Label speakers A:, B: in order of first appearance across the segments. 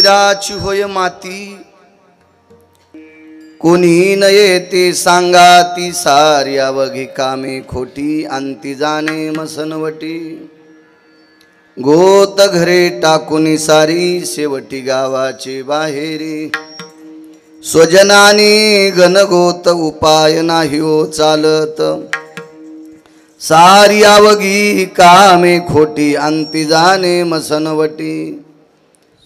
A: शरीराची होय माती, कोणी न येते सांगा ती सारी अवघी कामे खोटी, अंती जाणे मसनवटी. गोत घरे टाकून सारी शेवटी गावाचे बाहेरी, स्वजनानी गणगोत उपाय नाही हो चालत, सारी अवघी कामे खोटी अंती जाणे मसनवटी.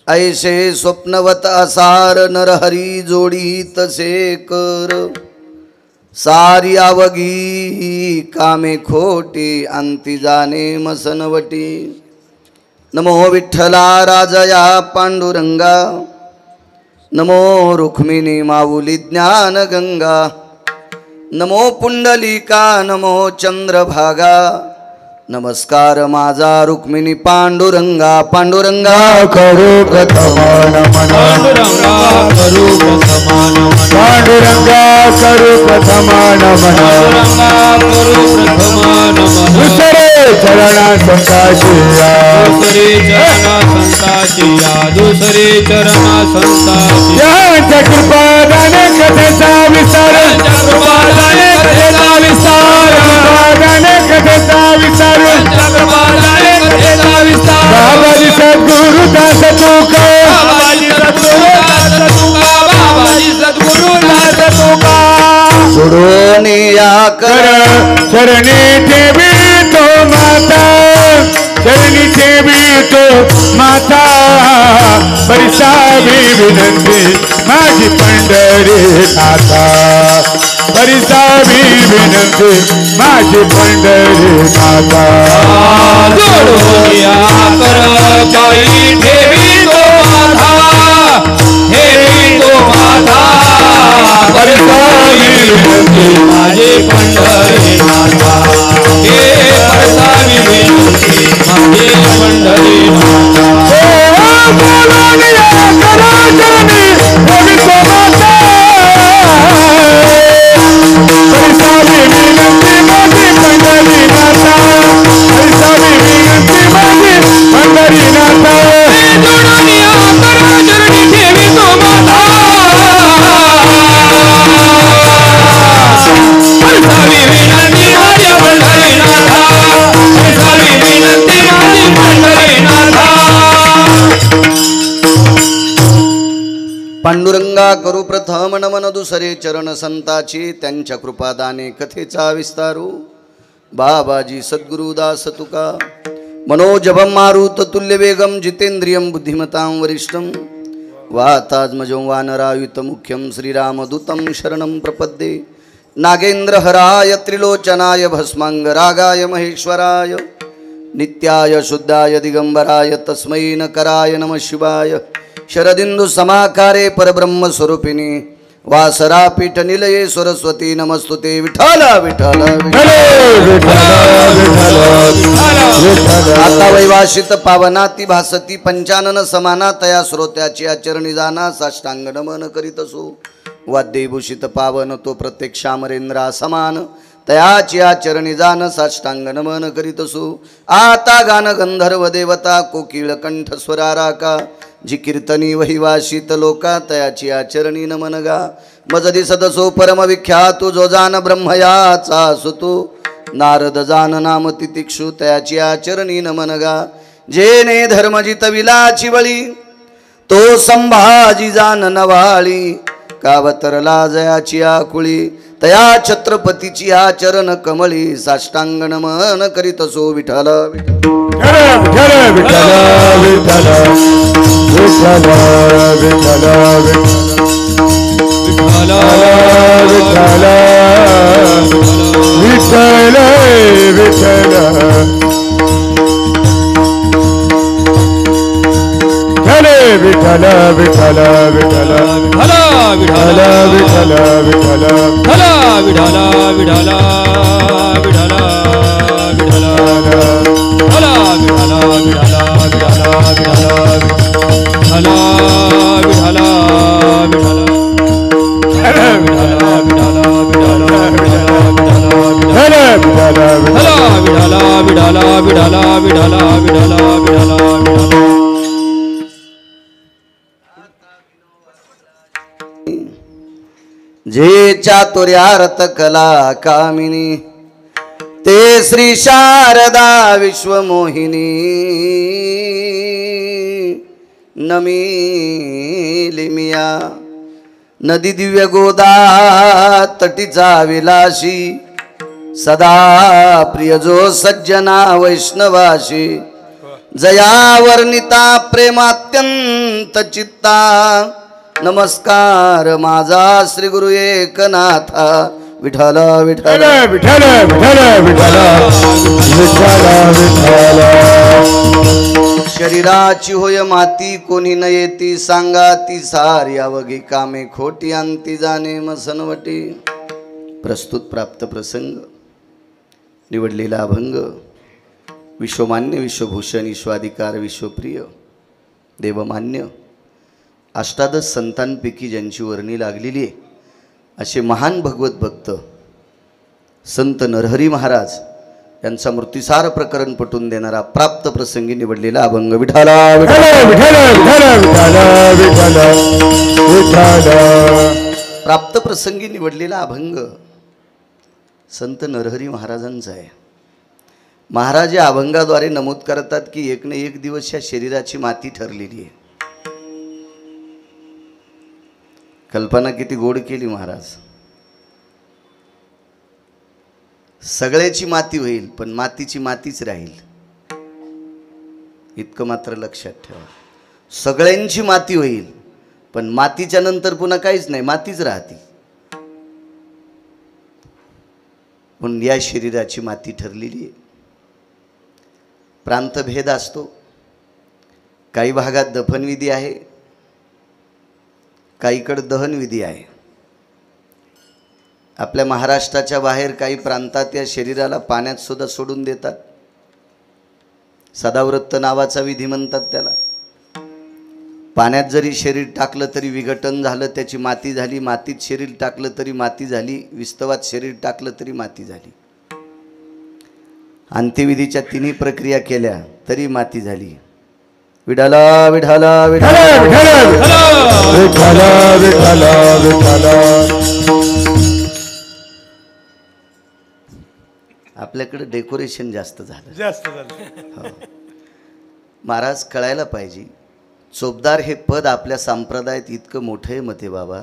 A: ऐसे स्वप्नवत असार नरहरी जोडी तसे कर, सारी अवघी कामे खोटी अंती जाणे मसनवटी. नमो विठ्ठला राजया पांडुरंगा, नमो रुक्मिणी माऊली ज्ञान गंगा, नमो पुंडलिका नमो चंद्रभागा. नमस्कार माझा रुक्मिणी पांडुरंगा, पांडुरंगा
B: करू प्रथमा नमन,
C: पांडुरंगा करू प्रथमा नमन,
B: पांडुरंगा करू प्रथमा नमन,
C: पांडुरंगा करू प्रथमा नमन.
B: दुसरे चरणा संताशिया,
C: दुसरे चरणा संताशिया, दुसरे चरणा संताशिया.
B: यांच्या कृपादाने कथेचा विस्तार,
C: कृपादाने कथेचा विस्तार,
B: कृपादाने कथेचा विस्तार,
C: कृपादाने कथेचा विस्तार.
B: बाबाजी सद्गुरु दास तुका,
C: बाबाजी सद्गुरु दास तुका, बाबाजी सद्गुरु दास तुका.
A: सोडून या कर
B: चरणी ठेवी तो माता, चरणी ठेवी तो माता. परिसावी विनंती माझी पंढरी नाथा, परिसावी विनंती माझी पंढरी नाथा.
C: जोडून या कर पायी ठेवी तो माथा, ठेवी तो माथा.
B: परिसावी विनंती
C: माझे पंढरी नाथा, हे परसावी विनंती माझे पंढरी नाथा.
B: बोलून या करा चरणी ठेवी तो माता, परिसावी विनंती माझी पंढरी नाथा, परिसावी विनंती माझी पंढरी नाथा.
C: जोडून या कर चरणी ठेवी तो माथा, परसावी विनंती माझे पंढरी नाथा, परसावी विनंती माझे पंढरी नाथा.
A: पांडुरंगा करू प्रथम नमन, दुसरे चरण संताची त्यांच्या कृपादाने कथेचा विस्तारू. बाबाजी सद्गुरुदास तुका, मनोजभं मारुत तुल्य वेगम जितेंद्रियं बुद्धिमतां वरिष्ठं, वातात्मजं वानरायुत मुख्यं श्रीरामदूतं शरणं प्रपद्ये. नागेंद्रहराय त्रिलोचनाय भस्मांगरागाय महेश्वराय, नित्याय शुद्धाय दिगंबराय तस्मै नकराय नमः शिवाय. शरदिंदु समाकारे परब्रह्म स्वरूपिणी, वासरा पीठ निलये सरस्वती नमस्तुते. विठ्ठल विठ्ठल आता वैवाशित पावनाती भासती, पंचानन समाना तया श्रोत्याची आचरणी जाना. साष्टांग नमन करीत असो, वाद्यभूषित पावन तो प्रत्यक्ष अमरेंद्रा समान, तयाची आचरणी जान. साष्टांग नमन करीत असो, आता गान गंधर्व देवता कोकिळ कंठ स्वराराका, जी कीर्तनी वहिवाशित लोका तयाची आचरणी नमन गा. मज दिसत सो परम विख्यातु, जो जान ब्रह्मयाचा सुतू, नारद जान नाम तितिक्षु तयाची आचरणी नमन गा. जेने धर्म जितविलाची बळी, तो संभाजी जान नवाळी, कावतरला जयाची आकुळी, तया छत्रपतीची आचरण कमळी. साष्टांग नमन करीत सो विठ्ठल
B: विठ्ठल विठ्ठल विठ्ठल विठ्ठल विठ्ठल विठ्ठल विठ्ठल विठ्ठल विठ्ठल विठ्ठल विठ्ठल विठ्ठल विठ्ठल विठ्ठल
C: विठ्ठल विठ्ठल विठ्ठल
A: जे चातुर्यार्थ कला कामिनी ते श्री शारदा विश्वमोहिनी नमी मिया नदी दिव्य गोदा तटीचा विलाशी सदा प्रिय जो सज्जना वैष्णवाशी जया वर्णिता प्रेमात्यंत चित्ता नमस्कार माझा श्री गुरु एकनाथा विठ्ठल विठ्ठल
B: विठ्ठल विठ्ठल विठ्ठल विठ्ठल विठ्ठल
A: शरीराची होय माती कोणी न येती सांगा ती सारी अवघी कामे खोटी अंती जाणे मसनवटी प्रस्तुत प्राप्त प्रसंग निवडलेला अभंग विश्वमान्य विश्वभूषण विश्वाधिकार विश्वप्रिय देवमान्य अष्टादश संतांपैकी ज्यांची वर्णी लागलेली आहे असे महान भगवत भक्त संत नरहरी महाराज यांचा मृत्यूसार प्रकरण पटवून देणारा प्राप्त प्रसंगी निवडलेला अभंग विठ्ठला
B: विठ्ठल विठ्ठल विठ्ठल विठ्ठल
A: प्राप्त प्रसंगी निवडलेला अभंग संत नरहरी महाराजांचा आहे. महाराज या अभंगाद्वारे नमूद करतात की एक न एक दिवस या शरीराची माती ठरलेली आहे. कल्पना किती गोड केली महाराज. सगळ्याची माती होईल पण मातीची मातीच राहील इतकं मात्र लक्षात ठेवा. सगळ्यांची माती होईल पण मातीच्या नंतर पुन्हा काहीच नाही मातीच राहते. पण या शरीराची माती ठरलेली आहे. प्रांतभेद असतो. काही भागात दफनविधी आहे काहीकडे दहनविधी आहे. आपल्या महाराष्ट्राच्या बाहेर काही प्रांतात या शरीराला पाण्यात सुद्धा सोडून देतात. सदाव्रत नावाचा विधी म्हणतात त्याला. पाण्यात जरी शरीर टाकलं तरी विघटन झालं त्याची माती झाली. मातीत शरीर टाकलं तरी माती झाली. विस्तवात शरीर टाकलं तरी माती झाली. अंत्यविधीच्या तिन्ही प्रक्रिया केल्या तरी माती झाली. विठ्ठल विठ्ठल विठ्ठल
B: विठ्ठल विठ्ठल विठ्ठल.
A: आपल्याकडे डेकोरेशन जास्त झालं.
B: जास्त झालं.
A: महाराज कळायला पाहिजे चोपदार हे पद आपल्या संप्रदायात इतकं मोठं आहे मते बाबा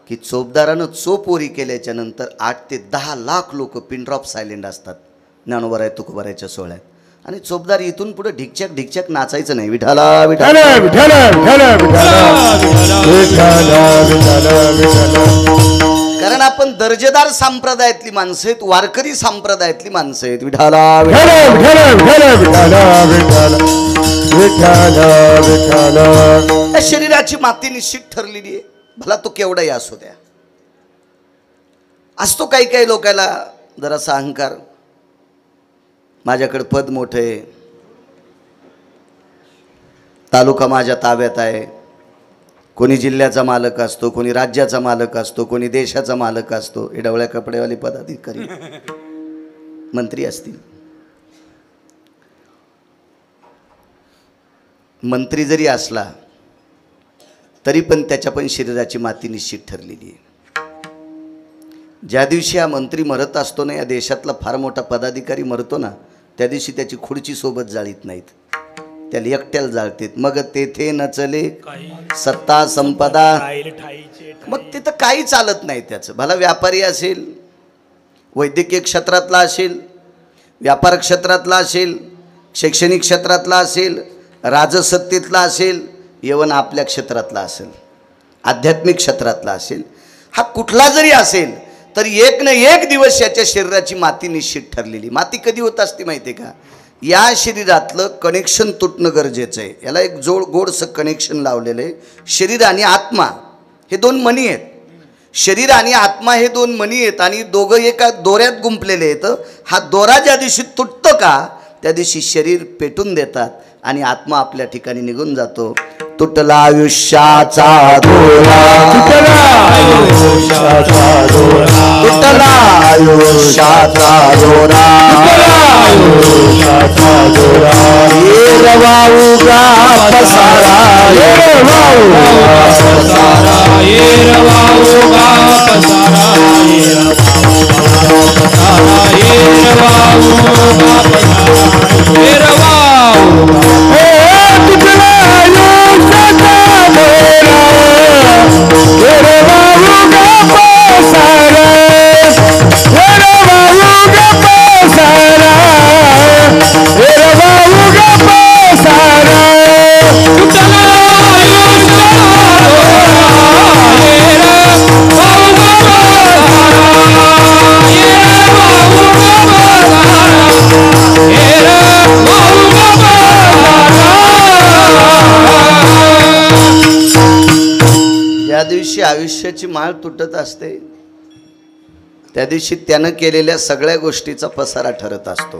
A: की चोपदारानं चोप ओरी केल्याच्या नंतर 8 ते 10 लाख लोक पिन ड्रॉप सायलेंट असतात ज्ञानोबराय तुकोबारायच्या सोहळ्यात. आणि चोपदार इथून पुढे ढिकचॅक ढिकचॅक नाचायचं नाही. विठ्ठला विठ्ठल
B: विठ्ठल विठ्ठल विठ्ठल.
A: कारण आपण दर्जेदार संप्रदायातली माणसं आहेत. वारकरी संप्रदायातली माणसं आहेत. विठ्ठला
B: विठ्ठल विठ्ठल विठ्ठल विठ्ठल विठ्ठल विठ्ठल.
A: या शरीराची माती निश्चित ठरलेली आहे. भला तो केवढाही असू द्या. असतो काही काही लोकांना जरासा अहंकार. माझ्याकडे पद मोठं आहे तालुका माझ्या ताब्यात आहे. कोणी जिल्ह्याचा मालक असतो कोणी राज्याचा मालक असतो कोणी देशाचा मालक असतो. हे डवळ्या कपड्यावाले पदाधिकारी मंत्री असतील. मंत्री जरी असला तरी पण त्याच्या पण शरीराची माती निश्चित ठरलेली आहे. ज्या दिवशी हा मंत्री मरत असतो ना या देशातला फार मोठा पदाधिकारी मरतो ना त्या दिवशी त्याची खुर्ची सोबत जाळीत नाहीत. त्याला एकट्याला जाळतेत. मग तेथे नचले सत्ता संपदा. मग तिथं काही चालत नाही त्याचं. भला व्यापारी असेल वैद्यकीय क्षेत्रातला असेल व्यापार क्षेत्रातला असेल शैक्षणिक क्षेत्रातला असेल राजसत्तेतला असेल यवन आपल्या क्षेत्रातला असेल आध्यात्मिक क्षेत्रातला असेल. हा कुठला जरी असेल तरी एक न एक दिवस याच्या शरीराची माती निश्चित ठरलेली. माती कधी होत असते माहिती आहे का. या शरीरातलं कनेक्शन तुटणं गरजेचं आहे. याला एक गोडसं कनेक्शन लावलेलं आहे. शरीर आणि आत्मा हे 2 मणी आहेत. शरीर आणि आत्मा हे 2 मणी आहेत आणि दोघं एका दोऱ्यात गुंपलेले आहेत. हा दोरा ज्या दिवशी तुटतो का त्या दिवशी शरीर पेटून देतात आणि आत्मा आपल्या ठिकाणी निघून जातो. तुटला आयुष्याचा दोरा
B: तुटला आयुष्याचा दोरा
A: तुटला आयुष्याचा दोरा
B: आयुष्याचा दोरा.
A: रवा उगा पसारा ज्या दिवशी आयुष्याची माळ तुटत असते त्या दिवशी त्यानं केलेल्या सगळ्या गोष्टीचा पसारा ठरत असतो.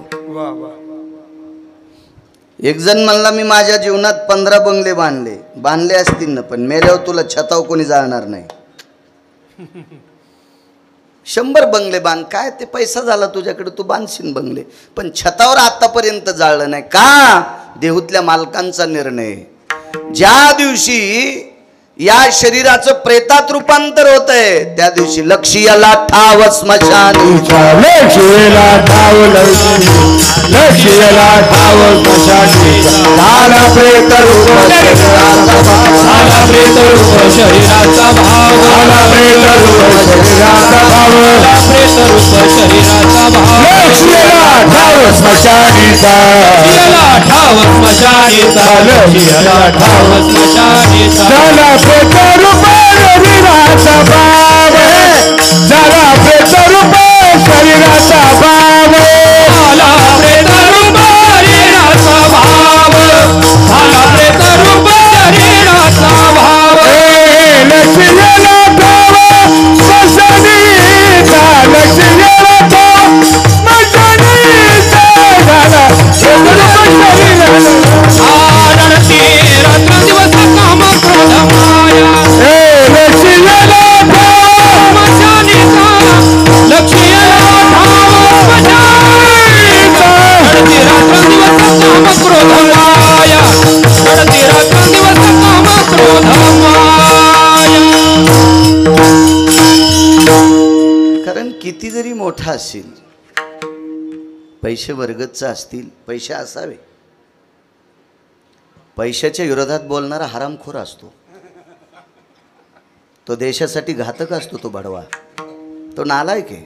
A: एक जण म्हणला मी माझ्या जीवनात 15 बंगले बांधले असतील ना, पण मेल्यावर तुला छताव कोणी जाळणार नाही. 100 बंगले बांध, काय ते पैसा झाला तुझ्याकडे, तू बांधशील बंगले, पण छतावर आतापर्यंत जाळलं नाही का? देहूतल्या मालकांचा निर्णय. ज्या दिवशी या शरीराचं प्रेतात रूपांतर होतंय त्या दिवशी लक्ष्याला ठाव स्मशानीचा,
B: लक्ष्मीला ठाव लक्ष्मीला ठाव स्मशानीचा, झाला प्रेत रूप शरीराचा भाव, झाला प्रेत रूप शरीराचा भाव, झाला प्रेत रूप शरीराचा भाव, प्रेत रूप शरीराचा भाव. लक्ष्मीला ठाव स्मशानीचा, लक्ष्मीला ठाव स्मशानीचा, लक्ष्मीला ठाव स्मशानीचा, झाला प्रेत रूप शरीराचा भाव, झाला प्रेत रूप शरीराचा भाव, झाला प्रेत रूप शरीराचा भाव, झाला प्रेत रूप शरीराचा भाव. लक्ष्मीला ठाव स्मशानीचा, लक्ष्मीला ठाव स्मशानीचा, झाला प्रेत रूप शरीराचा आरती रात्र दिवस काम क्रोध माया. लक्ष्मीला ठाव स्मशानीचा, लक्ष्मीला ठाव स्मशानीचा, आरती रात्र दिवस काम क्रोध माया, आरती रात्र दिवस काम क्रोध माया.
A: कारण किती जरी मोठा असेल, पैसे वर्गतचा असतील, पैसे असावे, पैशाच्या विरोधात बोलणारा हरामखोर असतो, तो देशासाठी घातक असतो, तो बडवा, तो नालायक आहे,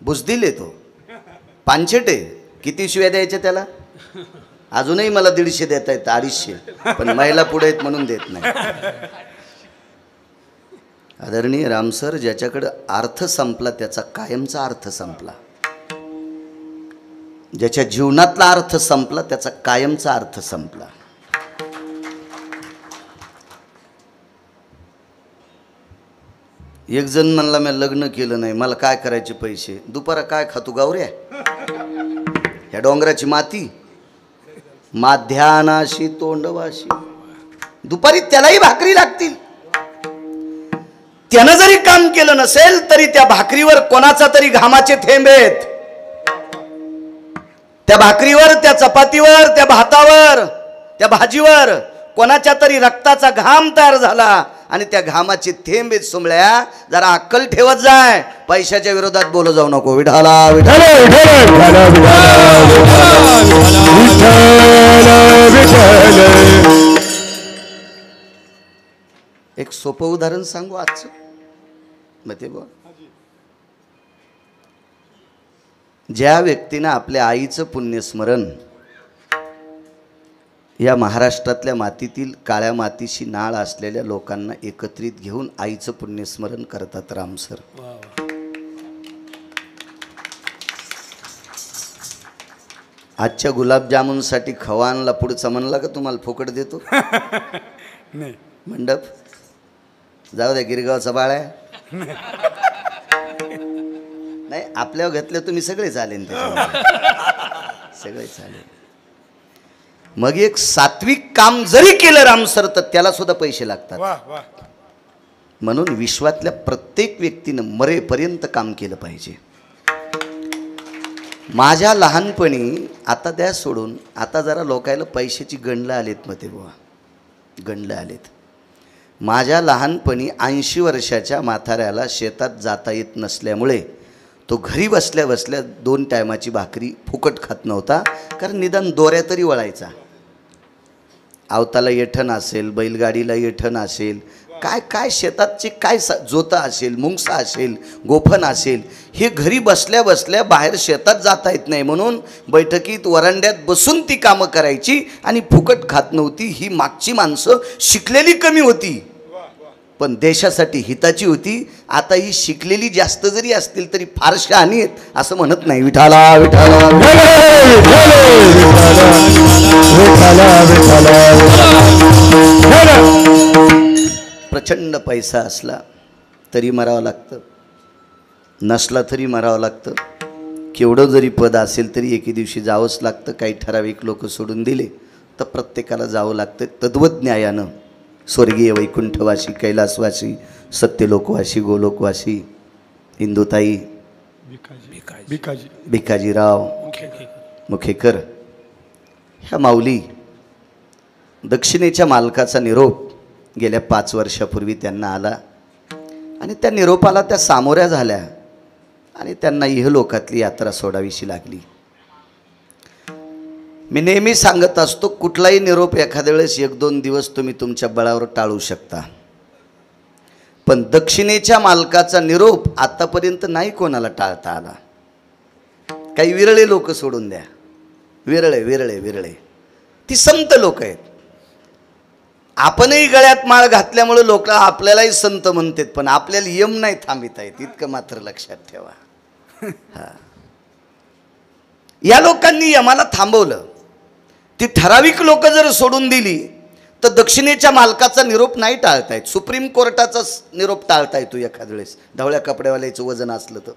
A: बुजदिल आहे, तो पांचट आहे. किती शिव्या द्यायच्या त्याला? अजूनही मला 150 देता येत, 250, पण महिला पुढे आहेत म्हणून देत नाही. आदरणीय रामसर, ज्याच्याकडे अर्थ संपला त्याचा कायमचा अर्थ संपला, ज्याच्या जीवनातला अर्थ संपला त्याचा कायमचा अर्थ संपला. एक जण म्हणला मी लग्न केलं नाही, मला काय करायचे पैसे, दुपारा काय खातो गावऱ्या, ह्या डोंगराची माती, माध्यानाशी तोंडवाशी, दुपारी त्यालाही भाकरी लागतील. त्यानं जरी काम केलं नसेल तरी त्या भाकरीवर कोणाचा तरी घामाचे थेंब आहेत, त्या भाकरीवर, त्या चपातीवर, त्या भातावर, त्या भाजीवर कोणाच्या तरी रक्ताचा घाम तयार झाला आणि त्या घामाचे थेंब आहेत. सुमळ्या, जरा अक्कल ठेवत जाय, पैशाच्या विरोधात बोलू जाऊ नको. विठाला विठाला एक सोपं उदाहरण सांगू आजचं, मग ते बघ, ज्या व्यक्तीनं आपल्या आईचं पुण्यस्मरण या महाराष्ट्रातल्या मातीतील काळ्या मातीशी नाळ असलेल्या लोकांना एकत्रित घेऊन आईचं पुण्यस्मरण करतात रामसर. आजच्या गुलाबजामुनसाठी खवा आणला, पुढचा म्हणला का तुम्हाला फुकट देतो
B: नाही,
A: मंडप जाऊ द्या, गिरगावचा बाळ आहे नाही, आपल्यावर घेतलं तुम्ही सगळे चालेल, सगळे चालेल. मग एक सात्विक काम जरी केलं रामसर तर त्याला सुद्धा पैसे लागतात. म्हणून विश्वातल्या प्रत्येक व्यक्तीनं मरेपर्यंत काम केलं पाहिजे. माझ्या लहानपणी, आता द्या सोडून, आता जरा लोकायला पैशाची गणला आलेत मग ते बुवा, गणले आलेत. माझ्या लहानपणी 80 वर्षाच्या म्हाताऱ्याला शेतात जाता येत नसल्यामुळे तो घरी बसल्या बसल्या 2 टायमाची भाकरी फुकट खात नव्हता, कारण निदान दोऱ्या तरी वळायचा. आवताला येठण असेल, बैलगाडीला येठण असेल, काय काय शेतातची काय जोता असेल, मुंगसा असेल, गोफण असेल, हे घरी बसल्या बसल्या बाहेर शेतात जाता येत नाही म्हणून बैठकीत वरांड्यात बसून ती कामं करायची आणि फुकट खात नव्हती. ही मागची माणसं शिकलेली कमी होती पण देशासाठी हिताची होती. आता ही शिकलेली जास्त जरी असतील तरी फार शहाणी आहेत असं म्हणत नाही. विठाला विठाला प्रचंड पैसा असला तरी मरावं लागतं, नसला तरी मरावं लागतं. केवढं जरी पद असेल तरी एके दिवशी जावंच लागतं. काही ठराविक लोक सोडून दिले तर प्रत्येकाला जावं लागतं. तद्वज्ञायानं स्वर्गीय वैकुंठवासी, कैलासवासी, सत्यलोकवासी, गोलोकवासी इंदुताई, भिकाजीराव मुखेकर ह्या माऊली दक्षिणेच्या मालकाचा निरोप गेल्या 5 वर्षापूर्वी त्यांना आला आणि त्या निरोपाला त्या सामोऱ्या झाल्या आणि त्यांना इहलोकातली यात्रा सोडावीशी लागली. मी नेहमी सांगत असतो, कुठलाही निरोप एखाद्या वेळेस 1-2 दिवस तुम्ही तुमच्या बळावर टाळू शकता, पण दक्षिणेच्या मालकाचा निरोप आतापर्यंत नाही कोणाला टाळता आला. काही विरळे लोक सोडून द्या, विरळे विरळे विरळे ती संत लोक आहेत. आपणही गळ्यात माळ घातल्यामुळे लोक आपल्यालाही संत म्हणतात, पण आपल्याला यम नाही थांबिता येत, इतकं मात्र लक्षात ठेवा. या लोकांनी यमाला थांबवलं. ती ठराविक लोक जर सोडून दिली तर दक्षिणेच्या मालकाचा निरोप नाही टाळता येत. सुप्रीम कोर्टाचा निरोप टाळता येतो एखाद्या वेळेस ढवळ्या कपड्यावाल्याचं वजन असलं तर.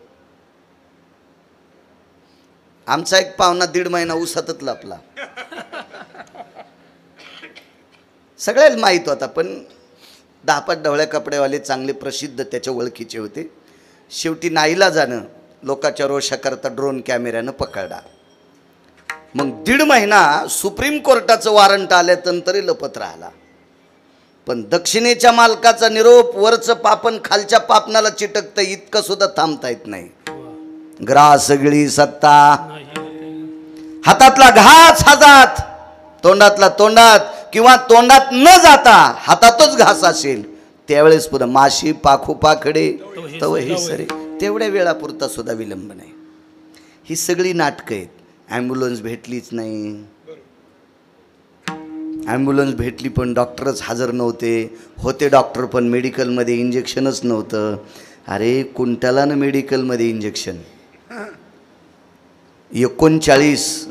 A: आमचा एक पाहुणा 1.5 महिना उसातच लपला, सगळ्याला माहीत होता, पण 10-5 ढवळ्या कपड्यावाले चांगले प्रसिद्ध त्याच्या ओळखीचे होते. शेवटी नाईला जाणं लोकांच्या रोषाकरता ड्रोन कॅमेऱ्यानं पकडला. मग 1.5 महिना सुप्रीम कोर्टाचं वॉरंट आल्यानंतरही लपत राहिला. पण दक्षिणेच्या मालकाचा निरोप वरचं पापन खालच्या पापनाला चिटकतं इतकं सुद्धा थांबता येत नाही. ग्रास गिळी सत्ता, हातातला घास हातात, तोंडातला तोंडात, किंवा तोंडात न जाता हातातच घास असेल त्यावेळेस पुन्हा माशी पाखू पाखडे तव हे सरे, तेवढ्या वेळापुरता सुद्धा विलंब नाही. ही सगळी नाटकं आहेत. ॲम्ब्युलन्स भेटलीच नाही, ॲम्ब्युलन्स भेटली पण डॉक्टरच हजर नव्हते, होते डॉक्टर पण मेडिकलमध्ये इंजेक्शनच नव्हतं. अरे कुंटालानं मेडिकलमध्ये इंजेक्शन. 39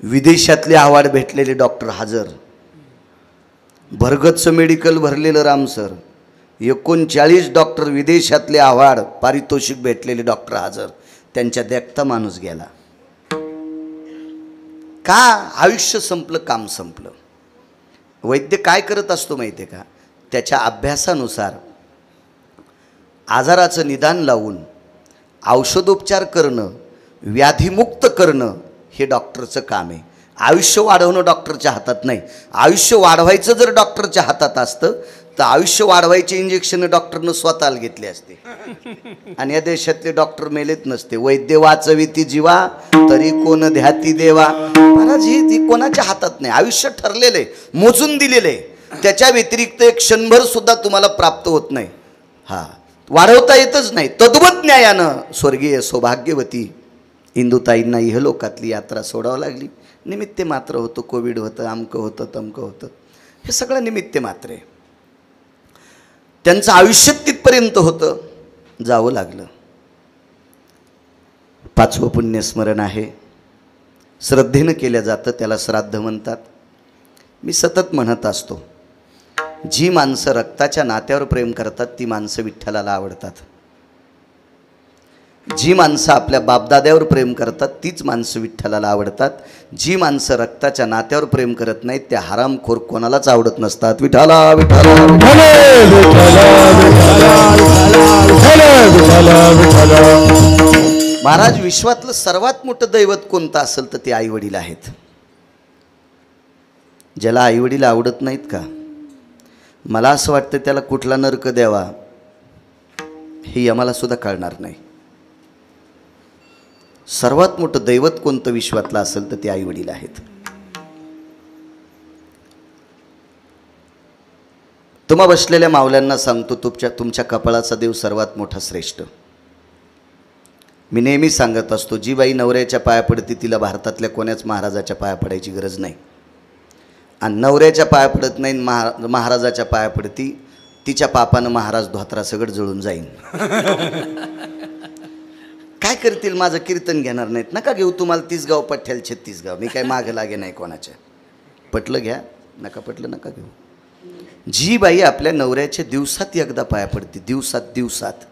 A: विदेशातले अवॉर्ड भेटलेले डॉक्टर हजर, भरगतचं मेडिकल भरलेलं रामसर. 39 डॉक्टर विदेशातले अवॉर्ड पारितोषिक भेटलेले डॉक्टर हजर, त्यांच्या देखता माणूस गेला. का? आयुष्य संपलं, काम संपलं. वैद्य काय करत असतो माहिती आहे का? त्याच्या अभ्यासानुसार आजाराचं निदान लावून औषधोपचार करणं, व्याधीमुक्त करणं हे डॉक्टरचं काम आहे. आयुष्य वाढवणं डॉक्टरच्या हातात नाही. आयुष्य वाढवायचं जर डॉक्टरच्या हातात असतं तर आयुष्य वाढवायचे इंजेक्शन डॉक्टरनं स्वतःला घेतले असते आणि या देशातले डॉक्टर मेलेत नसते. वैद्य वाचवी ती जीवा तरी कोण ध्याती देवा. महाराज ही ती कोणाच्या हातात नाही. आयुष्य ठरलेलं आहे, मोजून दिलेलं आहे. त्याच्या व्यतिरिक्त एक क्षणभर सुद्धा तुम्हाला प्राप्त होत नाही. वाढवता येतच नाही. तद्वज्ञायानं स्वर्गीय सौभाग्यवती इंदुताईंना इहलोकातली यात्रा सोडावं लागली. निमित्ते मात्र होतं, कोविड होतं, अमकं होतं, तमकं होतं, हे सगळं निमित्ते मात्र आहे. त्यांचं आयुष्य तिथपर्यंत होतं, जावं लागलं. 5वं पुण्यस्मरण आहे, श्रद्धेनं केलं जातं, त्याला श्राद्ध म्हणतात. मी सतत म्हणत असतो, जी माणसं रक्ताच्या नात्यावर प्रेम करतात ती माणसं विठ्ठलाला आवडतात. जी माणसं आपल्या बापदाद्यावर प्रेम करतात तीच माणसं विठ्ठलाला आवडतात. जी माणसं रक्ताच्या नात्यावर प्रेम करत नाहीत त्या हरामखोर कोणालाच आवडत नसतात. विठ्ठला विठ्ठला महाराज, विश्वातलं सर्वात मोठं दैवत कोणतं असेल तर ते आई वडील आहेत. ज्याला आईवडील आवडत नाहीत का, मला असं वाटतं त्याला कुठला नरक द्यावा हे आम्हाला सुद्धा कळणार नाही. सर्वात मोठं दैवत कोणतं विश्वातलं असेल तर ते आईवडील आहेत. तुम्हा बसलेल्या मावल्यांना सांगतो, तुमच्या कपाळाचा देव सर्वात मोठा श्रेष्ठ. मी नेहमी सांगत असतो, जी बाई नवऱ्याच्या पाया पडते तिला भारतातल्या कोण्याच महाराजाच्या पाया पडायची गरज नाही. आणि नवऱ्याच्या पाया पडत नाही, महाराजाच्या पाया पडती, तिच्या पापानं महाराज धोत्रा सगळं जळून जाईन. काय करतील, माझं कीर्तन घेणार नाहीत, नका घेऊ, तुम्हाला 30 गाव पठ्ठ्याल 36 गाव, मी काय मागं लागे नाही कोणाच्या. पटलं घ्या, नका पटलं नका घेऊ. जी बाई आपल्या नवऱ्याच्या दिवसात एकदा पाया पडते, दिवसात,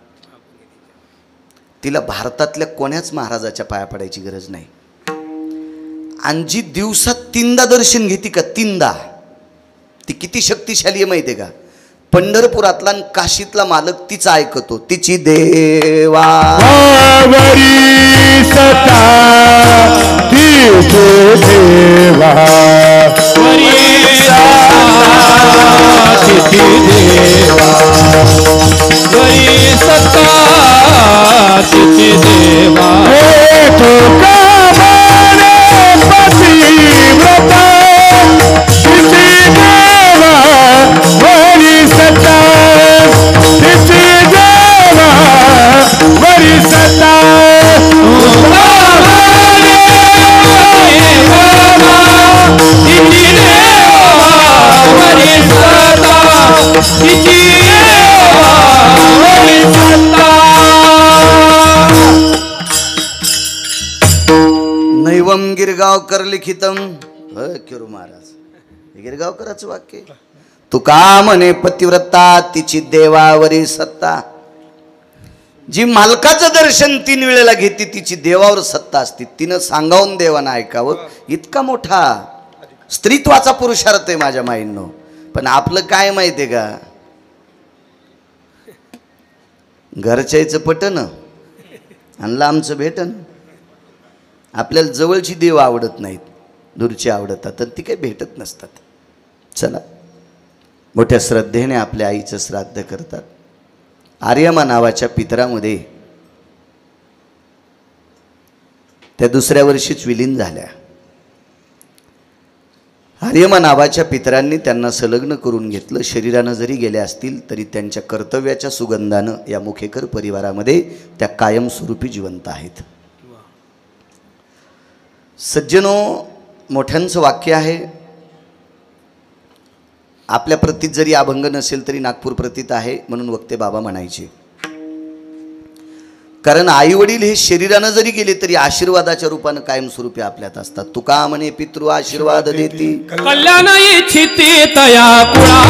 A: तिला भारतातल्या कोण्याच महाराजाच्या पाया पडायची गरज नाही. आणि जी दिवसात 3दा दर्शन घेते का, 3दा, ती किती शक्तिशाली आहे माहिती आहे का. पंढरपुरातला आणि काशीतला मालक तिचा ऐकतो, तिची देवा
B: सता देवा
A: नैवम गिरगावकर लिखितम. किरू महाराज, गिरगावकराचं वाक्य. तुका म्हणे पतिव्रता तिची देवावरी सत्ता. जी मालकाचं दर्शन 3 वेळेला घेते तिची देवावर सत्ता असते. तिनं सांगावून देवानं ऐकावं, इतका मोठा स्त्रीत्वाचा पुरुषार्थ आहे माझ्या माईंनो. पण आपलं काय माहिती आहे का, घरच्याचं पटन आणि लांबचं भेटन. आपल्याला जवळची देव आवडत नाहीत, दूरची आवडतात, तर ती काही भेटत नसतात. चला, मोठ्या श्रद्धेने आपल्या आईचं श्राद्ध करतात. आर्यमा नावाच्या पितरामध्ये त्या दुसऱ्या वर्षीच विलीन झाल्या. आर्यमा नावाच्या पितरांनी त्यांना संलग्न करून घेतलं. शरीरानं जरी गेल्या असतील तरी त्यांच्या कर्तव्याच्या सुगंधानं या मुखेकर परिवारामध्ये त्या कायमस्वरूपी जिवंत आहेत. सज्जनो, मोठ्यांचं वाक्य आहे, आपल्या प्रतीत जरी अभंग नसेल तरी नागपूर प्रतीत आहे, म्हणून वक्ते बाबा म्हणायचे. कारण आई वडील हे शरीरानं जरी गेले तरी आशीर्वादाच्या रूपानं कायमस्वरूपी आपल्यात असतात. तुका म्हणे पितृ आशीर्वाद देती,
C: कल्याण इच्छिती तया कुळा,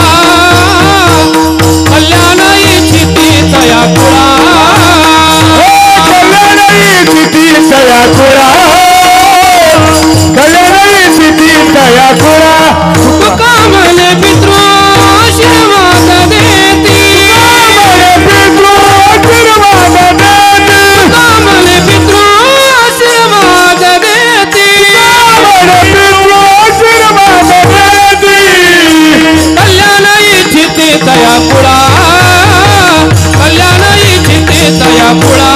C: कल्याण इच्छिती तया कुळा,
B: कल्याण इच्छिती तया कुळा, कल्याण इच्छिती तया कुळा.
C: तुका म्हणे पितृ आशीर्वाद देती,
B: पितृ आशीर्वाद देती,
C: तुका म्हणे पितृ आशीर्वाद देती,
B: पितृ आशीर्वाद देती.
C: कल्याण इच्छिती तया कुळा, कल्याण इच्छिती तया कुळा,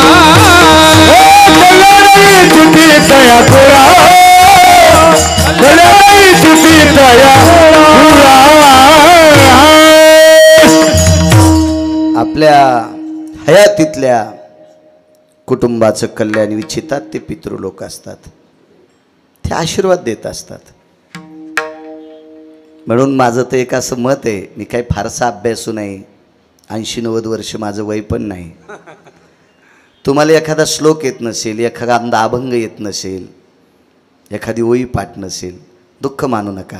B: कल्याण इच्छिती तया कुळा, कल्याण इच्छिती तया कुळा.
A: आपल्या हयातीतल्या कुटुंबाचं कल्याण इच्छितात ते पितृलोक असतात. ते आशीर्वाद देत असतात. म्हणून माझं तर एक असं मत आहे, मी काही फारसा अभ्यासू नाही, 80-90 वर्ष माझं वय पण नाही. तुम्हाला एखादा श्लोक येत नसेल, एखादा अभंग येत नसेल, एखादी ओळी पाठ नसेल, दुःख मानू नका.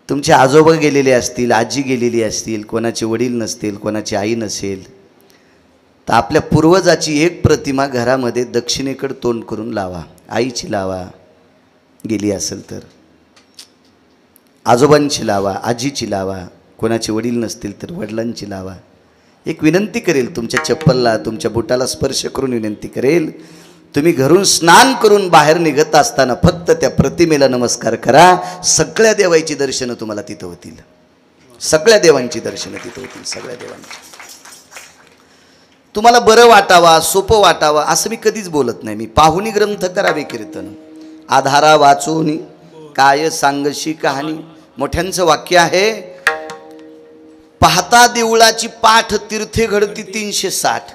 A: तुमचे आजोबा गेलेले असतील, आजी गेलेली असतील, कोणाचे वडील नसतील, कोणाची आई नसेल, तर आपल्या पूर्वजाची एक प्रतिमा घरामध्ये दक्षिणेकडे तोंड करून लावा. आईची लावा, गेली असेल तर आजोबांची लावा, आजीची लावा, कोणाचे वडील नसतील तर वडिलांची लावा. एक विनंती करेल, तुमच्या चप्पलला तुमच्या बुटाला स्पर्श करून विनंती करेल, तुम्ही घरून स्नान करून बाहेर निघत असताना फक्त त्या प्रतिमेला नमस्कार करा. सगळ्या देवांची दर्शनं तुम्हाला तिथं होतील. सगळ्या देवांची दर्शनं तिथं होतील. सगळ्या देवांची. तुम्हाला बरं वाटावा, सोपं वाटावा असं मी कधीच बोलत नाही. मी पाहुणी ग्रंथ करावे कीर्तन, आधारा वाचून काय सांगशी कहाणी. मोठ्यांचं वाक्य आहे, पाहता देवळाची पाठ तीर्थे घडती 360.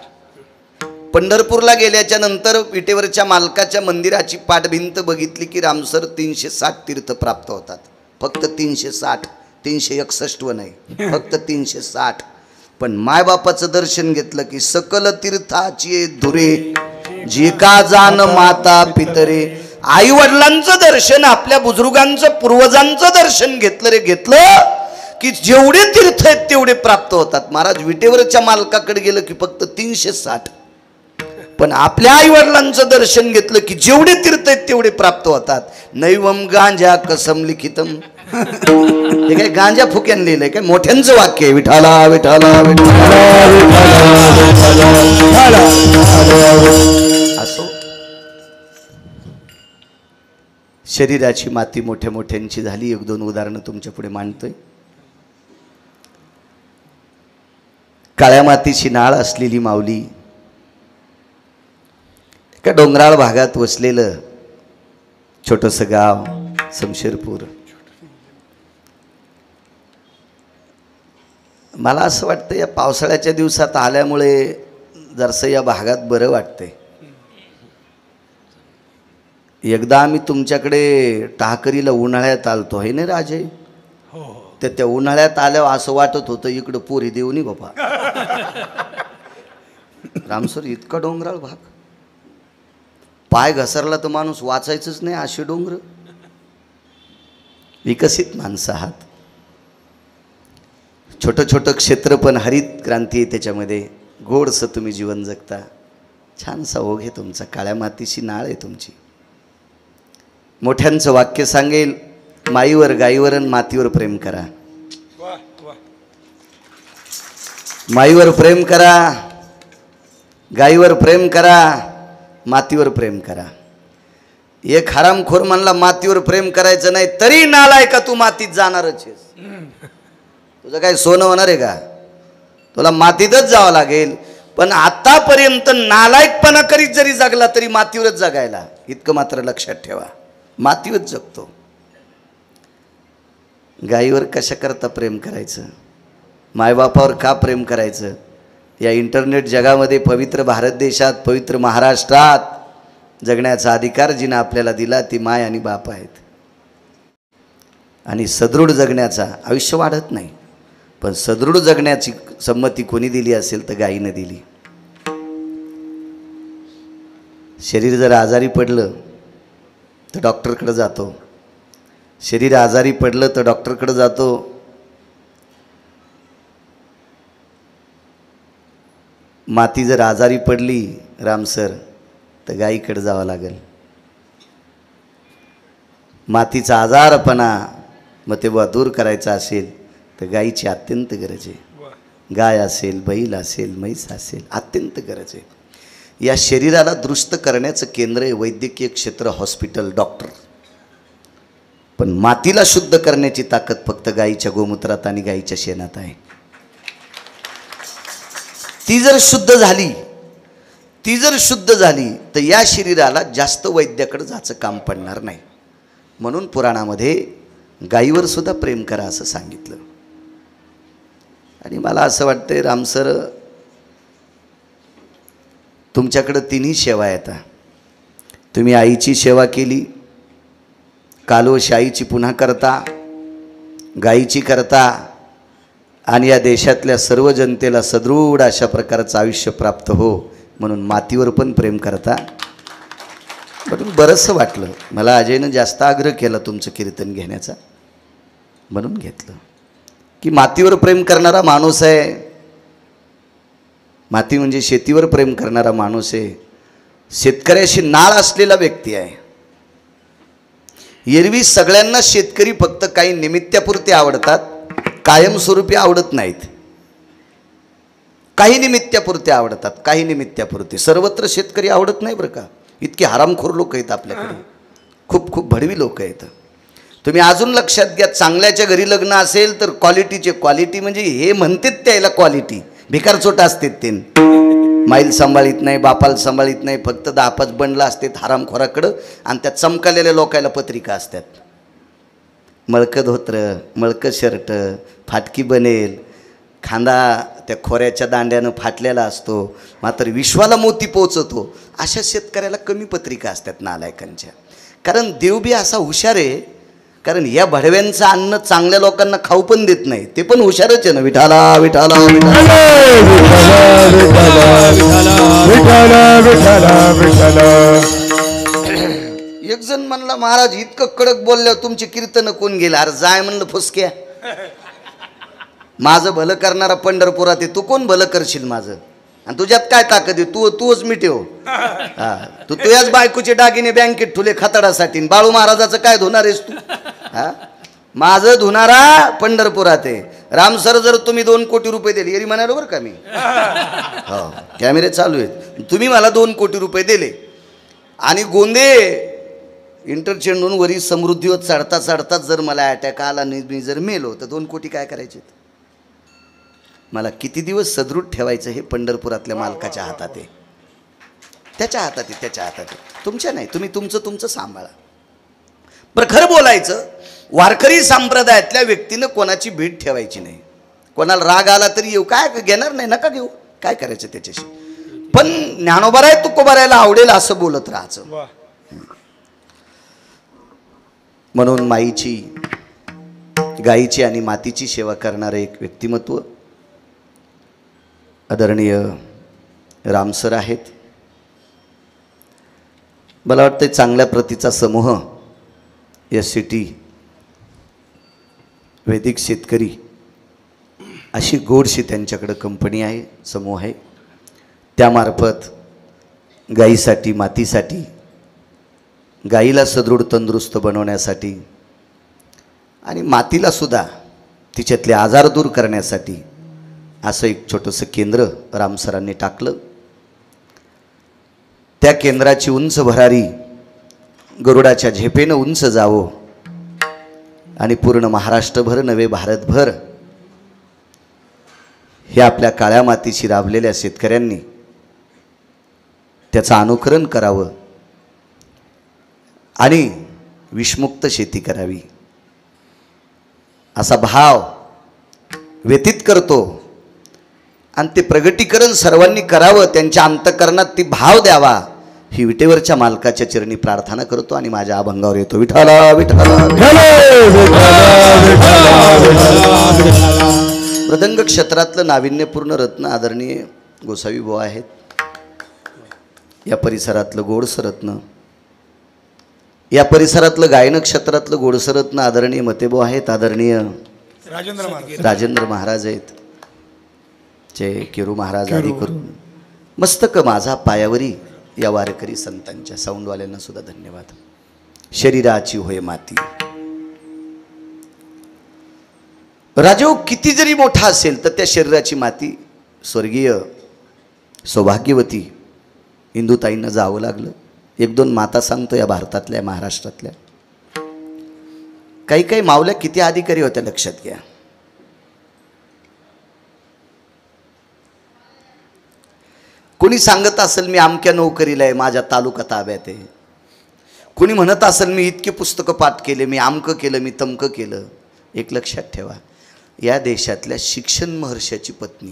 A: पंढरपूरला गेल्याच्या नंतर विटेवरच्या मालकाच्या मंदिराची पाठभिंत बघितली की रामसर 360 तीर्थ प्राप्त होतात. फक्त 360, 361 नाही, फक्त 360. पण मायबापाचं दर्शन घेतलं की सकल तीर्थाची धुरे जे का जाण माता पितरे. आई वडिलांचं दर्शन, आपल्या बुजुर्गांचं पूर्वजांचं दर्शन घेतलं रे घेतलं की जेवढे तीर्थ आहेत तेवढे प्राप्त होतात. महाराज विटेवरच्या मालकाकडे गेलं की फक्त 360. पण आपल्या आई वडिलांचं दर्शन घेतलं की जेवढे तीर्थ आहेत तेवढे प्राप्त होतात. नैवम गांजा कसम लिखितम. हे काय गांजा फुक्यान लिहिलंय काय? मोठ्यांचं वाक्य आहे. विठाला विठाला असो. शरीराची माती मोठ्या मोठ्यांची झाली. एक दोन उदाहरणं तुमच्या पुढे मांडतोय. काळ्या मातीची नाळ असलेली माऊली, एका डोंगराळ भागात वसलेलं छोटंसं गाव समशेरपूर. मला असं वाटतं या पावसाळ्याच्या दिवसात आल्यामुळे जरासं या भागात बरं वाटतंय. एकदा आम्ही तुमच्याकडे टाकरीला उन्हाळ्यात आलतो आहे ना राजे. तर त्या उन्हाळ्यात आल्यावर असं वाटत होतं इकडं पोरी देऊ नी बाबा. रामसर इतका डोंगराळ भाग, पाय घसरला तर माणूस वाचायचंच नाही अशी डोंगर. विकसित माणसं आहात. छोटं छोटं क्षेत्र पण हरित क्रांती आहे त्याच्यामध्ये. गोडसं तुम्ही जीवन जगता. छानसा ओघ आहे तुमचा. काळ्या मातीची नाळ आहे तुमची. मोठ्यांचं वाक्य सांगेल, माईवर गाईवर आणि मातीवर प्रेम करा. माईवर प्रेम करा, गाईवर प्रेम करा, मातीवर प्रेम करा. एक हरामखोर म्हणला मातीवर प्रेम करायचं नाही तरी नालाय का तू मातीत जाणारच आहेस. तुझं काय सोनं होणार आहे का? तुला मातीतच जावं लागेल. पण आतापर्यंत नालायकपणा करीत जरी जगला तरी मातीवरच जगायला. इतकं मात्र लक्षात ठेवा. मातीवरच जगतो. गाईवर कशा करता प्रेम करायचं? मायबापावर का प्रेम करायचं? या इंटरनेट जगामध्ये पवित्र भारत देशात, पवित्र महाराष्ट्रात जगण्याचा अधिकार जिनं आपल्याला दिला ती माय आणि बाप आहेत. आणि सदृढ जगण्याचा, आयुष्य वाढत नाही पण सदृढ जगण्याची संमती कोणी दिली असेल तर गायीनं दिली. शरीर जर आजारी पडलं तर डॉक्टरकडे जातो. शरीर आजारी पडलं तर डॉक्टरकडे जातो. माती जर आजारी पडली रामसर तर गाईकडे जावं लागेल. मातीचा आजारपणा मग तेव्हा दूर करायचा असेल तर गाईची अत्यंत गरज आहे. गाय असेल, बैल असेल, म्हैस असेल, अत्यंत गरज आहे. या शरीराला दुरुस्त करण्याचं केंद्र आहे वैद्यकीय क्षेत्र, हॉस्पिटल, डॉक्टर. पण मातीला शुद्ध करण्याची ताकद फक्त गाईच्या गोमूत्रात आणि गाईच्या शेणात आहे. ती जर शुद्ध झाली तर या शरीराला जास्त वैद्याकडे जायचं काम पडणार नाही. म्हणून पुराणामध्ये गाईवर सुद्धा प्रेम करा असं सांगितलं. आणि मला असं वाटतंय रामसर तुमच्याकडं तिन्ही सेवा येतात. तुम्ही आईची सेवा केली, कालवश आईची पुन्हा करता, गाईची करता आणि या देशातल्या सर्व जनतेला सदृढ अशा प्रकारचं आयुष्य प्राप्त हो म्हणून मातीवर पण प्रेम करता. म्हणून बरंचसं वाटलं मला. अजयनं जास्त आग्रह केला तुमचं कीर्तन घेण्याचा, म्हणून घेतलं की मातीवर प्रेम करणारा माणूस आहे. माती म्हणजे शेतीवर प्रेम करणारा माणूस आहे. शेतकऱ्याशी नाळ असलेला व्यक्ती आहे. एरवी सगळ्यांना शेतकरी फक्त काही निमित्तापुरते आवडतात, कायमस्वरूपी आवडत नाहीत. काही निमित्तापुरते आवडतात, काही निमित्तापुरते. सर्वत्र शेतकरी आवडत नाही बरं का. इतकी हरामखोर लोक आहेत आपल्याकडे, खूप खूप भडवी लोक आहेत. तुम्ही अजून लक्षात घ्या, चांगल्याच्या घरी लग्न असेल तर क्वालिटीचे, क्वालिटी म्हणजे हे म्हणतात त्याला क्वालिटी, भिकारचोट असतात ते, माईल सांभाळीत नाही, बापाला सांभाळीत नाही, फक्त 10-5 बंडला असतात हरामखोराकडं, आणि त्या चमकलेल्या लोकायला पत्रिका असतात. मळकं धोत्र, मळकं शर्ट, फाटकी बनेल, खांदा त्या खोऱ्याच्या दांड्यानं फाटलेला असतो, मात्र विश्वाला मोती पोचवतो, अशा शेतकऱ्याला कमी पत्रिका असतात नालायकांच्या. कारण देव बी असा हुशार आहे, कारण या भडव्यांचं अन्न चांगल्या लोकांना खाऊ पण देत नाही, ते पण हुशारच आहे ना. विठाला विठाला एक जण म्हणला, महाराज इतकं कडक बोलल्यावर तुमची कीर्तन कोण गेलं? अरे जाय म्हणलं फुसक्या, माझं भलं करणारा पंढरपुरात आहे, तू कोण भलं करशील माझं? आणि तुझ्यात काय ताकद आहे? तूच मिटेव. हा, तू तुझ्याच बायकोचे दागिने बँकेत ठुले खताडासाठी, बाळू महाराजाचं काय धुणार आहेस तू? हा, माझं धुणारा पंढरपुरात आहे. रामसर जर तुम्ही 2 कोटी रुपये दिले, येरी म्हणालो बरं का मी, हो कॅमेरे चालू आहेत, तुम्ही मला 2 कोटी रुपये दिले आणि गोंदे इंटरचेंडून वरी समृद्धीवर चढता चढताच जर मला अटॅक आला आणि मी जर मेलो तर 2 कोटी काय करायचे? मला किती दिवस सदृढ ठेवायचं हे पंढरपुरातल्या मालकाच्या हातात आहे, त्याच्या हातात आहे, त्याच्या हातात आहे, तुमच्या नाही. तुम्ही तुमचं सांभाळा. बरं, खरं बोलायचं, वारकरी संप्रदायातल्या व्यक्तीनं कोणाची भीड ठेवायची नाही. कोणाला राग आला तरी येऊ, काय घेणार नाही, नका घेऊ, काय करायचं त्याच्याशी. पण ज्ञानोबाराय तुकोबारायला आवडेल असं बोलत राहायचं. म्हणून माईची, गाईची आणि मातीची सेवा करणारं एक व्यक्तिमत्व आदरणीय रामसर आहेत. मला वाटतं चांगल्या प्रतीचा समूह SCT वैदिक शेतकरी अशी गोडशी त्यांच्याकडे कंपनी आहे, समूह आहे. त्यामार्फत गाईसाठी, मातीसाठी, गाईला सदृढ तंदुरुस्त बनवण्यासाठी आणि मातीला सुद्धा तिच्यातले आजार दूर करण्यासाठी असं एक छोटंसं केंद्र रामसरांनी टाकलं. त्या केंद्राची उंच भरारी गरुडाच्या झेपेनं उंच जावं आणि पूर्ण महाराष्ट्रभर नव्हे भारतभर हे आपल्या काळ्या मातीशी राबलेल्या शेतकऱ्यांनी त्याचं अनुकरण करावं आणि विषमुक्त शेती करावी असा भाव व्यतीत करतो. आणि ते प्रगटीकरण सर्वांनी करावं, त्यांच्या अंतःकरणात ती भाव द्यावा, ही विटेवरच्या मालकाच्या चरणी प्रार्थना करतो आणि माझ्या अभंगावर येतो. विठाला विठाला. मृदंग क्षेत्रातलं नाविन्यपूर्ण रत्न आदरणीय गोसावी भाऊ आहेत. या परिसरातलं गोडसं रत्न, या परिसरातलं गायन क्षेत्रातलं गोडसं रत्न आदरणीय मतेभाऊ आहेत. आदरणीय राजेंद्र महाराज आहेत, जे केरू महाराज आदी करून मस्तक माझा पायावरी या वारकरी संतांच्या साऊंडवाल्यांना सुद्धा धन्यवाद. शरीराची होय माती. राजो किती जरी मोठा असेल तर त्या शरीराची माती स्वर्गीय सौभाग्यवती इंदुताईंना जावं लागलं. 1-2 माता सांगतो या भारतातल्या, महाराष्ट्रातल्या. काही मावल्या किती अधिकारी होत्या लक्षात घ्या. कोणी सांगत असेल मी अमक्या नोकरीला आहे, माझ्या तालुका ताब्यात आहे. कोणी म्हणत असेल मी इतके पुस्तकं पाठ केले, मी आमकं केलं, मी तमकं केलं. एक लक्षात ठेवा, या देशातल्या शिक्षण महर्षाची पत्नी,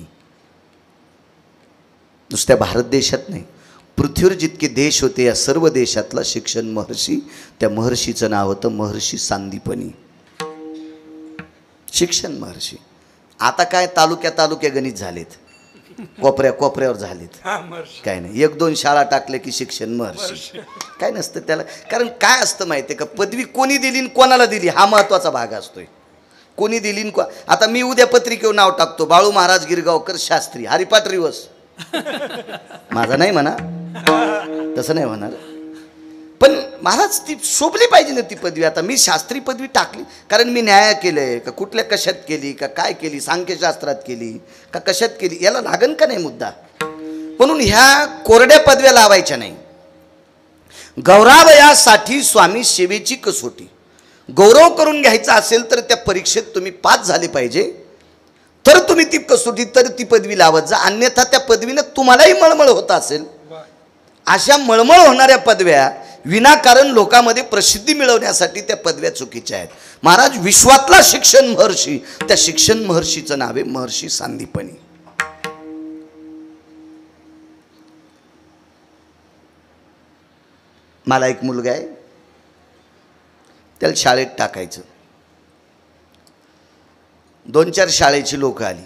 A: नुसत्या भारत देशात नाही, पृथ्वीवर जितके देश होते या सर्व देशातला शिक्षण महर्षी, त्या महर्षीचं नाव होतं महर्षी सांदीपनी. शिक्षण महर्षी. आता काय तालुक्या गणित झालेत, कोपऱ्यावर झालेत, काय नाही. 1-2 शाळा टाकले की शिक्षण महर्षी. काय नसतं त्याला. कारण काय असतं माहिती आहे का, पदवी कोणी दिली आणि कोणाला दिली हा महत्त्वाचा भाग असतोय. कोणी दिली आता मी उद्या पत्रिकेवर नाव टाकतो, बाळू महाराज गिरगावकर शास्त्री हरिपाठ रिवस, माझा नाही म्हणा, तसं नाही होणार. पण महाराज ती शोभली पाहिजे ना ती पदवी. आता मी शास्त्री पदवी टाकली कारण मी न्याय केलंय का, कुठल्या कशात केली का, काय केली, सांख्यशास्त्रात केली का, कशात केली, याला लागन का नाही मुद्दा. म्हणून ह्या कोरड्या पदव्या लावायच्या नाही. गौरवयासाठी स्वामी सेवेची कसोटी. गौरव करून घ्यायचा असेल तर त्या परीक्षेत तुम्ही पास झाले पाहिजे, तर तुम्ही ती कसोटी, तर ती पदवी लावत जा. अन्यथा त्या पदवीनं तुम्हालाही मळमळ होत असेल. अशा मळमळ होणाऱ्या पदव्या विनाकारण लोकांमध्ये प्रसिद्धी मिळवण्यासाठी त्या पदव्या चुकीच्या आहेत. महाराज विश्वातला शिक्षण महर्षी, त्या शिक्षण महर्षीचं नाव आहे महर्षी सांदीपनी. मला एक मुलगा आहे, त्याला शाळेत टाकायचं. 2-4 शाळेची लोक आली,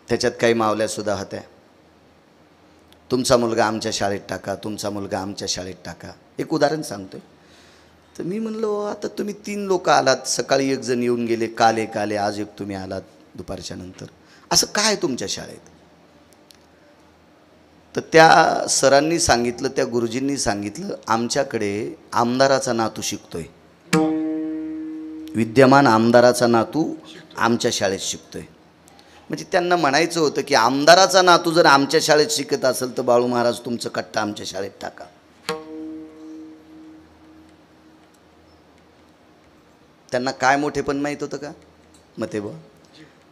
A: त्याच्यात काही मावल्या सुद्धा होत्या. तुमचा मुलगा आमच्या शाळेत टाका, तुमचा मुलगा आमच्या शाळेत टाका. एक उदाहरण सांगतोय. तर मी म्हणलो आता तुम्ही 3 लोक आलात, सकाळी एक जण येऊन गेले, काल एक आले, आज एक तुम्ही आलात दुपारच्या नंतर, असं काय तुमच्या शाळेत? तर त्या सरांनी सांगितलं, त्या गुरुजींनी सांगितलं, आमच्याकडे आमदाराचा नातू शिकतोय, विद्यमान आमदाराचा नातू आमच्या शाळेत शिकतोय. म्हणजे त्यांना म्हणायचं होतं की आमदाराचा नातू जर आमच्या शाळेत शिकत असेल तर बाळू महाराज तुमचं कट्टा आमच्या शाळेत टाका. त्यांना काय मोठेपण माहीत होतं का? मग ते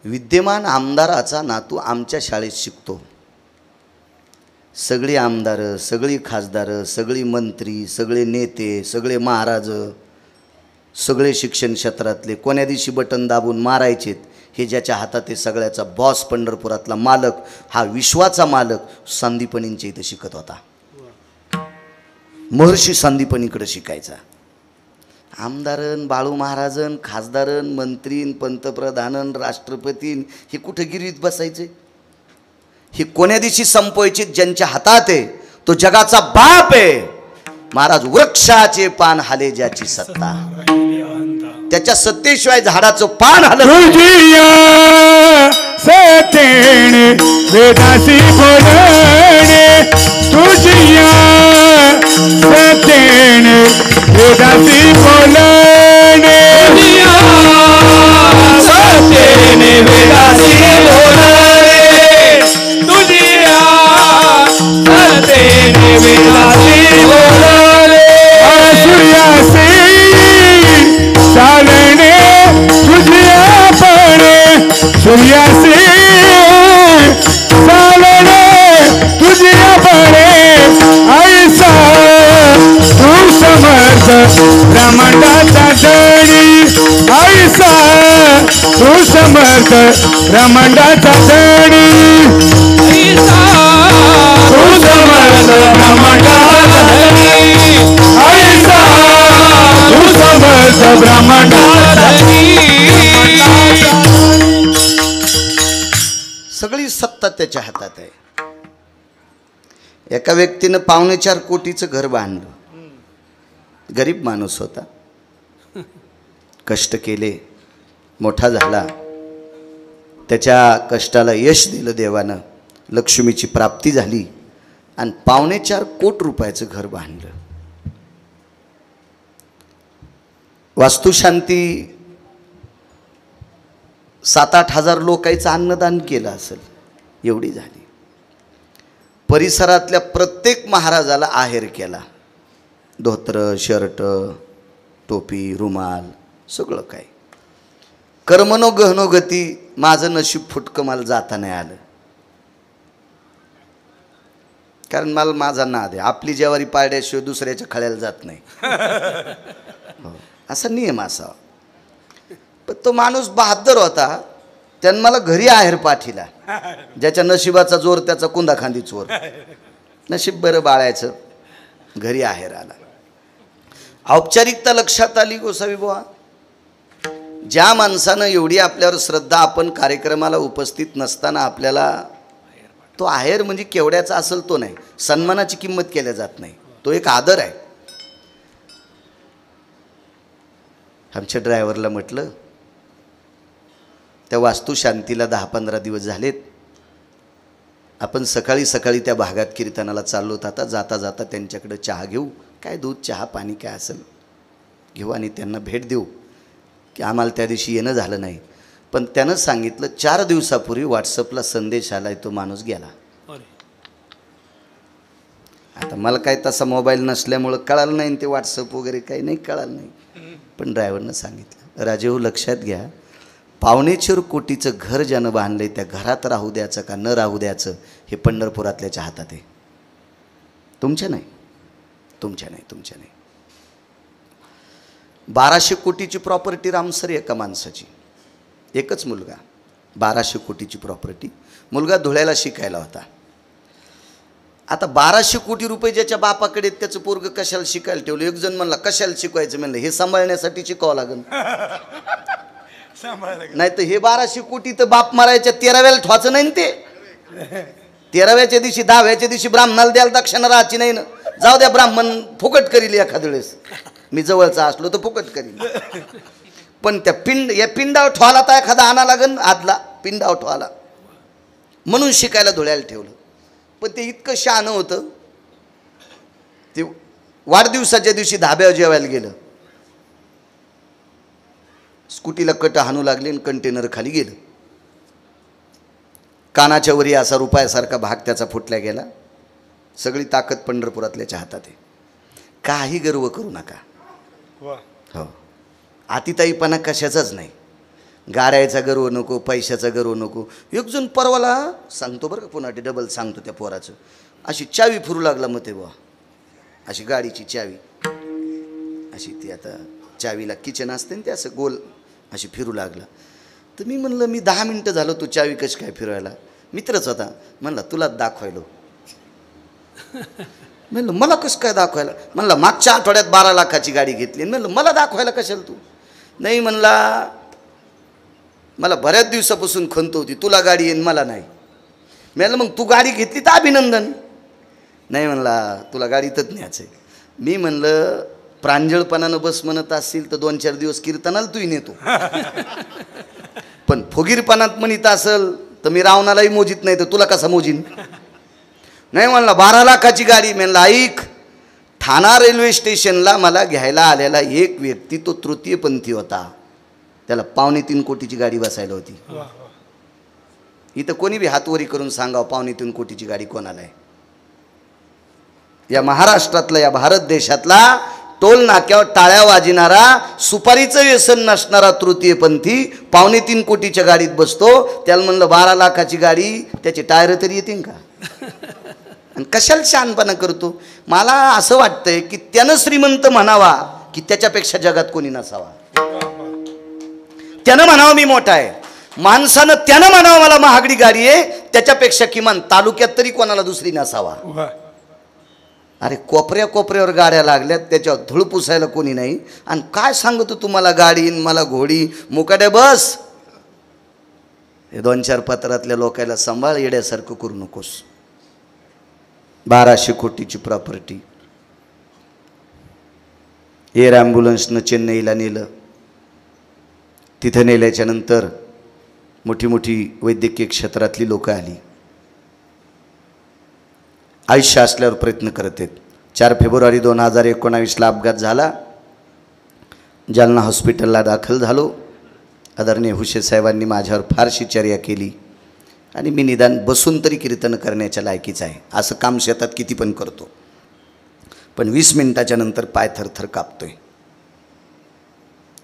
A: विद्यमान आमदाराचा नातू आमच्या शाळेत शिकतो. सगळी आमदारं, सगळी खासदारं, सगळी मंत्री, सगळे नेते, सगळे महाराज, सगळे शिक्षण क्षेत्रातले कोण्या दिवशी बटन दाबून मारायचेत, हे ज्याच्या हातात आहे सगळ्याचा बॉस, पंढरपुरातला मालक, हा विश्वाचा मालक सांदीपनींच्या इथं शिकत होता. महर्षी सांदीपनीकडे शिकायचा. आमदारन, बाळू महाराजन, खासदारन, मंत्रीन, पंतप्रधानन, राष्ट्रपतीन हे कुठं गिरीत बसायचे? हे कोण्या दिवशी संपवायचे? ज्यांच्या हातात आहे तो जगाचा बाप आहे. महाराज वृक्षाचे पान हाले ज्याची सत्ता, त्याच्या सत्तेशिवाय झाडाचं पान हलत
B: सतेने वेदासी बोलणे, तुझिया सतेने वेदासी बोलणे,
C: सतेने वेदासी बोलणे, तुझिया सतेने वेदासी बोलणे,
B: सूर्यासी चालणे तुझिया पणे, सूर्यासी चालणे तुझिया पणे, ऐसा तू समर्थ ब्रह्मांडाचा धणी, ऐसा तू समर्थ ब्रह्मांडाचा धणी,
C: ऐसा
B: तू समर्थ ब्रह्मांडाचा धणी, ऐसा तू समर्थ ब्रह्मांडाचा
A: सगळी सत्ता त्याच्या हातात आहे. एका व्यक्तीनं 4.25 कोटीचं घर बांधलं. गरीब माणूस होता, कष्ट केले, मोठा झाला, त्याच्या कष्टाला यश दिलं देवानं, लक्ष्मीची प्राप्ती झाली आणि 4.25 कोटी रुपयाचं घर बांधलं. वास्तुशांती 7-8 हजार लोकांचं अन्नदान केलं असेल, एवढी झाली. परिसरातल्या प्रत्येक महाराजाला आहेर केला, धोत्र, शर्ट, टोपी, रुमाल, सगळं काय. कर्मनो गहनो गती, माझं नशीब फुटकं, मला जाता नाही आलं, कारण मला माझा नाद आहे. आपली ज्वारी पाड्याशिवाय दुसऱ्याच्या खळ्याला जात नाही, असा नियम असावा. पण तो माणूस बहादर होता, त्यानं मला घरी आहेर पाठीला. ज्याच्या नशिबाचा जोर त्याचा कुंदाखांदी चोर. नशीब बरं बाळायचं, घरी आहेर आला. औपचारिकता लक्षात आली गोसावी बुवा. ज्या माणसानं एवढी आपल्यावर श्रद्धा, आपण कार्यक्रमाला उपस्थित नसताना आपल्याला तो आहेर म्हणजे केवढ्याचा असेल तो नाही, सन्मानाची किंमत केल्या जात नाही, तो एक आदर आहे. आमच्या ड्रायव्हरला म्हटलं, त्या वास्तुशांतीला 10-15 दिवस झालेत, आपण सकाळी सकाळी त्या भागात कीर्तनाला चाललो, आता जाता जाता त्यांच्याकडे चहा घेऊ, काय दूध चहा पाणी काय असेल घेऊ आणि त्यांना भेट देऊ. की आम्हाला त्या दिवशी येणं झालं नाही, पण त्यानं सांगितलं 4 दिवसापूर्वी व्हॉट्सअपला संदेश आलाय, तो माणूस गेला. आता मला काय तसा मोबाईल नसल्यामुळं कळालं नाही ते व्हॉट्सअप वगैरे काही नाही कळालं नाही. पण ड्रायव्हरनं सांगितलं, राजेहो लक्षात घ्या, 4.25 कोटीचं घर ज्यानं बांधलंय त्या घरात राहू द्यायचं का न राहू द्यायचं हे पंढरपुरातल्याच्या हातात आहे, तुमच्या नाही, तुमच्या नाही, तुमच्या नाही. 1200 कोटीची प्रॉपर्टी रामसर एका माणसाची, एकच मुलगा, 1200 कोटीची प्रॉपर्टी. मुलगा धुळ्याला शिकायला होता. आता 1200 कोटी रुपये ज्याच्या बापाकडे त्याचं पोरग कशाला शिकायला ठेवलं. एक जण म्हणला कशाला शिकवायचं, म्हणलं हे सांभाळण्यासाठी शिकावं लागेल, नाही तर हे 1200 कोटी तर बाप मारायच्या 13व्याला ठवाचं नाही ते. 13व्याच्या दिवशी 10व्याच्या दिवशी ब्राह्मणाला द्यायला दक्षिणा राहायची नाही ना. जाऊ द्या, ब्राह्मण फुकट करील एखाद्या वेळेस, मी जवळचा असलो तर फुकट करील. पण त्या या पिंडावर ठेवाला तर एखादा आणा लागन, आदला पिंडावर ठेवाला म्हणून शिकायला धुळ्याला ठेवलं. पण ते इतकं शहाणं होतं, ते वाढदिवसाच्या दिवशी धाब्यावर जेवायला गेलं, स्कूटीला कट हाणू लागले आणि कंटेनर खाली गेलं. कानाच्या वरी असा रुपयासारखा भाग त्याचा फुटला गेला. सगळी ताकद पंढरपुरातल्याच्या हातात आहे. काही गर्व करू नका. हो, अतिताईपणा कशाचाच नाही. गाड्याचा गर्व नको, पैशाचा गर्व नको. एक जण परवाला सांगतो बरं का, पुन्हा डबल सांगतो त्या पोराचं, अशी चावी फिरू लागला मग ते बुवा, अशी गाडीची चावी अशी, ती आता चावीला किचन असते ना ते असं गोल अशी फिरू लागला. तर मी म्हणलं मी 10 मिनटं झालं तू चावी कशी काय फिरवायला. मित्रच होता, म्हणला तुला दाखवायलो. म्हणलं मला कसं काय दाखवायला. म्हणलं मागच्या आठवड्यात 12 लाखाची गाडी घेतली. म्हणलं मला दाखवायला कशाला तू. नाही म्हणला, मला बऱ्याच दिवसापासून खंत होती, तुला गाडी येईन मला नाही. म्हणलं मग तू गाडी घेतली तर अभिनंदन. नाही म्हणला तुला गाडीतच न्यायचं आहे. मी म्हणलं प्रांजळपणानं बस म्हणत असतील तर 2-4 दिवस कीर्तनाला तूही नेतो, पण फुगीरपणात म्हणत असेल तर मी रावणालाही मोजित नाही तर तुला कसा मोजीन. नाही म्हणला 12 लाखाची गाडी. म्हणलं ऐक, ठाणा रेल्वे स्टेशनला मला घ्यायला आलेला एक व्यक्ती तो तृतीयपंथी होता, त्याला 2.25 कोटीची गाडी बसायला होती. इथं कोणी बी हातवरी करून सांगावं 2.25 कोटीची गाडी कोणाला आहे. या महाराष्ट्रातला, या भारत देशातला टोल नाक्यावर टाळ्या वाजणारा, सुपारीचं व्यसन नसणारा तृतीयपंथी 2.25 कोटीच्या गाडीत बसतो. त्याला म्हणलं 12 लाखाची गाडी, त्याचे टायर तरी येतील का. आणि कशाला शहाणपणा करतो. मला असं वाटतंय की त्यानं श्रीमंत म्हणावा की त्याच्यापेक्षा जगात कोणी नसावा. त्यानं म्हणावं मी मोठा आहे, माणसानं त्यानं म्हणावं मला महागडी गाडी आहे, त्याच्यापेक्षा किमान तालुक्यात तरी कोणाला दुसरी नसावा. अरे कोपऱ्या कोपऱ्यावर गाड्या लागल्यात, त्याच्यावर धूळ पुसायला कोणी नाही. आणि काय सांगतो तुम्हाला, गाडी मला घोडी मुकाट्या बस. हे 2-4 पत्रातल्या लोकांना सांभाळ, येड्यासारखं करू नकोस. 1200 कोटीची प्रॉपर्टी. एअर ॲम्ब्युलन्सनं चेन्नईला नेलं. तिथं नेल्याच्या नंतर मोठी मोठी वैद्यकीय क्षेत्रातली लोकं आली. आयुष्य असल्यावर प्रयत्न करत आहेत. 4 फेब्रुवारी 2019ला अपघात झाला. जालना हॉस्पिटलला दाखल झालो. आदरणीय हुशे साहेबांनी माझ्यावर फारशी चर्या केली आणि मी निदान बसून तरी कीर्तन करण्याच्या लायकीच आहे. असं काम शेतात किती पण करतो, पण 20 मिनिटाच्या नंतर पाय थरथर कापतोय.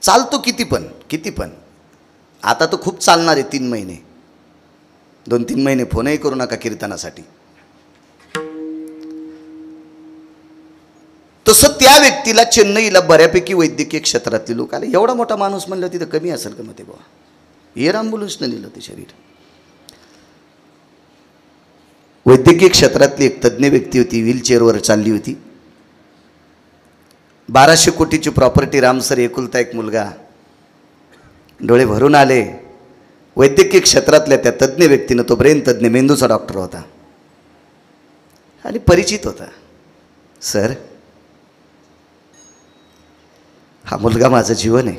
A: चालतो किती पण. आता तर खूप चालणार आहे 3 महिने, 2-3 महिने फोनही करू नका कीर्तनासाठी. तसं त्या व्यक्तीला चेन्नईला बऱ्यापैकी वैद्यकीय क्षेत्रातले लोक आले. एवढा मोठा माणूस म्हणलं तिथं कमी असेल का मग ते बाबा. एअर ॲम्ब्युलन्सनं नेलं ते शरीर. वैद्यकीय क्षेत्रातली एक तज्ज्ञ व्यक्ती होती, व्हीलचेअरवर चालली होती. 1200 कोटीची प्रॉपर्टी, रामसर एकुलता एक मुलगा. डोळे भरून आले. वैद्यकीय क्षेत्रातल्या त्या तज्ज्ञ व्यक्तीनं, तो ब्रेन तज्ज्ञ, मेंदूचा डॉक्टर होता आणि परिचित होता. सर, हा मुलगा माझं जीवन आहे,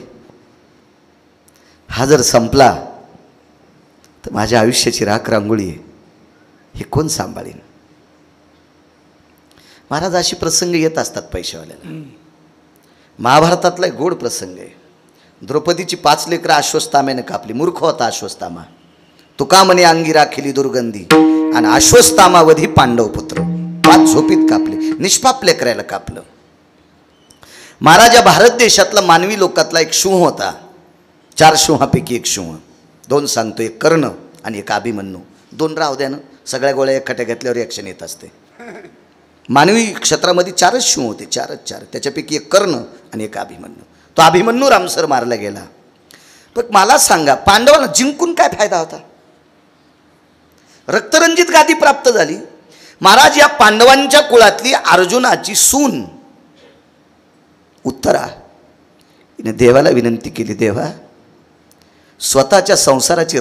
A: हा जर संपला तर माझ्या आयुष्याची राख रांगोळी आहे, हे कोण सांभाळीन. महाराज, अशी प्रसंग येत असतात पैशावाल्याला. महाभारतातला एक गोड प्रसंग आहे. द्रौपदीची 5 लेकरं अश्वत्थाम्याने कापली. मूर्ख होता अश्वत्थामा. तुका म्हणे अंगी राखिली दुर्गंधी, आणि अश्वत्थामावधी पांडव पुत्र. पाच झोपीत कापले, निष्पाप लेकरायला कापलं. महाराज या भारत देशातला मानवी लोकातला एक सिंह होता, 4 सिंहापैकी एक सिंह. 2 सांगतो, एक कर्ण आणि एक अभिमन्यू. 2 राहू द्या ना, सगळ्या गोळ्या एकट्या घेतल्यावर रिॲक्शन येत असते. मानवी क्षेत्रामध्ये 4च सिंह होते, 4. त्याच्यापैकी एक कर्ण आणि एक अभिमन्यू. तो अभिमन्यू रामसर मारला गेला. पण मला सांगा, पांडवांना जिंकून काय फायदा होता? रक्तरंजित गादी प्राप्त झाली. महाराज या पांडवांच्या कुळातली अर्जुनाची सून उत्तरा हिने देवाला विनंती केली, देवा स्वतःच्या संसाराची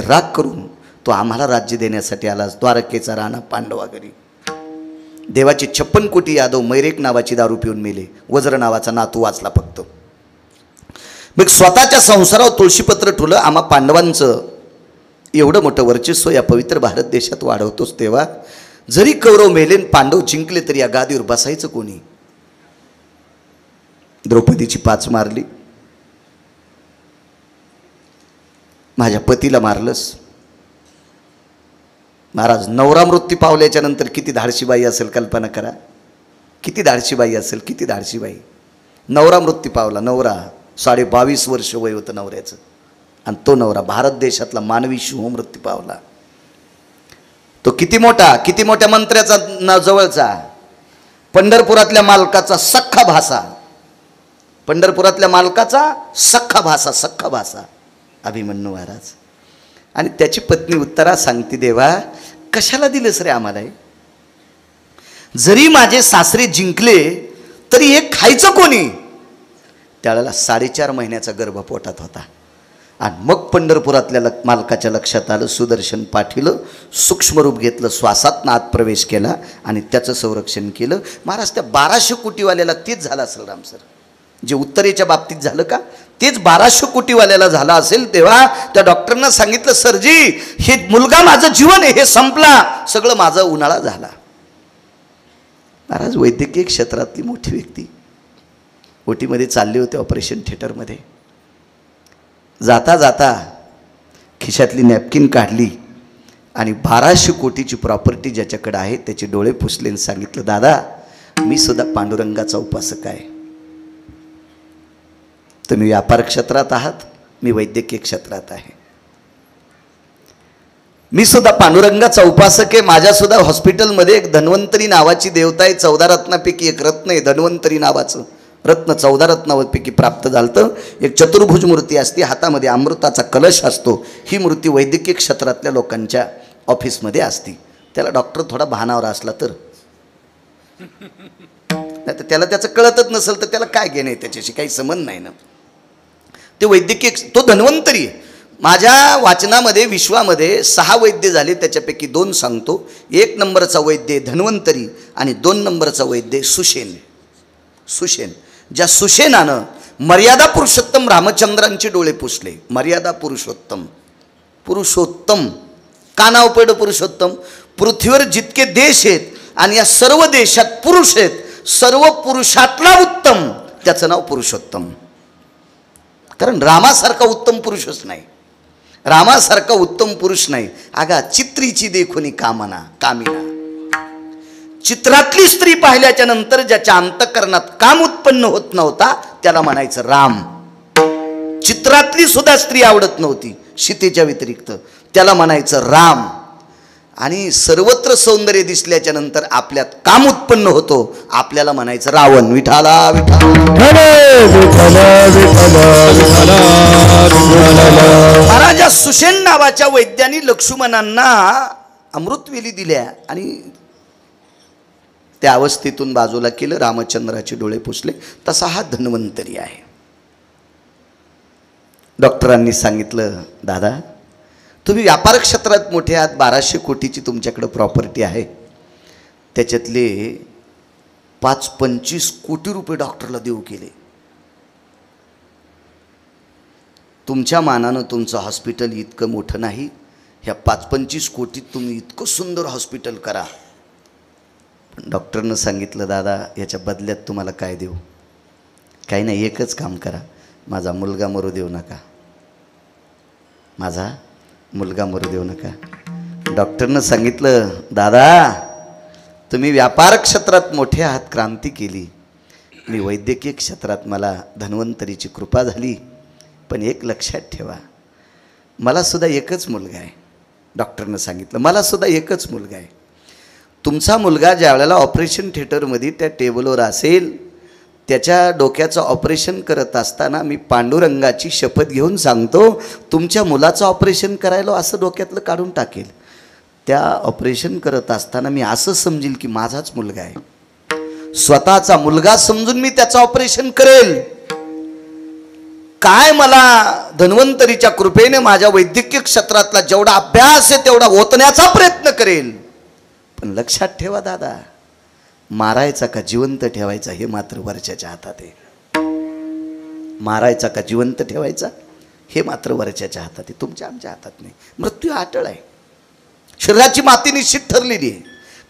A: राख करून तो आम्हाला राज्य देण्यासाठी आलास. द्वारकेचा राणा पांडवा घरी. देवाचे 56 कोटी यादव मैरेक नावाची दारू पिऊन मेले. वज्र नावाचा नातू वाचला फक्त. मग स्वतःच्या संसारावर तुळशीपत्र ठुलं. आम्हा पांडवांचं एवढं मोठं वर्चस्व या पवित्र भारत देशात वाढवतोस तेव्हा जरी कौरव मेलेन पांडव जिंकले तरी या गादीवर बसायचं कोणी? द्रौपदीची 5 मारली, माझ्या पतीला मारलंस. महाराज नवरा मृत्यू पावल्याच्या नंतर किती धाडशी बाई असेल कल्पना करा. किती धाडशी बाई असेल, किती धाडशी बाई. नवरा मृत्यू पावला, नवरा 22.5 वर्ष वय होतं नवऱ्याचं, आणि तो नवरा भारत देशातला मानवी सिंह मृत्यू पावला. तो किती मोठ्या मंत्र्याचा ना जवळचा, पंढरपुरातल्या मालकाचा सख्खा भासा, सख्खा भासा अभिमन्यू महाराज. आणि त्याची पत्नी उत्तरा सांगते, देवा कशाला दिलंस रे आम्हाला? जरी माझे सासरे जिंकले तरी हे खायचं कोणी? त्यावेळेला 4.5 महिन्याचा गर्भ पोटात होता. आणि मग पंढरपुरातल्या मालकाच्या लक्षात आलं, सुदर्शन पाठीलं, सूक्ष्म रूप घेतलं, श्वासात आत प्रवेश केला आणि त्याचं संरक्षण केलं. महाराज त्या 1200 कोटीवाल्याला तेच झालं असेल रामसर, जे उत्तरेच्या बाबतीत झालं का तेच 1200 कोटीवाल्याला झालं असेल. तेव्हा त्या डॉक्टरना सांगितलं, सरजी हे मुलगा माझं जीवन आहे, हे संपला, सगळं माझा उन्हाळा झाला. महाराज वैद्यकीय क्षेत्रातली मोठी व्यक्ती ओटीमध्ये चालले होते, ऑपरेशन थिएटरमध्ये. जाता जाता खिशातली नॅपकिन काढली आणि 1200 कोटीची प्रॉपर्टी ज्याच्याकडे आहे त्याचे डोळे पुसले आणि सांगितलं, दादा मी सुद्धा पांडुरंगाचा उपासक आहे. तुम्ही व्यापार क्षेत्रात आहात, मी वैद्यकीय क्षेत्रात आहे. मी सुद्धा पांडुरंगाचा उपासक आहे. माझ्या सुद्धा हॉस्पिटलमध्ये एक धन्वंतरी नावाची देवता आहे. 14 रत्नापैकी एक रत्न आहे धन्वंतरी नावाचं. रत्न 14 रत्नापैकी प्राप्त झालं. एक चतुर्भुज मूर्ती असते, हातामध्ये अमृताचा कलश असतो. ही मूर्ती वैद्यकीय क्षेत्रातल्या लोकांच्या ऑफिसमध्ये असते. त्याला डॉक्टर थोडा भानावर असला तर, नाही तर त्याला त्याचं कळतच नसेल तर त्याला काय घेणे, त्याच्याशी काही संबंध नाही ना. ते वैद्यकीय, तो धन्वंतरी आहे. माझ्या वाचनामध्ये विश्वामध्ये 6 वैद्य झाले, त्याच्यापैकी 2 सांगतो. 1 नंबरचा वैद्य धन्वंतरी आणि 2 नंबरचा वैद्य सुषेण. ज्या सुषेणानं मर्यादा पुरुषोत्तम रामचंद्रांचे डोळे पुसले. मर्यादा पुरुषोत्तम का नाव पडलं पुरुषोत्तम? पृथ्वीवर जितके देश आहेत आणि या सर्व देशात पुरुष आहेत, सर्व पुरुषातला उत्तम त्याचं नाव पुरुषोत्तम. कारण रामासारखा उत्तम पुरुषच नाही, रामासारखा उत्तम पुरुष नाही. अगा चित्रीची देखुनी कामिना. चित्रातली स्त्री पाहिल्याच्या नंतर ज्याच्या अंतःकरणात काम उत्पन्न होत नव्हता त्याला म्हणायचं राम. चित्रातली सुद्धा स्त्री आवडत नव्हती सीतेच्या व्यतिरिक्त, त्याला म्हणायचं राम. आणि सर्वत्र सौंदर्य दिसल्याच्या नंतर आपल्यात काम उत्पन्न होतो, आपल्याला म्हणायचं रावण. विठाला विठाला. महाराजा सुषेण नावाच्या वैद्यांनी लक्ष्मणांना अमृतवेली दिल्या आणि त्या अवस्थेतून बाजूला केलं, रामचंद्राचे डोळे पुसले. तसा हा धन्वंतरी आहे. डॉक्टरांनी सांगितलं, दादा तुम्ही व्यापार क्षेत्रात मोठे आहात, 1200 कोटीची तुमच्याकडे प्रॉपर्टी आहे, त्याच्यातले 25 कोटी रुपये डॉक्टरला देऊ केले. तुमच्या मानानं तुमचं हॉस्पिटल इतकं मोठं नाही, ह्या 25 कोटीत तुम्ही इतकं सुंदर हॉस्पिटल करा. पण डॉक्टरनं सांगितलं, दादा याच्या बदल्यात तुम्हाला काय देऊ? काही नाही, एकच काम करा, माझा मुलगा मरू देऊ नका, माझा मुलगा मरू देऊ नका. डॉक्टरनं सांगितलं, दादा तुम्ही व्यापार क्षेत्रात मोठे आहात, क्रांती केली, मी वैद्यकीय क्षेत्रात मला धन्वंतरीची कृपा झाली, पण एक लक्षात ठेवा, मला सुद्धा एकच मुलगा आहे. डॉक्टरनं सांगितलं, मला सुद्धा एकच मुलगा आहे. तुमचा मुलगा ज्या वेळेला ऑपरेशन थिएटरमध्ये त्या टेबलवर असेल, त्याच्या डोक्याचं ऑपरेशन करत असताना मी पांडुरंगाची शपथ घेऊन सांगतो, तुमच्या मुलाचं ऑपरेशन करायला असं डोक्यातलं काढून टाकेल. त्या ऑपरेशन करत असताना मी असं समजेल की माझाच मुलगा आहे, स्वतःचा मुलगा समजून मी त्याचं ऑपरेशन करेल. काय मला धन्वंतरीच्या कृपेने माझ्या वैद्यकीय क्षेत्रातला जेवढा अभ्यास आहे तेवढा ओतण्याचा प्रयत्न करेल. पण लक्षात ठेवा दादा, मारायचा का जिवंत ठेवायचा हे मात्र वरच्याच्या हातात आहे. मारायचा का जिवंत ठेवायचा हे मात्र वरच्याच्या हातात आहे, तुमच्या आमच्या हातात नाही. मृत्यू अटळ आहे, शरीराची माती निश्चित ठरलेली आहे.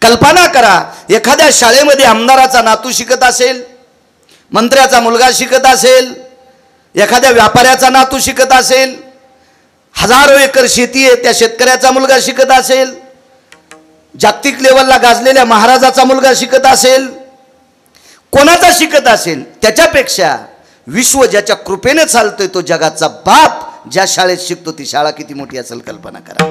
A: कल्पना करा, एखाद्या शाळेमध्ये आमदाराचा नातू शिकत असेल, मंत्र्याचा मुलगा शिकत असेल, एखाद्या व्यापाऱ्याचा नातू शिकत असेल, हजारो एकर शेती आहे त्या शेतकऱ्याचा मुलगा शिकत असेल, जागतिक लेवलला गाजलेल्या महाराजाचा मुलगा शिकत असेल, कोणाचा शिकत असेल, त्याच्यापेक्षा विश्व ज्याच्या कृपेने चालतोय तो जगाचा बाप ज्या शाळेत शिकतो ती शाळा किती मोठी असेल कल्पना करा.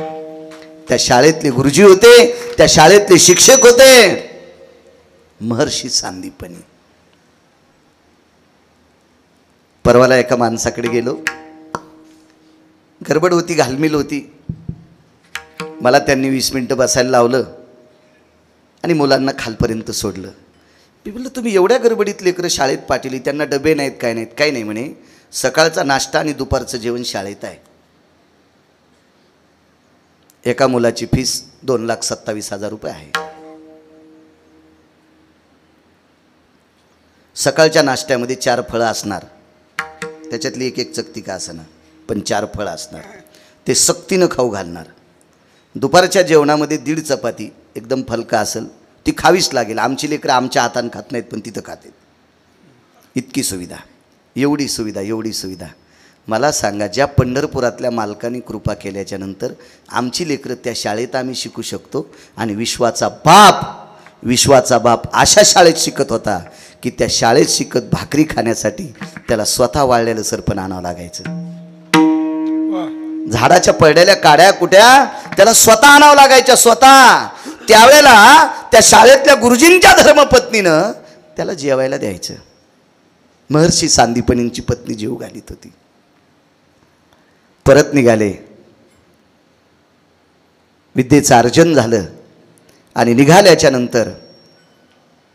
A: त्या शाळेतले गुरुजी होते, त्या शाळेतले शिक्षक होते महर्षी सांदीपनी. परवाला एका माणसाकडे गेलो, गडबड होती, घालमेल होती. मला त्यांनी 20 मिनिटं बसायला लावलं आणि मुलांना खालपर्यंत सोडलं. मी बोललो, तुम्ही एवढ्या गडबडीत लेकरं शाळेत पाठवली, त्यांना डबे नाहीत, काय नाहीत. काही नाही म्हणे, सकाळचा नाश्ता आणि दुपारचं जेवण शाळेत आहे. एका मुलाची फीस 2,27,000 रुपये आहे. सकाळच्या नाश्त्यामध्ये 4 फळं असणार, त्याच्यातली एक चकती का असणार, पण 4 फळं असणार, ते सक्तीनं खाऊ घालणार. दुपारच्या जेवणामध्ये 1.5 चपाती एकदम फलका असेल, ती खावीच लागेल. आमची लेकरं आमच्या हातानं खात नाहीत, पण तिथं खातात. इतकी सुविधा, एवढी सुविधा, एवढी सुविधा. मला सांगा, ज्या पंढरपुरातल्या मालकांनी कृपा केल्याच्या नंतर आमची लेकरं त्या शाळेत आम्ही शिकू शकतो. आणि विश्वाचा बाप अशा शाळेत शिकत होता की त्या शाळेत शिकत भाकरी खाण्यासाठी त्याला स्वतः वाळलेलं सरपण आणावं लागायचं. झाडाच्या पडलेल्या काड्या कुट्या त्याला स्वतः आणावं लागायच्या, स्वतः. त्यावेळेला त्या शाळेतल्या गुरुजींच्या धर्मपत्नीनं त्याला जेवायला द्यायचं. महर्षी सांदीपनींची पत्नी जेवू घालीत होती. परत निघाले, विद्येचं अर्जन झालं आणि निघाल्याच्या नंतर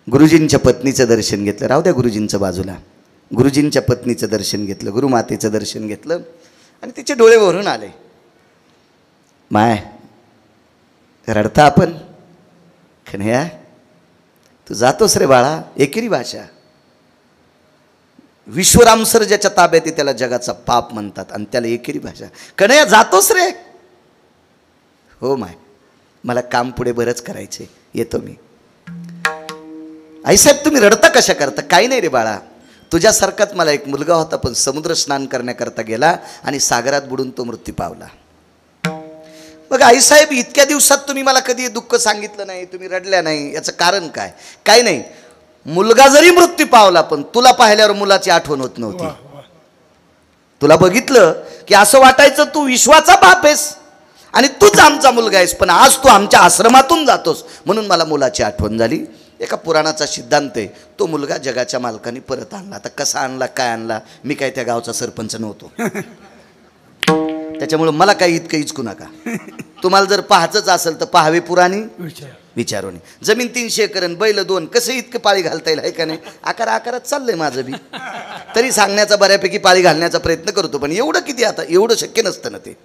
A: गुरुजींच्या पत्नीचं दर्शन घेतलं. राहू द्या गुरुजींचं बाजूला, गुरुजींच्या पत्नीचं दर्शन घेतलं, गुरुमातेचं दर्शन घेतलं आणि तिचे डोळे भरून आले. माय रडता आपण, खन्या तू जातोस रे बाळा. एकेरी भाषा, विश्वरामसर ज्याच्या ताब्यात आहे त्याला जगाचा पाप म्हणतात आणि त्याला एकेरी भाषा. कन्हैया जातोस रे? हो माय, मला काम पुढे बरंच करायचे, येतो मी. आईसाहेब तुम्ही रडता कशा करता? काही नाही रे बाळा, तुझ्यासारखाच मला एक मुलगा होता, पण समुद्र स्नान करण्याकरता गेला आणि सागरात बुडून तो मृत्यू पावला. मग आईसाहेब इतक्या दिवसात तुम्ही मला कधी दुःख सांगितलं नाही, तुम्ही रडल्या नाही, याचं कारण काय? काही नाही, मुलगा जरी मृत्यू पावला पण तुला पाहिल्यावर मुलाची आठवण होत नव्हती. तुला बघितलं की असं वाटायचं तू विश्वाचा बाप आहेस आणि तूच आमचा मुलगा आहेस, पण आज तू आमच्या आश्रमातून जातोस म्हणून मला मुलाची आठवण झाली. एका पुराणाचा सिद्धांत आहे, तो मुलगा जगाच्या मालकाने परत आणला. आता कसा आणला, काय आणला, मी काय त्या गावचा सरपंच नव्हतो, त्याच्यामुळे मला काही इतकं इचकू नका. तुम्हाला जर पाहायचंच असेल तर पाहावे पुराणी विचारून. जमीन 300 एकर आणि बैल 2, कसं इतकं पाळी घालता येईल आहे का नाही? आकारात चाललंय माझं बी, तरी सांगण्याचा बऱ्यापैकी पाळी घालण्याचा प्रयत्न करतो, पण एवढं किती आता, एवढं शक्य नसतं ना ते.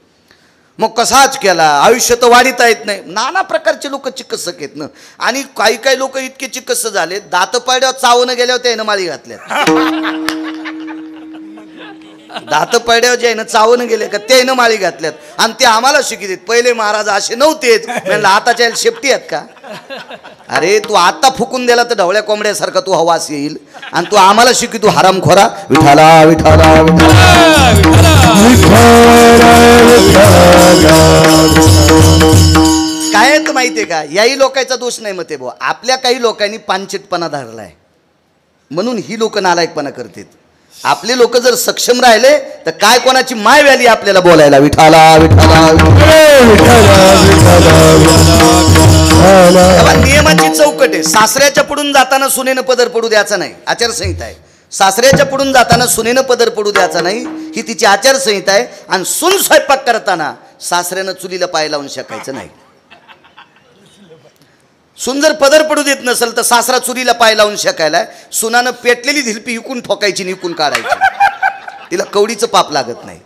A: मग कसाच केला, आयुष्य तर वाढीता येत नाही. नाना प्रकारचे लोक चिकित्सक आहेत ना, आणि काही लोक इतके चिकित्सक झाले, दात पडल्यावर चावून गेल्यावर त्यानं माळी घातल्यात. दात पडल्यावर ज्यानं चावून गेले का त्यानं माळी घातल्यात, आणि ते आम्हाला शिकित. पहिले महाराज असे नव्हतेच, म्हणलं आताच्या शेपटी आहेत का? अरे तू आता फुकून दिला तर ढवळ्या कोंबड्यासारखा तू हवास येईल, आणि तू आम्हाला शिकी तू हरामखोरा. विठाला विठाला विठाला का, याही लोकांचा दोष नाही मग ते भाऊ, आपल्या काही लोकांनी पानचिटपणा धरलाय म्हणून ही लोक नालायकपणा करतात. आपले लोक जर सक्षम राहिले तर काय कोणाची माय व्याली आपल्याला बोलायला. विठाला विठाला नियमाची चौकट आहे. सासऱ्याच्या पुढून जाताना सुनेनं पदर पडू द्यायचा नाही, आचारसंहिता आहे. सासऱ्याच्या पुढून जाताना सुनेनं पदर पडू द्यायचा नाही, ही तिची आचारसंहिता आहे. आणि सून स्वयंपाक करताना सासऱ्यानं चुलीला पाय लावून शेकायचं नाही. सून जर पदर पडू देत नसेल तर सासरा चुलीला पाय लावून शेकायला, सुनानं पेटलेली धिलपी इकून ठोकायची आणि इकून काढायची. तिला कवडीचं पाप लागत नाही.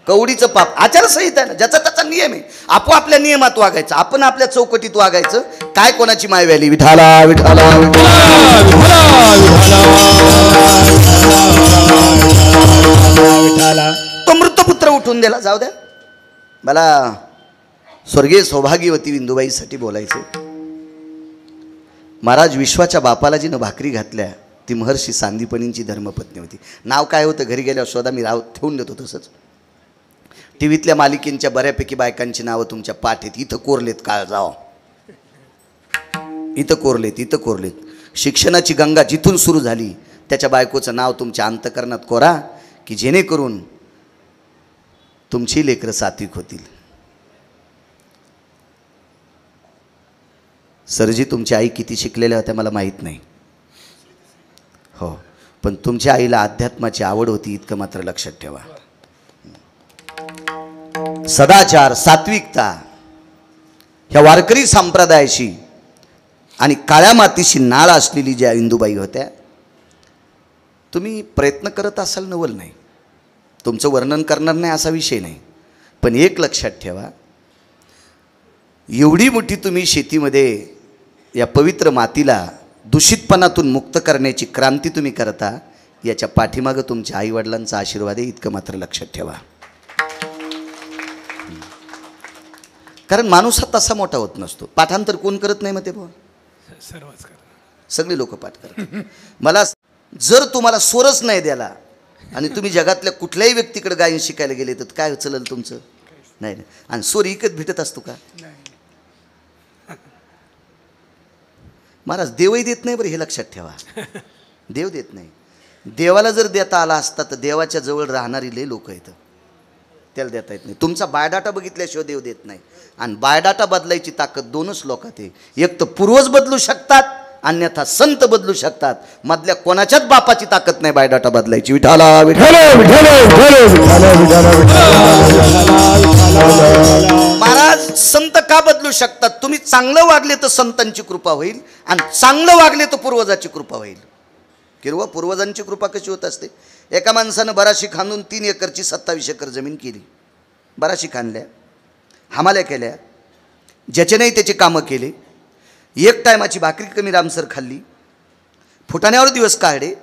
A: कवडीचं पाप आचारसंहिता आहे ना, ज्याचा त्याचा नियम आहे. आपोआपल्या नियमात वागायचं, आपण आपल्या चौकटीत वागायचं. काय कोणाची माय व्याली. विठाला विठाला तो मृतपुत्र उठून दिला. जाऊ द्या, मला स्वर्गीय सौभाग्यवती विंदुबाईसाठी बोलायचं. महाराज विश्वाच्या बापाला जिनं भाकरी घातल्या ती महर्षी सांदीपनींची धर्मपत्नी होती. नाव काय होतं घरी गेल्यावर शोधा, मी राव ठेवून देतो. तसंच टी व्हीतल्या मालिकेंच्या बऱ्यापैकी बायकांची नावं तुमच्या पाठीत इथं कोरलेत. काळ जाव, इथं कोरलेत, इथं कोरलेत. शिक्षणाची गंगा जिथून सुरू झाली त्याच्या बायकोचं नाव तुमच्या अंतकरणात कोरा, की जेणेकरून तुमची लेकरं सात्विक होतील. सरजी तुमची आई किती शिकलेल्या होत्या मला माहीत नाही, हो, पण तुमच्या आईला अध्यात्माची आवड होती इतकं मात्र लक्षात ठेवा. सदाचार, सात्विकता ह्या वारकरी संप्रदायाशी आणि काळ्या मातीशी नाळ असलेली ज्या इंदुबाई होत्या, तुम्ही प्रयत्न करत असाल नवल नाही, तुमचं वर्णन करणार नाही असा विषय नाही. पण एक लक्षात ठेवा, एवढी मोठी तुम्ही शेतीमध्ये या पवित्र मातीला दूषितपणातून मुक्त करण्याची क्रांती तुम्ही करता, याच्या पाठीमागं तुमच्या आईवडिलांचा आशीर्वाद आहे इतकं मात्र लक्षात ठेवा. कारण माणूस हा तसा मोठा होत नसतो. पाठांतर कोण करत नाही मग ते भाऊ, सगळे लोक पाठ करतात. मला जर तुम्हाला स्वरच नाही द्याला आणि तुम्ही जगातल्या कुठल्याही व्यक्तीकडे गायन शिकायला गेले तर काय चलल तुमचं? नाही. आणि स्वर इकत भेटत असतो का महाराज? देवही देत नाही बरं, हे लक्षात ठेवा. देव देत नाही. देवाला जर देता आला असता तर देवाच्या जवळ राहणारी लय लोक आहेत, त्याला देता येत नाही. तुमचा बायोडाटा बघितल्याशिवाय देव देत नाही. आणि बायोडाटा बदलायची ताकद दोनच लोकात आहे, एक तर पूर्वज बदलू शकतात, अन्यथा संत बदलू शकतात. मधल्या कोणाच्याच बापाची ताकद नाही बायोडाटा बदलायची. विठाला महाराज संत का बदलू शकतात? तुम्ही चांगलं वागले तर संतांची कृपा होईल, आणि चांगलं वागले तर पूर्वजाची कृपा होईल. किंवा पूर्वजांची कृपा कशी होत असते? एका माणसानं बराशी खांदून 3 एकरची 27 एकर जमीन केली. बराशी खांदल्या, हमाल्या केल्या, ज्याचे नाही त्याचे कामं केले, एक टायमाची भाकरी कमी रामसर खाल्ली, फुटाण्यावर दिवस काढले,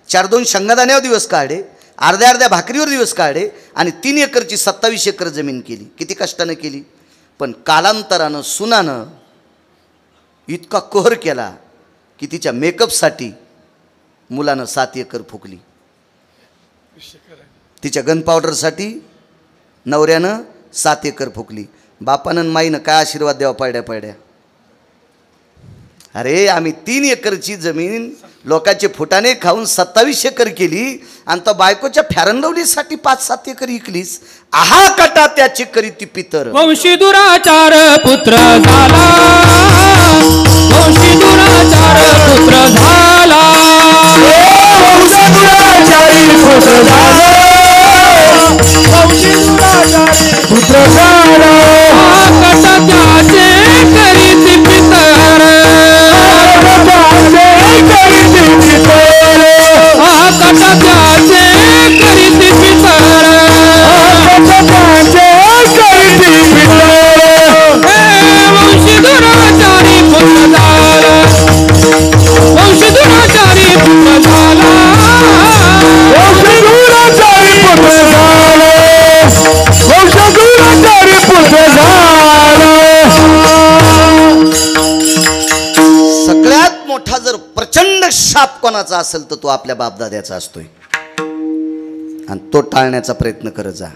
A: 4-2 शेंगादाण्यावर दिवस काढले, अर्ध्या भाकरीवर दिवस काढले, आणि 3 एकरची 27 एकर जमीन केली. किती कष्टानं केली. पण कालांतरानं सुनानं इतका कहर केला की तिच्या मेकअपसाठी मुलानं 7 एकर फुकली. तिच्या गन पावडरसाठी नवऱ्यानं 7 एकर फुकली. बापानं माईनं काय आशीर्वाद द्यावा पडड्या पडड्या. अरे आम्ही 3 एकरची जमीन लोकांचे फुटाणे खाऊन 27 एकर केली, आणि तो बायकोच्या फॅरनलवलीसाठी 5-7 एकर इकलीस. आहा कटा त्याची करी ती पितर.
C: वंशी दुराचार पुत्र झाला, वंशी दुराचार पुत्र झाला,
B: वंशी दुराचारी पुत्र झाला, वंशी दुराचारी पुत्र झाला.
C: कटा त्याचे करीत पितर, कटा त्याचे करीत पितर, वंशी दुराचारी पुत्र झाला, वंशी दुराचारी पुत्र झाला,
B: वंशी दुराचारी पुत्र झाला, वंशी दुराचारी पुत्र झाला.
A: सगळ्यात मोठा जर प्रचंड शाप कोणाचा असेल तर तो आपल्या बापदाद्याचा असतोय, आणि तो टाळण्याचा प्रयत्न करत जा.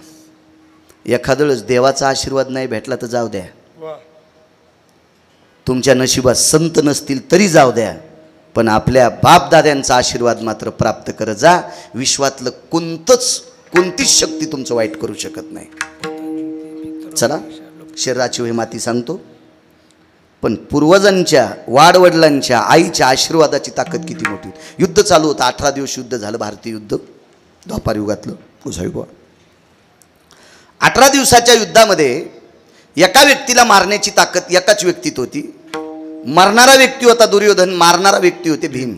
A: एखाद्या वेळेस देवाचा आशीर्वाद नाही भेटला तर जाऊ द्या, तुमच्या नशिबात संत नसतील तरी जाऊ द्या, पण आपल्या बापदाद्यांचा आशीर्वाद मात्र प्राप्त करत जा. विश्वातलं कोणतीच शक्ती तुमचं वाईट करू शकत नाही. चला, शरीराची होय माती सांगतो, पण पूर्वजांच्या वाडवडिलांच्या आईच्या आशीर्वादाची ताकद किती मोठी. युद्ध चालू होतं, 18 दिवस युद्ध झालं, भारतीय युद्ध, द्वापार युगातलं कुसायुग. 18 दिवसाच्या युद्धामध्ये एका व्यक्तीला मारण्याची ताकद एकाच व्यक्तीत होती. मरणारा व्यक्ती होता दुर्योधन, मारणारा व्यक्ती होते भीम.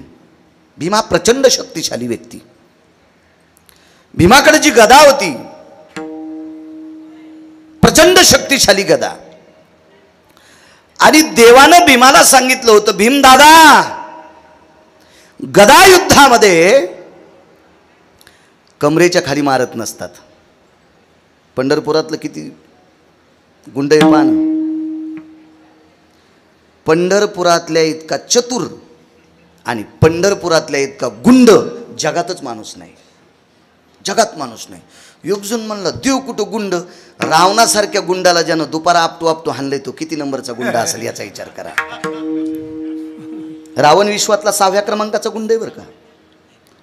A: भीम हा प्रचंड शक्तिशाली व्यक्ती. भीमाकडे जी गदा होती, प्रचंड शक्तिशाली गदा, आणि देवानं भीमाला सांगितलं होतं, भीम दादा, गदा युद्धामध्ये कमरेच्या खाली मारत नसतात. पंढरपुरातलं किती गुंड आहे पान. पंढरपुरातल्या इतका चतुर आणि पंढरपुरातल्या इतका गुंड जगातच माणूस नाही, जगात माणूस नाही. योगजून म्हणलं, देव कुठं गुंड. रावणासारख्या गुंडाला ज्यानं दुपारा आपटू हाणले, तो किती नंबरचा गुंड असेल याचा विचार करा. रावण विश्वातला 6व्या क्रमांकाचा गुंड आहे बरं का.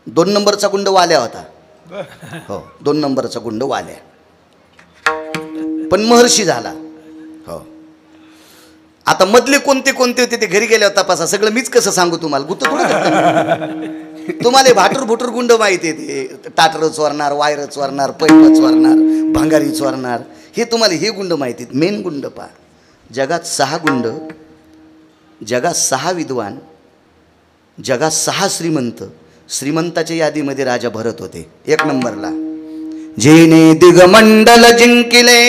A: 2 नंबरचा गुंड वाल्या होता. हो, 2 नंबरचा गुंड वाल्या, पण महर्षी झाला. हो, आता मधले कोणते होते ते घरी गेल्यावर तपासा. सगळं मीच कसं सांगू तुम्हाला, गुत्त थोडं. तुम्हाला भाटूर भुटूर गुंड माहिती आहे, ते टाटर चोरणार, वायर चोरणार, पैप चोरणार, भंगारी चोरणार, हे तुम्हाला हे गुंड माहिती आहेत. मेन गुंड पहा, जगात 6 गुंड, जगात 6 विद्वान, जगात 6 श्रीमंत. श्रीमंताच्या यादीमध्ये राजा भरत होते 1 नंबरला. जेने दिगमंडल जिंकिले,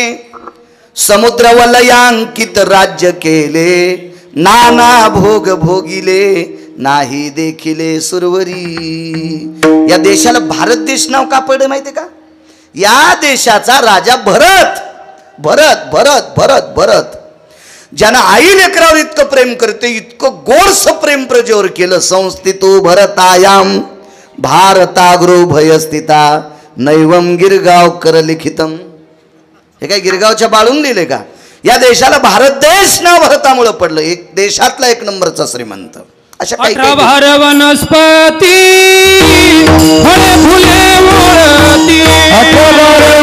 A: समुद्र वलयांकित राज्य केले, नाना भोग भोगिले, नाही देखिले सुरवरी. या देशाला भारत देश नाव का पडलं माहिती का? या देशाचा राजा भरत. भरत भरत भरत भरत ज्यानं आई लेकरावर इतकं प्रेम करते, इतकं गोडस प्रेम प्रजेवर केलं. संस्थितो भरतायाम भारताग्रो भयस्थिता नैवम गिरगाव कर लिखितम. हे काय गिरगावच्या बाळून लिहिले का? या देशाला भारत देश नाव भरतामुळं पडलं. एक देशातला 1 नंबरचा श्रीमंत. अशा काही
C: भार वनस्पती फळे फुले मोरती,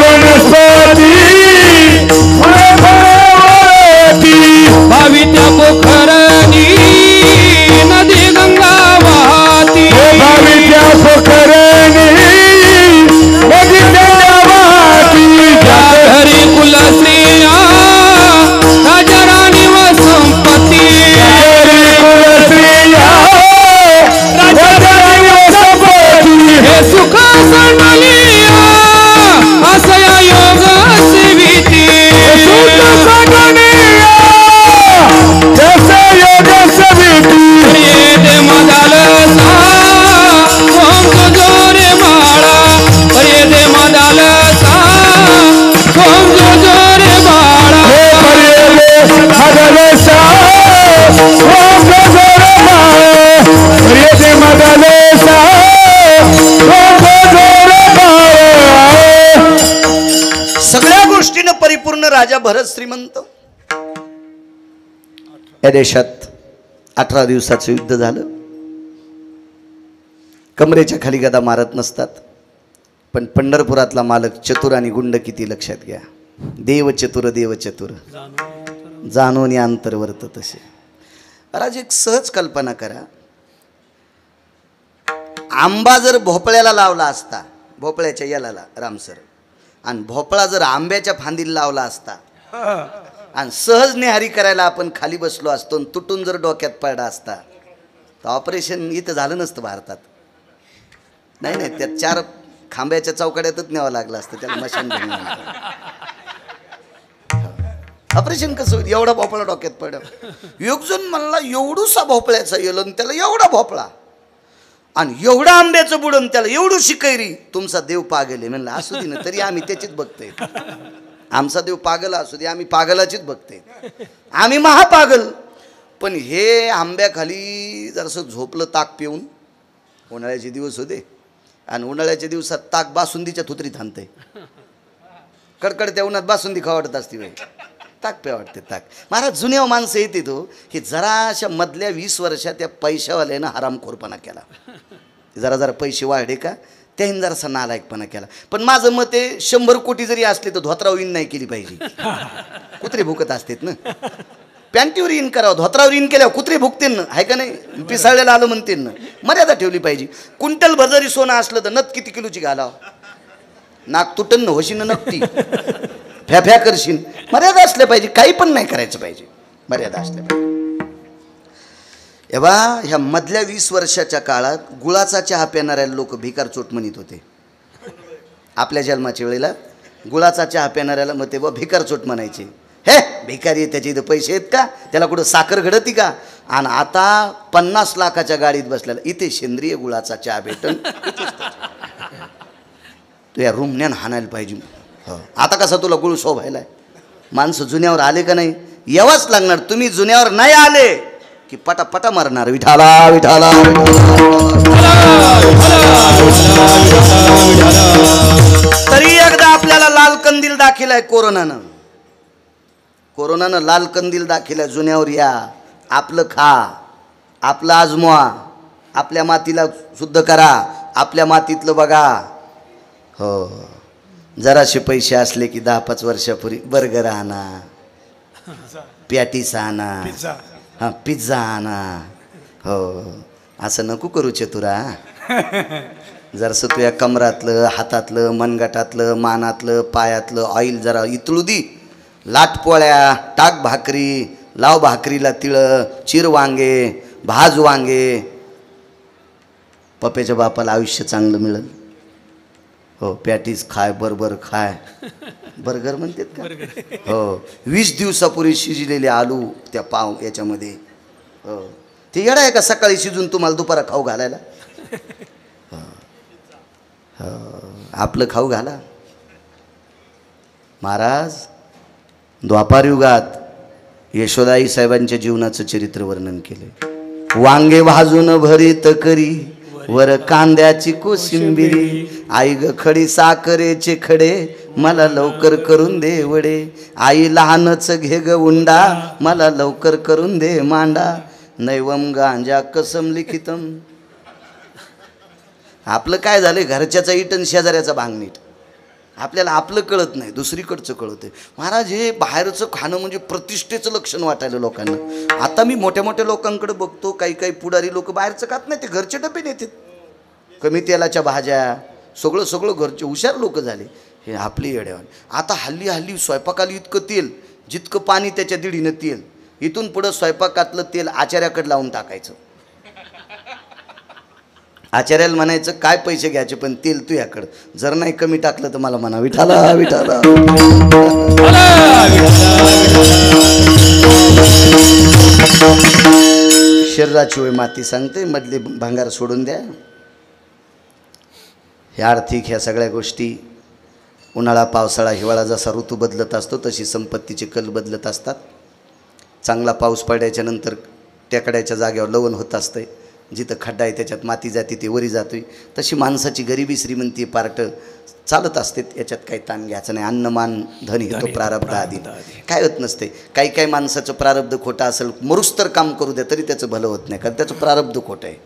B: वनस्पती फळे मोरती,
C: भावित्या पोखरणी नदी गंगा वाहती,
B: भावित्या पोखरणी नदी गंगा वाहती.
C: घरी कुलस्त्रिया राजा राणी व संपत्ती, हे सुख सांडलिया असया योग सेविती, पर्येदे मदालसा ओम जोरे माळा, पर्येदे मदालसा ओम जोरे माळा,
A: सगळ्या गोष्टीनं परिपूर्ण राजा भरत श्रीमंत. या देशात 18 दिवसाचं युद्ध झालं. कमरेच्या खाली गदा मारत नसतात, पण पंढरपुरातला मालक चतुर आणि गुंड किती लक्षात घ्या. देव चतुर जाणून अंतर्वर्त तसे. राज, एक सहज कल्पना करा, आंबा जर भोपळ्याला लावला असता, भोपळ्याच्या याला रामसर, आणि भोपळा जर आंब्याच्या फांदीला लावला असता, आणि सहज नेहारी करायला आपण खाली बसलो असतो, तुटून जर डोक्यात पडला असता, तर ऑपरेशन इथं झालं नसतं भारतात. नाही, त्या 4 खांब्याच्या चौकड्यातच न्यावं लागलं असतं त्याला मशीन. ऑपरेशन कसं होईल? एवढा भोपळा डोक्यात पडला. योगजून म्हणला, एवढूसा भोपळ्याचा येलो त्याला एवढा भोपळा, आणि एवढा आंब्याचं बुडून त्याला एवढूशी कैरी. तुमचा देव पागल आहे. म्हणलं असू दे ना, तरी आम्ही त्याचीच बघतोय. आमचा देव पागल असू दे, आम्ही पागलाचीच बघतोय. आम्ही महापागल. पण हे आंब्याखाली जरासं झोपलं ताक पिऊन. उन्हाळ्याचे दिवस होते, आणि उन्हाळ्याच्या दिवसात ताक बासुंदीच्या थुत्रीत आणते. कडकडत्या उन्हात बासुंदी खावडत असते. ताक प्या वाटते ताक. महाराज जुन्या माणसं येते तो हे जराशा मधल्या 20 वर्षात त्या पैशावाल्यानं हरामखोरपणा केला. जरा जरा पैसे वाढले का त्याहीन जरासा नालायकपणा केला. पण माझं मत आहे 100 कोटी जरी असले तर धोत्रावर इन नाही केली पाहिजे. कुत्रे भुकत असतात ना. पॅन्टीवर इन करावं, धोत्रावर इन केल्यावर कुत्रे भुकतील ना, आहे का नाही. पिसाळलेलं आलं म्हणतील ना. मर्यादा ठेवली पाहिजे. क्विंटल भर सोनं असलं तर नत किती किलोची घालावं. नाक तुटन होशीन नक्की फ्या फ्या करशील. मर्यादा असल्या पाहिजे. काही पण नाही करायचं पाहिजे. मर्यादा असल्या पाहिजे. एव्हा ह्या मधल्या 20 वर्षाच्या काळात गुळाचा चहा पिणाऱ्या लोक भिकार चोट म्हणत होते. आपल्या जन्माच्या वेळेला गुळाचा चहा पिणाऱ्याला मग तेव्हा भिकार चोट म्हणायचे. हे भिकारी त्याचे इथं पैसे आहेत का, त्याला कुठं साखर घडती का. आणि आता 50 लाखाच्या गाडीत बसलेला इथे सेंद्रिय गुळाचा चहा भेटन. तू या रूमण्यान हाणायला पाहिजे. आता कसा तुला गुळ शोभायलाय. माणसं जुन्यावर आले का नाही, यावंच लागणार. तुम्ही जुन्यावर नाही आले की पटापटा मरणार. विठाला विठाला तरी एकदा आपल्याला लाल कंदील दाखिलाय कोरोनानं. कोरोनानं लाल कंदील दाखिलाय. जुन्यावर या, आपलं खा, आपलं आजमवा, आपल्या मातीला शुद्ध करा, आपल्या मातीतलं बघा. हो जराशे पैसे असले की 10-5 वर्षापूर्वी बर्गर आणा, पॅटीस आणा, हां पिझ्झा आणा. हो असं नको करू चतुरा. जरासं तुझ्या कमरातलं, हातातलं, मनगटातलं, मानातलं, पायातलं ऑइल जरा इतळू दी. लाटपोळ्या, टाक भाकरी, लाव भाकरीला तिळं, चिर वांगे, भाज वांगे. पप्याच्या बापाला आयुष्य चांगलं मिळेल. हो पॅटीस खाय, बर्गर खाय. बर्गर म्हणतात का. हो 20 दिवसापूर्वी शिजलेले आलू त्या पाव याच्यामध्ये. हो ते येडा आहे का सकाळी शिजून तुम्हाला दुपारा खाऊ घालायला. हो आपलं खाऊ घाला. महाराज द्वापार युगात यशोदाई साहेबांच्या जीवनाचं चरित्र वर्णन केले. वांगे भाजून भरीत करी, वर कांद्याची कोशिंबिरी. आई ग खडी साखरेचे खडे, मला लवकर करून दे वडे. आई लहानच घे ग उंडा, मला लवकर करून दे मांडा. नैवम गांजा कसम लिखितम. आपलं काय झालं, घरच्याचा इटन शेजाऱ्याचा भांगणीट. आपल्याला आपलं कळत नाही, दुसरीकडचं कळतं. महाराज हे बाहेरचं खाणं म्हणजे प्रतिष्ठेचं लक्षण वाटायलं लोकांना. आता मी मोठ्या मोठ्या लोकांकडे बघतो, काही काही पुढारी लोक बाहेरचं खात नाही, ते घरचे डबे नेतात. कमी तेलाच्या भाज्या, सगळं सगळं घरचे. हुशार लोक झाले हे आपली येड्यावर. आता हल्ली हल्ली स्वयंपाकाला इतकं तेल, जितकं पाणी त्याच्या दीडीनं तेल. इथून पुढं स्वयंपाकातलं तेल आचार्याकडे लावून टाकायचं. आचार्याला म्हणायचं काय पैसे घ्यायचे पण तेल तू याकडं. जर नाही कमी टाकलं तर मला म्हणा विठाला विठाला. शरीराची वय माती सांगते, मधले भांगार सोडून द्या. हे आर्थिक ह्या सगळ्या गोष्टी, उन्हाळा पावसाळा हिवाळा जसा ऋतू बदलत असतो तशी संपत्तीचे कल बदलत असतात. चांगला पाऊस पडायच्या नंतर टेकड्याच्या जागेवर लवण होत असते. जिथं खड्डा आहे त्याच्यात माती जाते, ती वरी जातोय. तशी माणसाची गरिबी श्रीमंती पार्ट चालत असते. याच्यात काही ताण घ्यायचं नाही. अन्नमान धन हे तो प्रारब्ध आधी काय होत नसते. काही काही माणसाचं प्रारब्ध खोटं असेल, मरुस्तर काम करू द्या तरी त्याचं भलं होत नाही, कारण त्याचं प्रारब्ध खोटं आहे.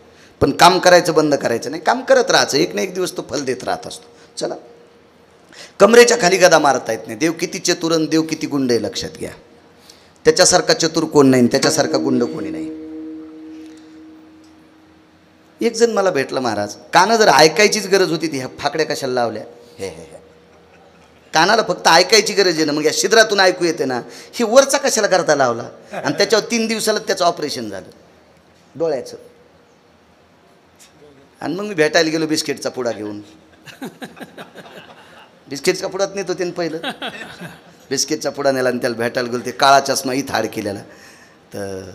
A: पण काम करायचं बंद करायचं नाही, काम करत राहायचं. एक ना एक दिवस तो फल देत राहत असतो. चला, कमरेच्या खाली गदा मारता येत नाही. देव किती चतुरन, देव किती गुंड आहे लक्षात घ्या. त्याच्यासारखा चतुर कोण नाही, त्याच्यासारखा गुंड कोणी नाही. एक जण मला भेटला, महाराज कानं जर ऐकायचीच गरज होती ती ह्या फाकड्या कशाला लावल्या. हे हे कानाला फक्त ऐकायची गरज आहे ना, मग या छिद्रातून ऐकू येते ना. ही वरचा कशाला करता लावला. आणि त्याच्यावर 3 दिवसाला त्याचं ऑपरेशन झालं डोळ्याचं. आणि मग मी भेटायला गेलो बिस्किटचा पुडा घेऊन. बिस्किटचा पुडात नेत होते पहिलं. बिस्किटचा पुडा नेला आणि त्याला भेटायला गेलो. ते काळा चष्मा इथं हाड केलेला. तर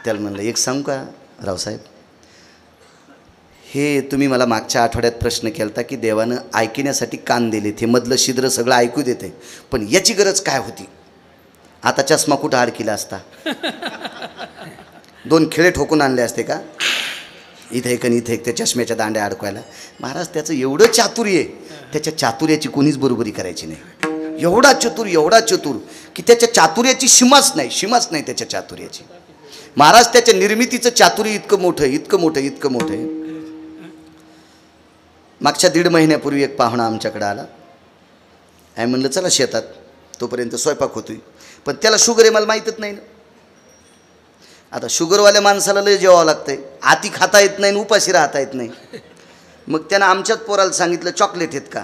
A: त्याला म्हणलं एक सांगू का रावसाहेब, हे तुम्ही मला मागच्या आठवड्यात प्रश्न केला होता की देवानं ऐकण्यासाठी कान दिले, ते मधलं छिद्र सगळं ऐकू देते, पण याची गरज काय होती. आता चष्मा कुठं हाड केला असता. 2 खिळे ठोकून आणले असते का. इथे एक आणि इथे एक, त्या चष्म्याच्या दांड्या अडकवायला. महाराज त्याचं एवढं चातुर्य आहे, त्याच्या चातुर्याची कोणीच बरोबरी करायची नाही. एवढा चतुर की त्याच्या चातुर्याची सीमाच नाही त्याच्या चातुर्याची. महाराज त्याच्या निर्मितीचं चातुर्य इतकं मोठं आहे. मागच्या 1.5 महिन्यापूर्वी एक पाहुणा आमच्याकडे आला. आहे म्हणलं चला शेतात, तोपर्यंत स्वयंपाक होतोय. पण त्याला शुगर आहे मला माहीतच नाही ना. आता शुगरवाल्या माणसाला लय जेवावं लागतंय, आती खाता येत नाही, उपाशी राहता येत नाही. मग त्यानं आमच्याच पोराला सांगितलं चॉकलेट आहेत का,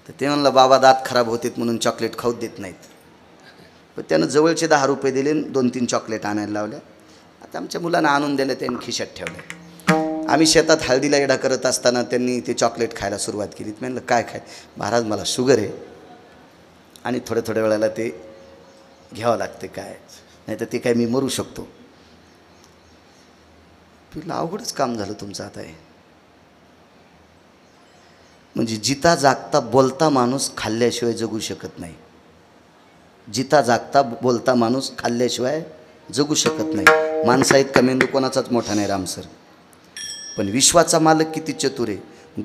A: तर ते म्हणलं बाबा दात खराब होतात म्हणून चॉकलेट खाऊच देत नाहीत. पण त्यानं जवळचे 10 रुपये दिले, 2-3 चॉकलेट आणायला लावल्या. आता आमच्या मुलांना आणून दिलं, त्यांनी खिशात ठेवलं. आम्ही शेतात हळदीला येडा करत असताना त्यांनी ते चॉकलेट खायला सुरुवात केली. म्हणलं काय खाय, महाराज मला शुगर आहे आणि थोड्या वेळेला ते घ्यावं लागते, काय नाही तर ते काय मी मरू शकतो. तुला अवघडच काम झालं तुमचं आता. आहे म्हणजे जिता जागता बोलता माणूस खाल्ल्याशिवाय जगू शकत नाही. जिता जागता बोलता माणूस खाल्ल्याशिवाय जगू शकत नाही. माणसा इतका मेंदू कोणाचाच मोठा नाही रामसर. पण विश्वाचा मालक किती चतुर आहे.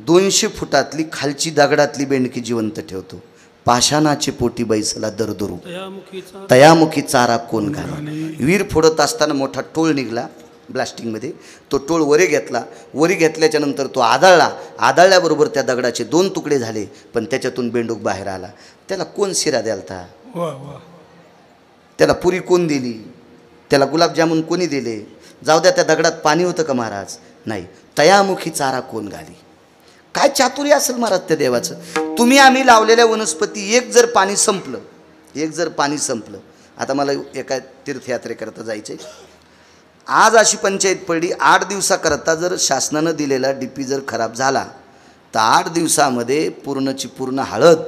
A: 200 फुटातली खालची दगडातली बेंडकी जिवंत ठेवतो. पाषाणाचे पोटी बैसला दरदरू, तयामुखी चारा कोण घाला. वीर फोडत असताना मोठा टोळ निघला ब्लास्टिंगमध्ये. तो टोळ वरी घेतल्याच्या नंतर तो आदळल्याबरोबर त्या दगडाचे 2 तुकडे झाले. पण त्याच्यातून बेंडूक बाहेर आला. त्याला कोण शिरा द्यालता, त्याला पुरी कोण दिली, त्याला गुलाबजामुन कोणी दिले. जाऊ द्या, त्या दगडात पाणी होतं का महाराज, नाही. तयामुखी चारा कोण घाली. काय चातुर्य असेल महाराज त्या देवाचं. तुम्ही आम्ही लावलेल्या वनस्पती एक जर पाणी संपलं. आता मला एका तीर्थयात्रेकरता जायचं आहे. आज अशी पंचायत पडली, 8 दिवसाकरता जर शासनानं दिलेला DP जर खराब झाला तर 8 दिवसामध्ये पूर्णची पूर्ण हळद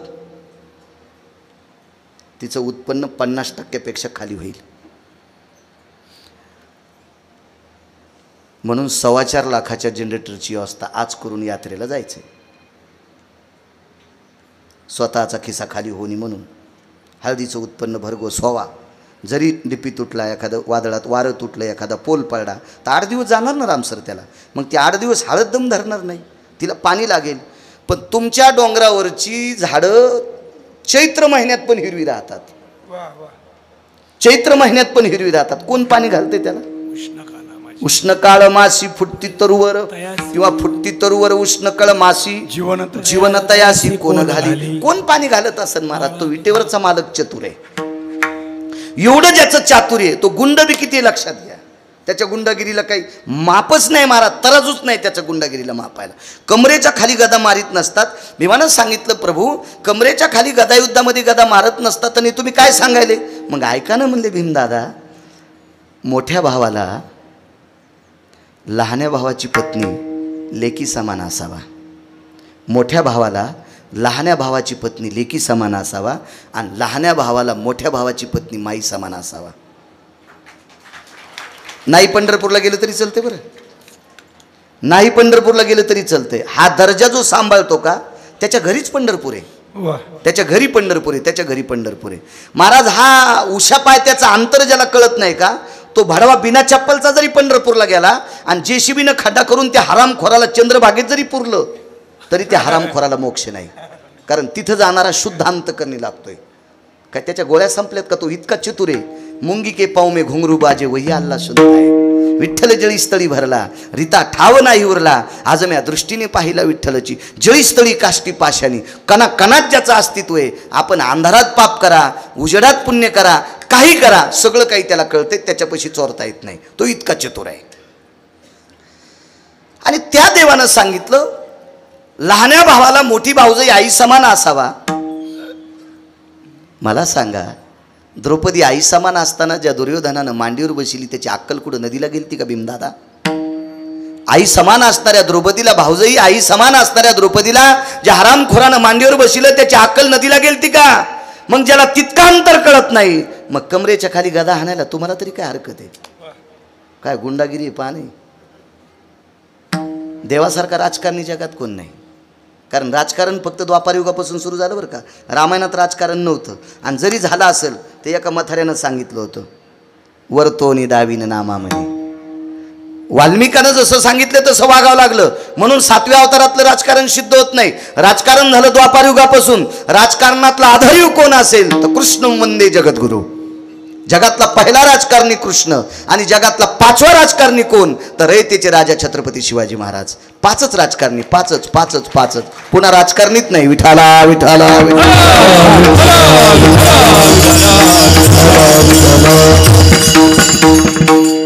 A: तिचं उत्पन्न 50% खाली होईल. म्हणून 4.25 लाखाच्या जनरेटरची व्यवस्था आज करून यात्रेला जायचं. स्वतःचा खिसा खाली होणी म्हणून हळदीचं उत्पन्न भरघोस व्हावा. जरी DP तुटला, एखादं वादळात वारं तुटलं, एखादा पोल पडला तर 8 दिवस जाणार ना रामसर त्याला. मग ती 8 दिवस हळद दम धरणार नाही, तिला पाणी लागेल. पण तुमच्या डोंगरावरची झाडं चैत्र महिन्यात पण हिरवी राहतात. चैत्र महिन्यात पण हिरवी राहतात. कोण पाणी घालते त्याला. उष्णकाळ मासी फुटती तरुवर, किंवा फुटती तरुवर उष्णकाळ मासी जीवनतयासी कोण घाली. कोण पाणी घालत असेल महाराज. तो विटेवरचा मालक चतुर आहे. एवढं ज्याचं चातुर्य, तो गुंड बी किती लक्षात घ्या. त्याच्या गुंडागिरीला काही मापच नाही महाराज, तराजूच नाही त्याच्या गुंडागिरीला मापायला. कमरेच्या खाली गदा मारित नसतात. भीमानं सांगितलं प्रभू कमरेच्या खाली गदा युद्धामध्ये गदा मारत नसतात आणि तुम्ही काय सांगायले. मग ऐका ना म्हणले भीमदादा, मोठ्या भावाला लहान्या भावाची पत्नी लेकी समान असावा. मोठ्या भावाला लहान्या भावाची पत्नी लेकी समान असावा आणि लहान्या भावाला मोठ्या भावाची पत्नी माई समान असावा. नाही पंढरपूरला गेलं तरी चालते बरं, नाही पंढरपूरला गेलं तरी चालते. हा दर्जा जो सांभाळतो का त्याच्या घरीच पंढरपूर आहे, त्याच्या घरी पंढरपूर आहे, त्याच्या घरी पंढरपूर आहे. महाराज हा उषा पाय त्याचा अंतर ज्याला कळत नाही का, तो भडवा बिना चप्पलचा जरी पंढरपूरला गेला आणि JCBनं खड्डा करून त्या हरामखोराला चंद्रभागेत जरी पुरलं तरी त्या हरामखोराला मोक्ष नाही. कारण तिथं जाणारा शुद्ध अंतकरणी लागतोय. काय त्याच्या गोळ्या संपल्यात का. तो इतका चतुर आहे. मुंगी के पाव में घुंगरू बाजे वही अल्ला सुनता है. विठ्ठल जळी स्थळी भरला रीता ठाव नाही उरला. आज मी दृष्टीने पाहिला विठ्ठलची जळी स्थळी काष्टी पाशानी. कणा कणात ज्याचं अस्तित्व आहे. आपण अंधारात पाप करा, उजेडात पुण्य करा, काही करा, सगळं काही त्याला कळते. त्याच्यापाशी चोरता येत नाही. तो इतका चतुर आहे. आणि त्या देवानं सांगितलं लहान्या भावाला मोठी भाऊजाई आई समान असावा. मला सांगा द्रौपदी आई समान असताना ज्या दुर्योधनानं मांडीवर बसली त्याची अक्कल कुठं नदीला गेलती का भीमदादा. आई समान असणाऱ्या द्रौपदीला, भाऊजाई आई समान असणाऱ्या द्रौपदीला ज्या हरामखोरानं मांडीवर बसलं त्याची अक्कल नदीला गेलती का. मग ज्याला तितका अंतर कळत नाही मग कमरेच्या खाली गदा हाणायला तुम्हाला तरी काय हरकत आहे. काय गुंडागिरी पाणी. देवासारखा राजकारणी जगात कोण नाही. कारण राजकारण फक्त द्वापारयुगापासून सुरू झालं बरं का. रामायणात राजकारण नव्हतं. आणि जरी झालं असेल ते एका म्हाताऱ्यानं सांगितलं होतं, वरतोनी दावीन नामा म्हणे. वाल्मिकानं जसं सांगितलं तसं वागावं लागलं, म्हणून 7व्या अवतारातलं राजकारण सिद्ध होत नाही. राजकारण झालं द्वापार युगापासून. राजकारणातला आधारयुग कोण असेल तर कृष्ण वंदे जगद्गुरु. जगातला पहिला राजकारणी कृष्ण आणि जगातला 5वा राजकारणी कोण तर रयतेचे राजा छत्रपती शिवाजी महाराज. 5च राजकारणी, 5च. पुन्हा राजकारणीत नाही. विठाला विठाला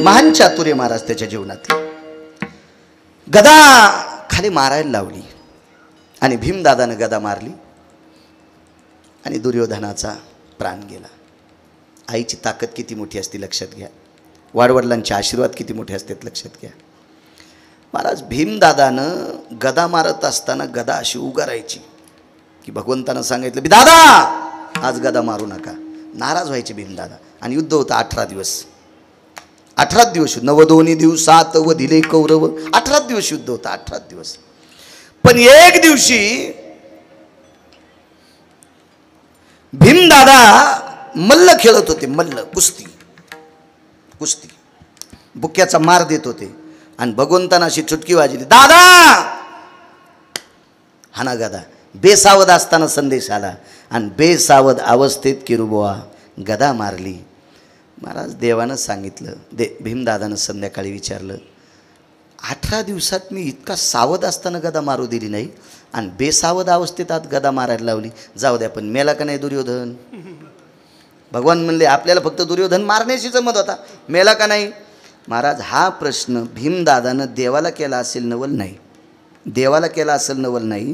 A: महान चातुर्य महाराज त्याच्या जीवनात. गदा खाली मारायला लावली आणि भीमदादानं गदा मारली आणि दुर्योधनाचा प्राण गेला. आईची ताकद किती मोठी असते लक्षात घ्या. वाडवडिलांचे आशीर्वाद किती मोठे असतात लक्षात घ्या. महाराज भीमदादानं गदा मारत असताना गदा अशी उगारायची की भगवंतानं सांगितलं दादा आज गदा मारू नका. नाराज व्हायचे भीमदादा. आणि युद्ध होतं 18 दिवस. 18 दिवस नवदोनी दिवसात व दिले कौरव. 18 दिवस युद्ध होतं. 18 दिवस. पण एक दिवशी भीमदादा मल्ल खेळत होते. मल्ल कुस्ती बुक्याचा मार देत होते आणि भगवंतांना अशी चुटकी वाजली दादा हाना गदा. बेसावध असताना संदेश आला आणि बेसावध अवस्थेत किरुबुवा गदा मारली. महाराज देवानं सांगितलं. भीमदादानं संध्याकाळी विचारलं 18 दिवसात मी इतका सावध असताना गदा मारू दिली नाही आणि बेसावध अवस्थेत आत गदा मारायला लावली. जाऊ द्या पण मेला का नाही दुर्योधन. भगवान म्हणले आपल्याला फक्त दुर्योधन मारण्याशी जमत होता, मेला का नाही. महाराज हा प्रश्न भीमदादानं देवाला केला असेल नवल नाही. देवाला केला असेल नवल नाही.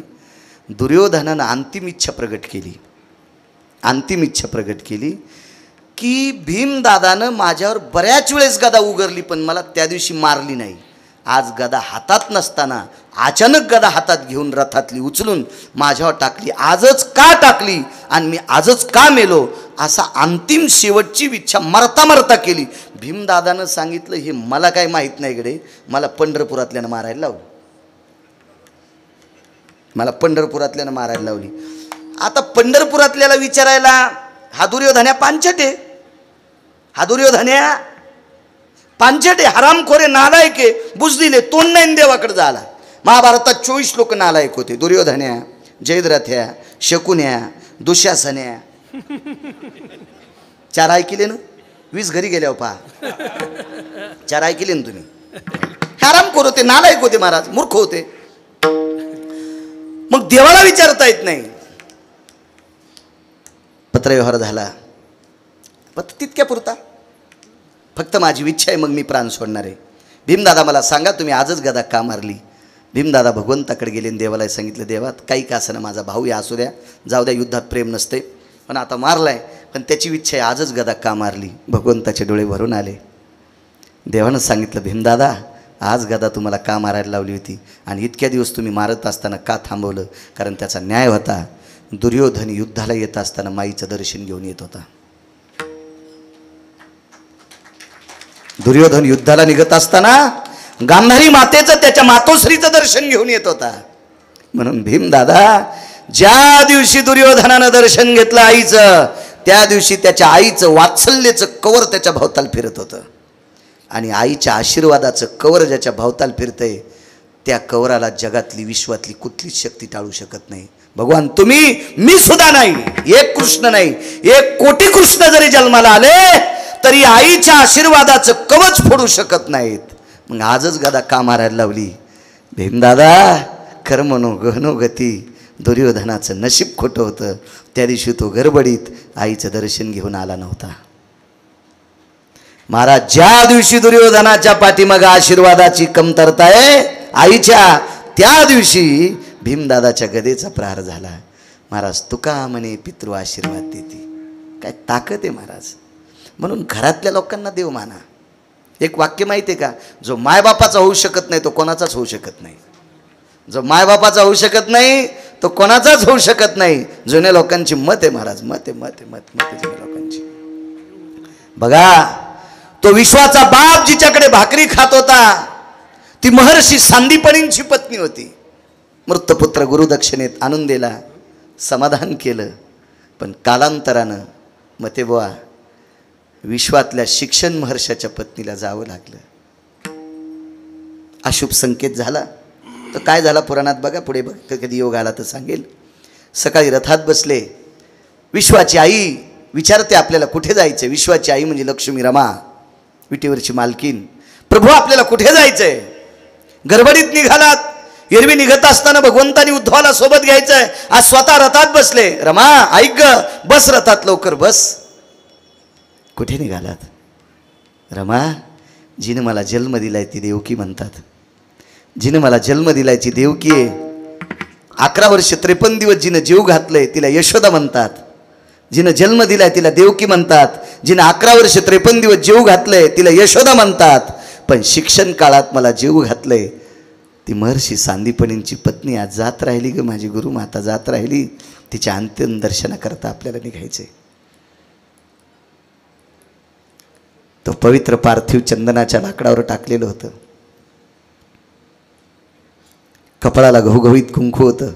A: दुर्योधनानं अंतिम इच्छा प्रगट केली की भीमदादानं माझ्यावर बऱ्याच वेळेस गदा उगरली पण मला त्या दिवशी मारली नाही. आज गदा हातात नसताना अचानक गदा हातात घेऊन रथातली उचलून माझ्यावर टाकली. आजच का टाकली आणि मी आजच का मेलो असा अंतिम शेवटची इच्छा मरता मरता केली. भीमदादानं सांगितलं हे मला काय माहीत नाही गडे. मला पंढरपुरातल्यानं मारायला लावली. आता पंढरपुरातल्याला विचारायला हा दुर्योधन्या पांचटे हरामखोरे नालायके बुजदिले तोंड नाही देवाकडे झाला. महाभारतात 24 लोक नालायक होते. दुर्योधन्या, जयद्रथ्या, शकुन्या, दुःशासन्या. 4 ऐकले ना. 20 घरी गेल्यावर पहा 4 ऐकले ना तुम्ही. हरामखोर होते, नालायक होते महाराज, मूर्ख होते. मग देवाला विचारता येत नाही. पत्रव्यवहार झाला. पत्र तितक्या पुरता फक्त माझी इच्छा आहे मग मी प्राण सोडणार आहे. भीमदादा मला सांगा तुम्ही आजच गदा का मारली. भीमदादा भगवंताकडे गेले आणि देवाला सांगितलं देवात काही का असं ना माझा भाऊ या असू द्या, जाऊ द्या, युद्धात प्रेम नसते पण आता मारलाय पण त्याची इच्छा आहे आजच गदा का मारली. भगवंताचे डोळे भरून आले. देवानं सांगितलं भीमदादा आज गदा तुम्हाला का मारायला लावली होती आणि इतक्या दिवस तुम्ही मारत असताना का थांबवलं. कारण त्याचा न्याय होता. दुर्योधन युद्धाला येत असताना माईचं दर्शन घेऊन येत होता. दुर्योधन युद्धाला निघत असताना गांधारी मातेचं त्याच्या मातोश्रीचं दर्शन घेऊन येत होता. म्हणून भीमदादा ज्या दिवशी दुर्योधनानं दर्शन घेतलं आईचं त्या दिवशी त्याच्या आईचं वात्सल्याचं कवर त्याच्या भोवताल फिरत होतं. आणि आईच्या आशीर्वादाचं कवर ज्याच्या भोवताल फिरतंय त्या कवराला जगातली विश्वातली कुठलीच शक्ती टाळू शकत नाही. भगवान तुम्ही मी सुद्धा नाही, एक कृष्ण नाही, 1 कोटी कृष्ण जरी जन्माला आले तरी आईच्या आशीर्वादाचं कवच फोडू शकत नाहीत. मग आजच गदा का मारायला लावली. भीमदादा कर्मनो गहनो गती. दुर्योधनाचं नशीब खोटं होतं. त्या दिवशी तो गडबडीत आईचं दर्शन घेऊन आला नव्हता. महाराज ज्या दिवशी दुर्योधनाच्या पाठीमागे आशीर्वादाची कमतरता आहे आईच्या त्या दिवशी भीमदादाच्या गदेचा प्रहार झाला. महाराज तुका म्हणे पितृ आशीर्वाद देते. काय ताकद आहे महाराज. म्हणून घरातल्या लोकांना देव माना. एक वाक्य माहिती आहे का, जो मायबापाचा होऊ शकत नाही तो कोणाचाच होऊ शकत नाही. जो मायबापाचा होऊ शकत नाही तो कोणाचाच होऊ शकत नाही. जुन्या लोकांची मत आहे महाराज, मत आहे जुन्या लोकांची. बघा तो विश्वाचा बाप जिच्याकडे भाकरी खात होता ती महर्षी सांदीपनींची पत्नी होती. मृतपुत्र गुरुदक्षिणेत आणून दिला, समाधान केलं. पण कालांतरानं मते बुवा विश्वातल्या शिक्षण महर्षाच्या पत्नीला जावं लागलं. अशुभ संकेत झाला. तर काय झाला पुराणात बघा, पुढे बघ, कधी योग आला तर सांगेल. सकाळी रथात बसले. विश्वाची आई विचारते आपल्याला कुठे जायचं. विश्वाची आई म्हणजे लक्ष्मी रमा, विटेवरची मालकीन. प्रभू आपल्याला कुठे जायचंय? गडबडीत निघालात. एरवी निघत असताना भगवंतानी उद्धवाला सोबत घ्यायचंय. आज स्वतः रथात बसले. रमा ऐक ग, बस रथात, लवकर बस. कुठे निघालात? रमा, जिने मला जन्म दिलाय ती देवकी म्हणतात. जिने मला जन्म दिलाय ती देवकी आहे. 11 वर्ष 53 दिवस जिनं जीव घातलंय तिला यशोदा म्हणतात. जिनं जन्म दिलाय तिला देवकी म्हणतात. जिनं 11 वर्ष 53 दिवस जीव घातलंय तिला यशोदा म्हणतात. पण शिक्षण काळात मला जीव घातलंय ती महर्षी सांदीपनींची पत्नी आज जात राहिली ग, माझी गुरुमाता जात राहिली. तिच्या अंतिम दर्शनाकरता आपल्याला निघायचे. तो पवित्र पार्थिव चंदनाच्या लाकडावर टाकलेलं होतं. कपाळाला घवघवीत कुंकू होतं.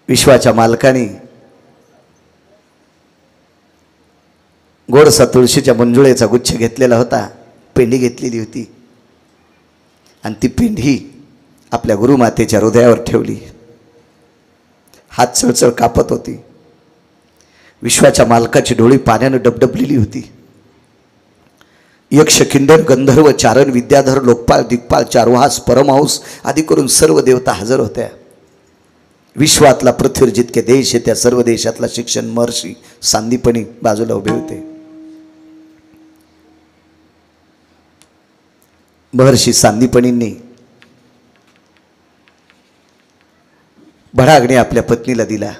A: विश्वाच्या मालकाने गोडसा तुळशीच्या मंजुळेचा गुच्छ घेतलेला होता. पेंडी घेतलेली होती आणि ती पेंढी आपल्या गुरुमातेच्या हृदयावर ठेवली. हात चळचळ कापत होती. विश्वाच्या मालकाची डोळी पाण्यानं डबडबलेली होती. यक्ष, किंडर, गंधर्व, चारण, विद्याधर, लोकपाल, दिग्पाल, चारुहास, परमहंस आदी करून सर्व देवता हजर होत्या. विश्वातला पृथ्वीवर जितके देश आहे त्या सर्व देशातला शिक्षण महर्षी सांदीपनी बाजूला उभे होते. महर्षी सांदीपनींनी भडाग्नी आपल्या पत्नीला दिला.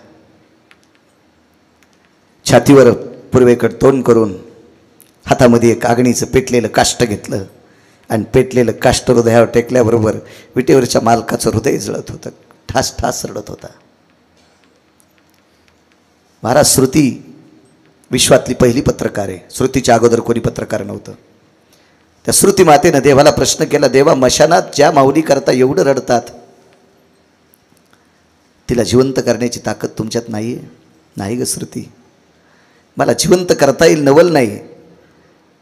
A: छातीवर पूर्वेकडे तोंड करून हातामध्ये एक अग्नीचं पेटलेलं काष्ट घेतलं आणि पेटलेलं काष्ट हृदयावर टेकल्याबरोबर विटेवरच्या मालकाचं हृदय जळत होतं. ठास ठास रडत होता. महाराज श्रुती विश्वातली पहिली पत्रकार आहे. श्रुतीच्या अगोदर कोणी पत्रकार नव्हतं. त्या श्रुती मातेनं देवाला प्रश्न केला, देवा मशानात ज्या माऊली करता एवढं रडतात तिला जिवंत करण्याची ताकद तुमच्यात नाही आहे? नाही ग श्रुती, मला जिवंत करता येईल नवल नाही.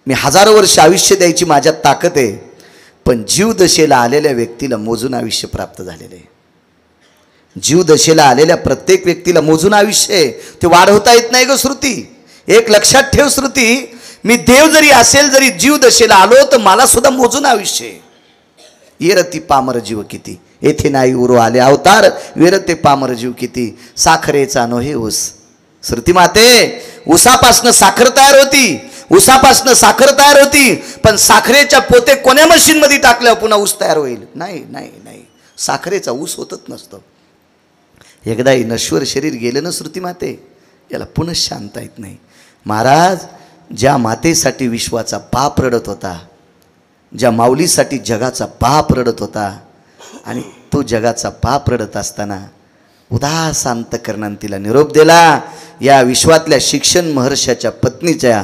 A: मी हजारो वर्ष आयुष्य द्यायची माझ्यात ताकद आहे. पण जीवदशेला आलेल्या व्यक्तीला मोजून आयुष्य प्राप्त झालेलं आहे. जीवदशेला आलेल्या प्रत्येक व्यक्तीला मोजून आयुष्य आहे, ते वाढवता येत नाही ग श्रुती. एक लक्षात ठेव श्रुती, मी देव जरी असेल, जरी जीवदशेला आलो तर मला सुद्धा मोजून आयुष्य आहे. येरती पामर जीव किती, येथे नाही उरो आले अवतार, वेरते पामर जीव किती, साखरेचा नोहे ऊस. श्रुती माते, ऊसापासनं साखर तयार होती, ऊसापासनं साखर तयार होती, पण साखरेच्या पोते कोण्या मशीनमध्ये टाकल्यावर पुन्हा ऊस तयार होईल? नाही नाही नाही, साखरेचा ऊस होतच नसतो. एकदाही नश्वर शरीर गेलं ना श्रुती माते, याला पुन्हा शांत येत नाही. महाराज, ज्या मातेसाठी विश्वाचा बाप रडत होता, ज्या माऊलीसाठी जगाचा बाप रडत होता, आणि तो जगाचा बाप रडत असताना उदास अंतकरणाने तिला निरोप दिला. या विश्वातल्या शिक्षण महर्षाच्या पत्नीच्या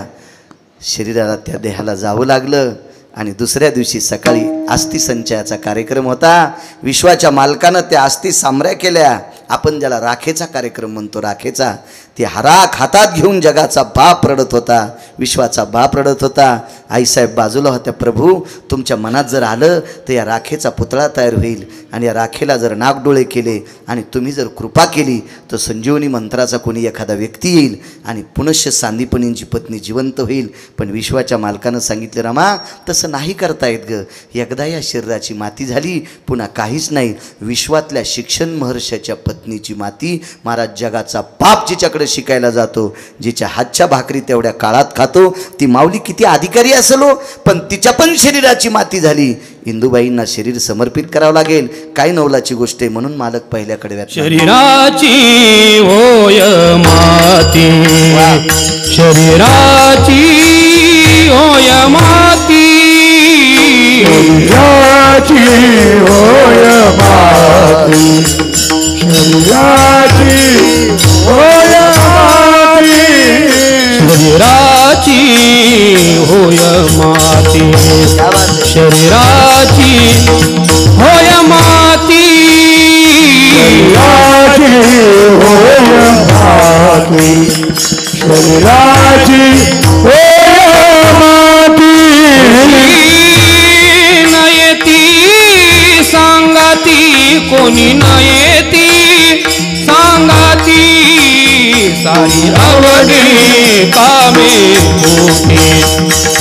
A: शरीराला त्या देहाला जावं लागलं. आणि दुसऱ्या दिवशी सकाळी अस्थि संचयाचा कार्यक्रम होता. विश्वाच्या मालकानं त्या अस्थि सांभऱ्या केल्या. आपण ज्याला राखेचा कार्यक्रम म्हणतो, राखेचा, ती राख हातात घेऊन जगाचा बाप रडत होता, विश्वाचा बाप रडत होता. आईसाहेब बाजूला होत्या. प्रभू, तुमच्या मनात जर आलं तर या राखेचा पुतळा तयार होईल, आणि या राखेला जर नागडोळे केले आणि तुम्ही जर कृपा केली तर संजीवनी मंत्राचा कोणी एखादा व्यक्ती येईल आणि पुनश्च सांदीपनींची पत्नी जिवंत होईल. पण विश्वाच्या मालकानं सांगितलं, रमा तसं नाही करता येत ग. एकदा या शरीराची माती झाली पुन्हा काहीच नाही. विश्वातल्या शिक्षण महर्षाच्या पत्नीची माती, महाराज जगाचा बाप जिच्याकडे शिकायला जातो, जिच्या हातच्या भाकरी तेवढ्या काळात खातो, ती माऊली किती अधिकारी असलो, पण तिच्या पण शरीराची माती झाली. इंदुबाईंना शरीर समर्पित करावं लागेल. काय नवलाची गोष्ट आहे. म्हणून मालक पहिल्याकडे
C: शरीराची होय माती, शरीराची होय माती,
B: शरीराची होय माती, शरीराची होय माती,
C: शरीराची होय माती, शरीराची होय माती,
B: शरीराची होय माती, शरीराची होय माती,
C: कोणी नाही ती सांगाती सारी अवघी कामे खोटी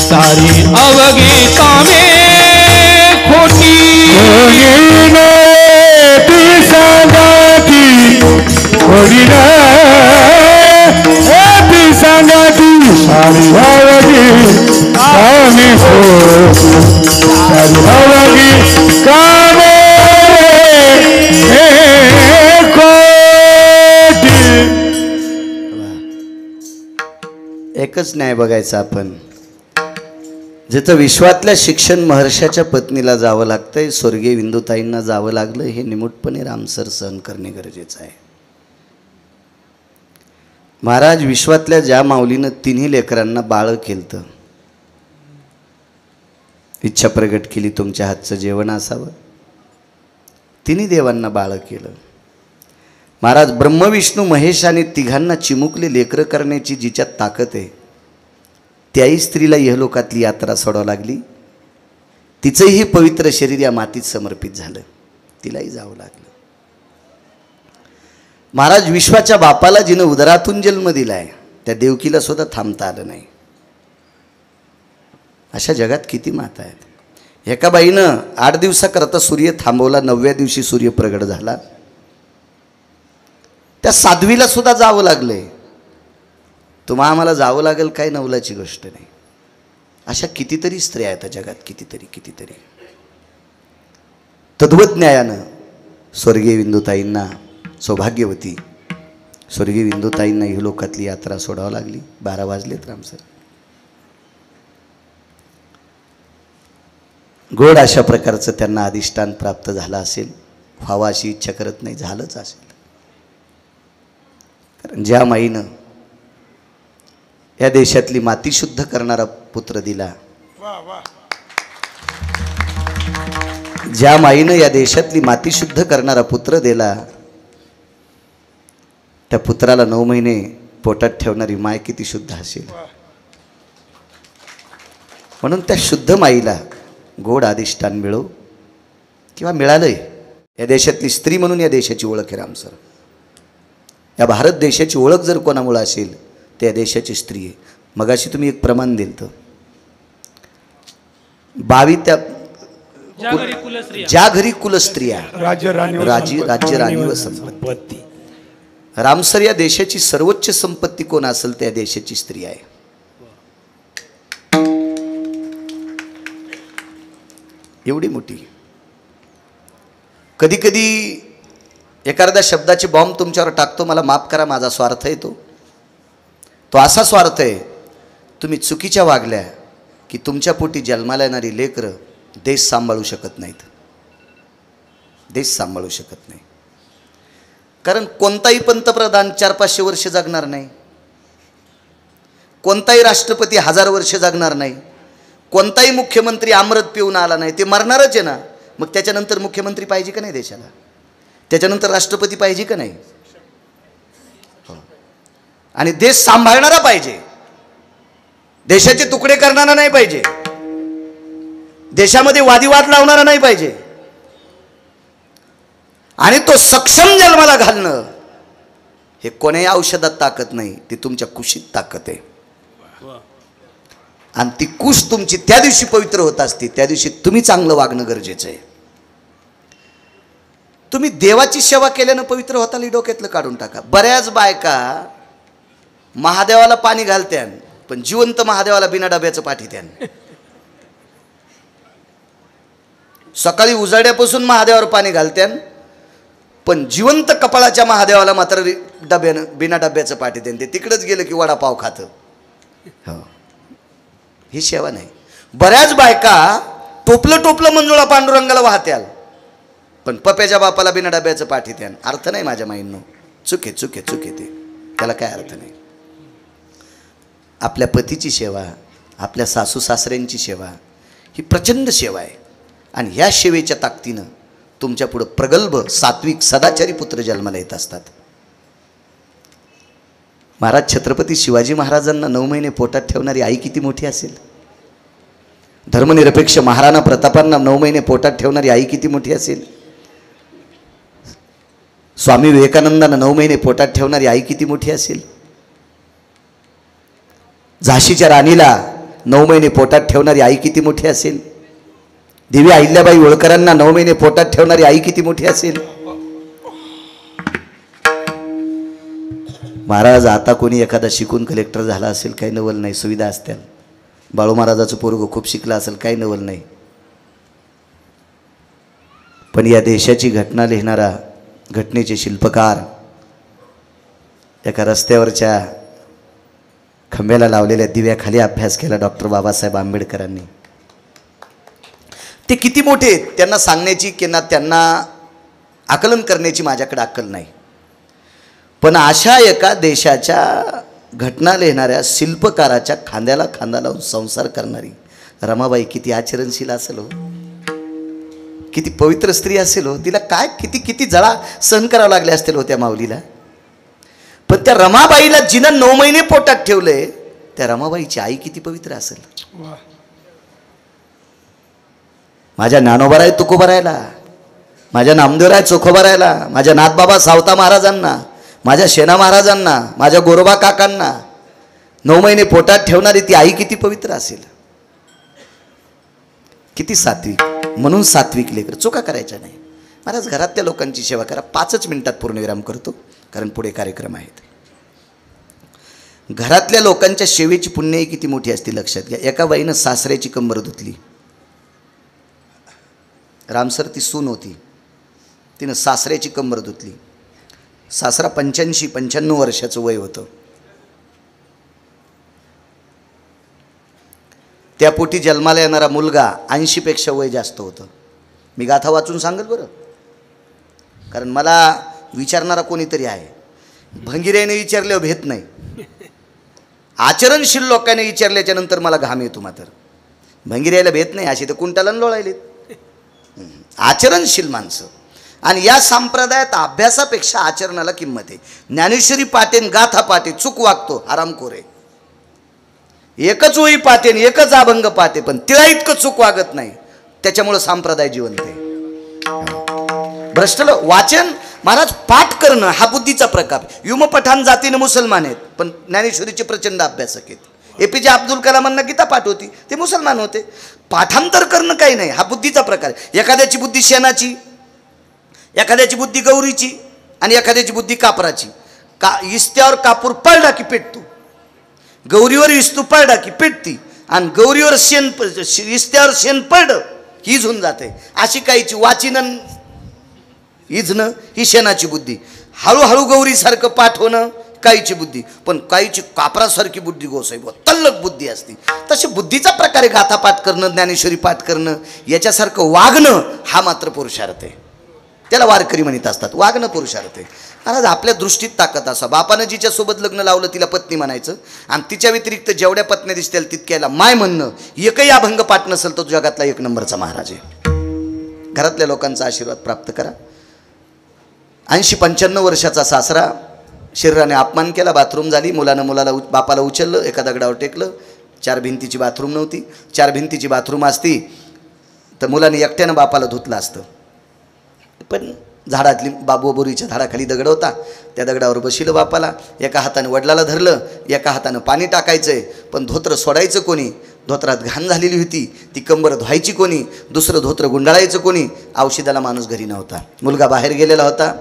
C: सारी अवघी कामे खोटी
B: कोणी नाही ती सांगाती कोणी ती सांगाती सारी अवघी कामे खोटी सारी अवघी कामे
A: एकच न्याय बघायचा आपण. जिथं विश्वातल्या शिक्षण महर्षाच्या पत्नीला जावं लागतंय, स्वर्गीय विंदुताईंना जावं लागलं, हे निमूटपणे रामसर सहन करणे गरजेचं आहे. महाराज विश्वातल्या ज्या माऊलीनं तिन्ही लेकरांना बाळ केलतं, इच्छा प्रगट केली तुमच्या हातचं जेवण असावं, तिन्ही देवांना बाळ केलं. महाराज ब्रह्म विष्णू महेश आणि तिघांना चिमुकले लेकरं करण्याची जिच्यात ताकद आहे, त्याही स्त्रीला इहलोकातली यात्रा सोडावं लागली. तिचंही पवित्र शरीर या मातीत समर्पित झालं, तिलाही जावं लागलं. महाराज विश्वाच्या बापाला जिनं उदरातून जन्म दिलाय, त्या देवकीला सुद्धा थांबता आलं नाही. अशा जगात किती माता आहेत. एका बाईनं 8 दिवसाकरता सूर्य थांबवला, 9व्या दिवशी सूर्य प्रगट झाला. त्या साध्वीला सुद्धा जावं लागलंय. तुम्हा आम्हाला जावं लागेल काय नवलाची गोष्ट नाही. अशा कितीतरी स्त्रिया आहेत जगात, कितीतरी. तद्वज्ञायानं स्वर्गीय विंदुताईंना, सौभाग्यवती स्वर्गीय विंदुताईंना ही लोकातली यात्रा सोडावं लागली. 12 वाजलेत रामसर. गोड अशा प्रकारचं त्यांना अधिष्ठान प्राप्त झालं असेल, व्हावं अशी इच्छा करत नाही, झालंच असेल. कारण ज्या माईनं या देशातली माती शुद्ध करणारा पुत्र दिला, ज्या माईनं या देशातली माती शुद्ध करणारा पुत्र दिला, त्या पुत्राला 9 महिने पोटात ठेवणारी माय किती शुद्ध असेल. म्हणून त्या शुद्ध माईला गोड अधिष्ठान मिळो किंवा मिळालंय. या देशातली स्त्री म्हणून या देशाची ओळख आहे रामसर. या भारत देशाची ओळख जर कोणामुळे असेल तर या देशाची स्त्री आहे. मगाशी तुम्ही एक प्रमाण दिलं तर 22 त्या ज्या घरी कुलस्त्रिया राज्य राणी व संपत्ती. रामसर या देशाची सर्वोच्च संपत्ती कोण असेल त्या देशाची स्त्री आहे. एवढी मोठी. कधी कधी एखाद्या शब्दाचे बॉम्ब तुमच्यावर टाकतो, मला माफ करा, माझा स्वार्थ आहे. तो असा स्वार्थ आहे, तुम्ही चुकीच्या वागल्या की तुमच्या पोटी जन्माला येणारी लेकरं देश सांभाळू शकत नाहीत. देश सांभाळू शकत नाही. कारण कोणताही पंतप्रधान 400-500 वर्ष जगणार नाही, कोणताही राष्ट्रपती 1000 वर्ष जगणार नाही, कोणताही मुख्यमंत्री अमृत पिऊन आला नाही, ते मरणारच आहे ना. मग त्याच्यानंतर मुख्यमंत्री पाहिजे का नाही देशाला? त्याच्यानंतर राष्ट्रपती पाहिजे का नाही? आणि देश सांभाळणारा पाहिजे, देशाचे तुकडे करणारा नाही पाहिजे, देशामध्ये वादिवाद लावणारा नाही पाहिजे. आणि तो सक्षम जन्माला घालणं हे कोण्याही औषधात ताकद नाही, ती तुमच्या कुशीत ताकद आहे. आणि ती कुश तुमची त्या दिवशी पवित्र होत असते, त्या दिवशी तुम्ही चांगलं वागणं गरजेचं आहे. तुम्ही देवाची सेवा केल्यानं पवित्र होताली, डोक्यातलं काढून टाका. बऱ्याच बायका महादेवाला पाणी घालत्यान, पण जिवंत महादेवाला बिना डब्याचं पाठीत्यान. सकाळी उजाड्यापासून महादेवावर पाणी घालत्यान, पण जिवंत कपाळाच्या महादेवाला मात्र डब्यानं बिना डब्याचं पाठीत्यान. ते तिकडंच गेलं की वडापाव खातं. हो, ही सेवा नाही. बऱ्याच बायका टोपलं मंजुळा पांडुरंगाला वाहत्याल, पण पप्याच्या बापाला बिना डब्याचं पाठीत्यान. अर्थ नाही माझ्या माईंनो, चुके ते, त्याला काय अर्थ नाही. आपल्या पतीची सेवा, आपल्या सासू सासऱ्यांची सेवा ही प्रचंड सेवा आहे. आणि ह्या सेवेच्या ताकदीनं तुमच्या पुढं प्रगल्भ सात्विक सदाचारी पुत्र जन्माला येत असतात. महाराज छत्रपती शिवाजी महाराजांना 9 महिने पोटात ठेवणारी आई किती मोठी असेल. धर्मनिरपेक्ष महाराणा प्रतापांना 9 महिने पोटात ठेवणारी आई किती मोठी असेल. स्वामी विवेकानंदांना 9 महिने पोटात ठेवणारी आई किती मोठी असेल? झाशीच्या राणीला 9 महिने पोटात ठेवणारी आई किती मोठी असेल? देवी अहिल्याबाई होळकरांना 9 महिने पोटात ठेवणारी आई किती मोठी असेल? महाराज आता कोणी एखादा शिकून कलेक्टर झाला असेल, काही नवल नाही, सुविधा असतील. बाळू महाराजाचं पोरगं खूप शिकला असेल, काही नवल नाही. पण या देशाची घटना लिहिणारा, घटनेचे शिल्पकार, एका रस्त्यावरच्या खंब्याला लावलेल्या दिव्याखाली अभ्यास केला डॉक्टर बाबासाहेब आंबेडकरांनी. ते किती मोठे आहेत त्यांना सांगण्याची किंवा त्यांना आकलन करण्याची माझ्याकडे अक्कल नाही. पण अशा एका देशाच्या घटना लिहिणाऱ्या शिल्पकाराच्या खांद्याला खांदा लावून संसार करणारी रमाबाई किती आचरणशील असेल हो, किती पवित्र स्त्री असेल हो. तिला काय किती किती जळा सहन करावं लागले असतील हो त्या माऊलीला. पण त्या रमाबाईला जिनं 9 महिने पोटात ठेवले, त्या रमाबाईची आई किती पवित्र असेल. माझ्या ज्ञानोबा तुकोबा राहिला, माझ्या नामदेवराय चोखोबा राहिला, माझ्या नाथबाबा सावता महाराजांना, माझ्या शेना महाराजांना, माझ्या गोरोबा काकांना 9 महिने पोटात ठेवणारी ती आई किती पवित्र असेल, किती सात्विक. म्हणून सात्विक लेकर चुका करायच्या नाही. महाराज घरातल्या लोकांची सेवा करा. 5 मिनिटात पूर्णविराम करतो कारण पुढे कार्यक्रम आहेत. घरातल्या लोकांच्या सेवेची पुण्यही किती मोठी असते लक्षात घ्या. एका बाईनं सासऱ्याची कंबर धुतली. रामसर ती सून होती, तिनं सासऱ्याची कंबर धुतली. सासरा 85-95 वर्षाचं वय होतं. त्यापोटी जन्माला येणारा मुलगा 80 पेक्षा वय जास्त होतं. मी गाथा वाचून सांगेल बरं, कारण मला विचारणारा कोणीतरी आहे. भंगिऱ्याने विचारल्यावर भेट नाही, आचरणशील लोकांनी विचारल्याच्या नंतर मला घाम येतो. मात्र भंगिऱ्याला भेट नाही, अशी तर कुंटाला लोळायलेत. आचरणशील माणसं. आणि या संप्रदायात अभ्यासापेक्षा आचरणाला किंमत आहे. ज्ञानेश्वरी पाटेन गाथा पाटे चूक वागतो हरामखोरे. एकच ओळी पाटे एकच अभंग पाटे, पण तिला इतकं चूक वागत नाही. त्याच्यामुळं संप्रदाय जिवंत आहे. भ्रष्टल वाचन महाराज पाठ करणं हा बुद्धीचा प्रकार. युमपठाण जातीनं मुसलमान आहेत, पण ज्ञानेश्वरीचे प्रचंड अभ्यासक आहेत. APJ अब्दुल कलामांना गीता पाठ होती, ते मुसलमान होते. पाठांतर करणं काही नाही, हा बुद्धीचा प्रकार. एखाद्याची बुद्धी शेणाची, एखाद्याची बुद्धी गौरीची आणि एखाद्याची बुद्धी कापराची. इस्त्यावर कापूर पडला की पेटतो, गौरीवर इस्तू पडला की पेटती, आणि गौरीवर शेण इस्त्यावर शेण पडलं की इजून जाते. अशी काहीची वाचिनन इजणं ही शेणाची बुद्धी. हळूहळू गौरीसारखं पाठ होणं काहीची बुद्धी, पण काहीची कापरासारखी बुद्धी गोसाई तल्लक बुद्धी असते. तशी बुद्धीचा प्रकारे गाथा पाठ करणं, ज्ञानेश्वरी पाठ करणं, याच्यासारखं वागणं हा मात्र पुरुषार्थ आहे. त्याला वारकरी म्हणत असतात. वागणं पुरुषार्थ आहे. महाराज आपल्या दृष्टीत ताकद असा. बापानं जिच्या सोबत लग्न लावलं तिला पत्नी म्हणायचं, आणि तिच्या व्यतिरिक्त जेवढ्या पत्न्या दिसतील तितक्याला माय म्हणणं. एकही अभंग पाठ नसेल तो जगातला 1 नंबरचा महाराज आहे. घरातल्या लोकांचा आशीर्वाद प्राप्त करा. 80-95 वर्षाचा सासरा, शरीराने अपमान केला, बाथरूम झाली, मुलाला बापाला उचललं, एका दगडावर टेकलं. 4 भिंतीची बाथरूम नव्हती. 4 भिंतीची बाथरूम असती तर मुलाने एकट्यानं बापाला धुतलं असतं. पण झाडातली बोरीच्या झाडाखाली दगड होता, त्या दगडावर बशिलं बापाला. एका हाताने वडिलाला धरलं, एका हातानं पाणी टाकायचंय, पण धोत्र सोडायचं कोणी? धोत्रात घाण झालेली होती, ती कंबर धुवायची कोणी? दुसरं धोत्र गुंडाळायचं कोणी? औषधाला माणूस घरी नव्हता, मुलगा बाहेर गेलेला होता,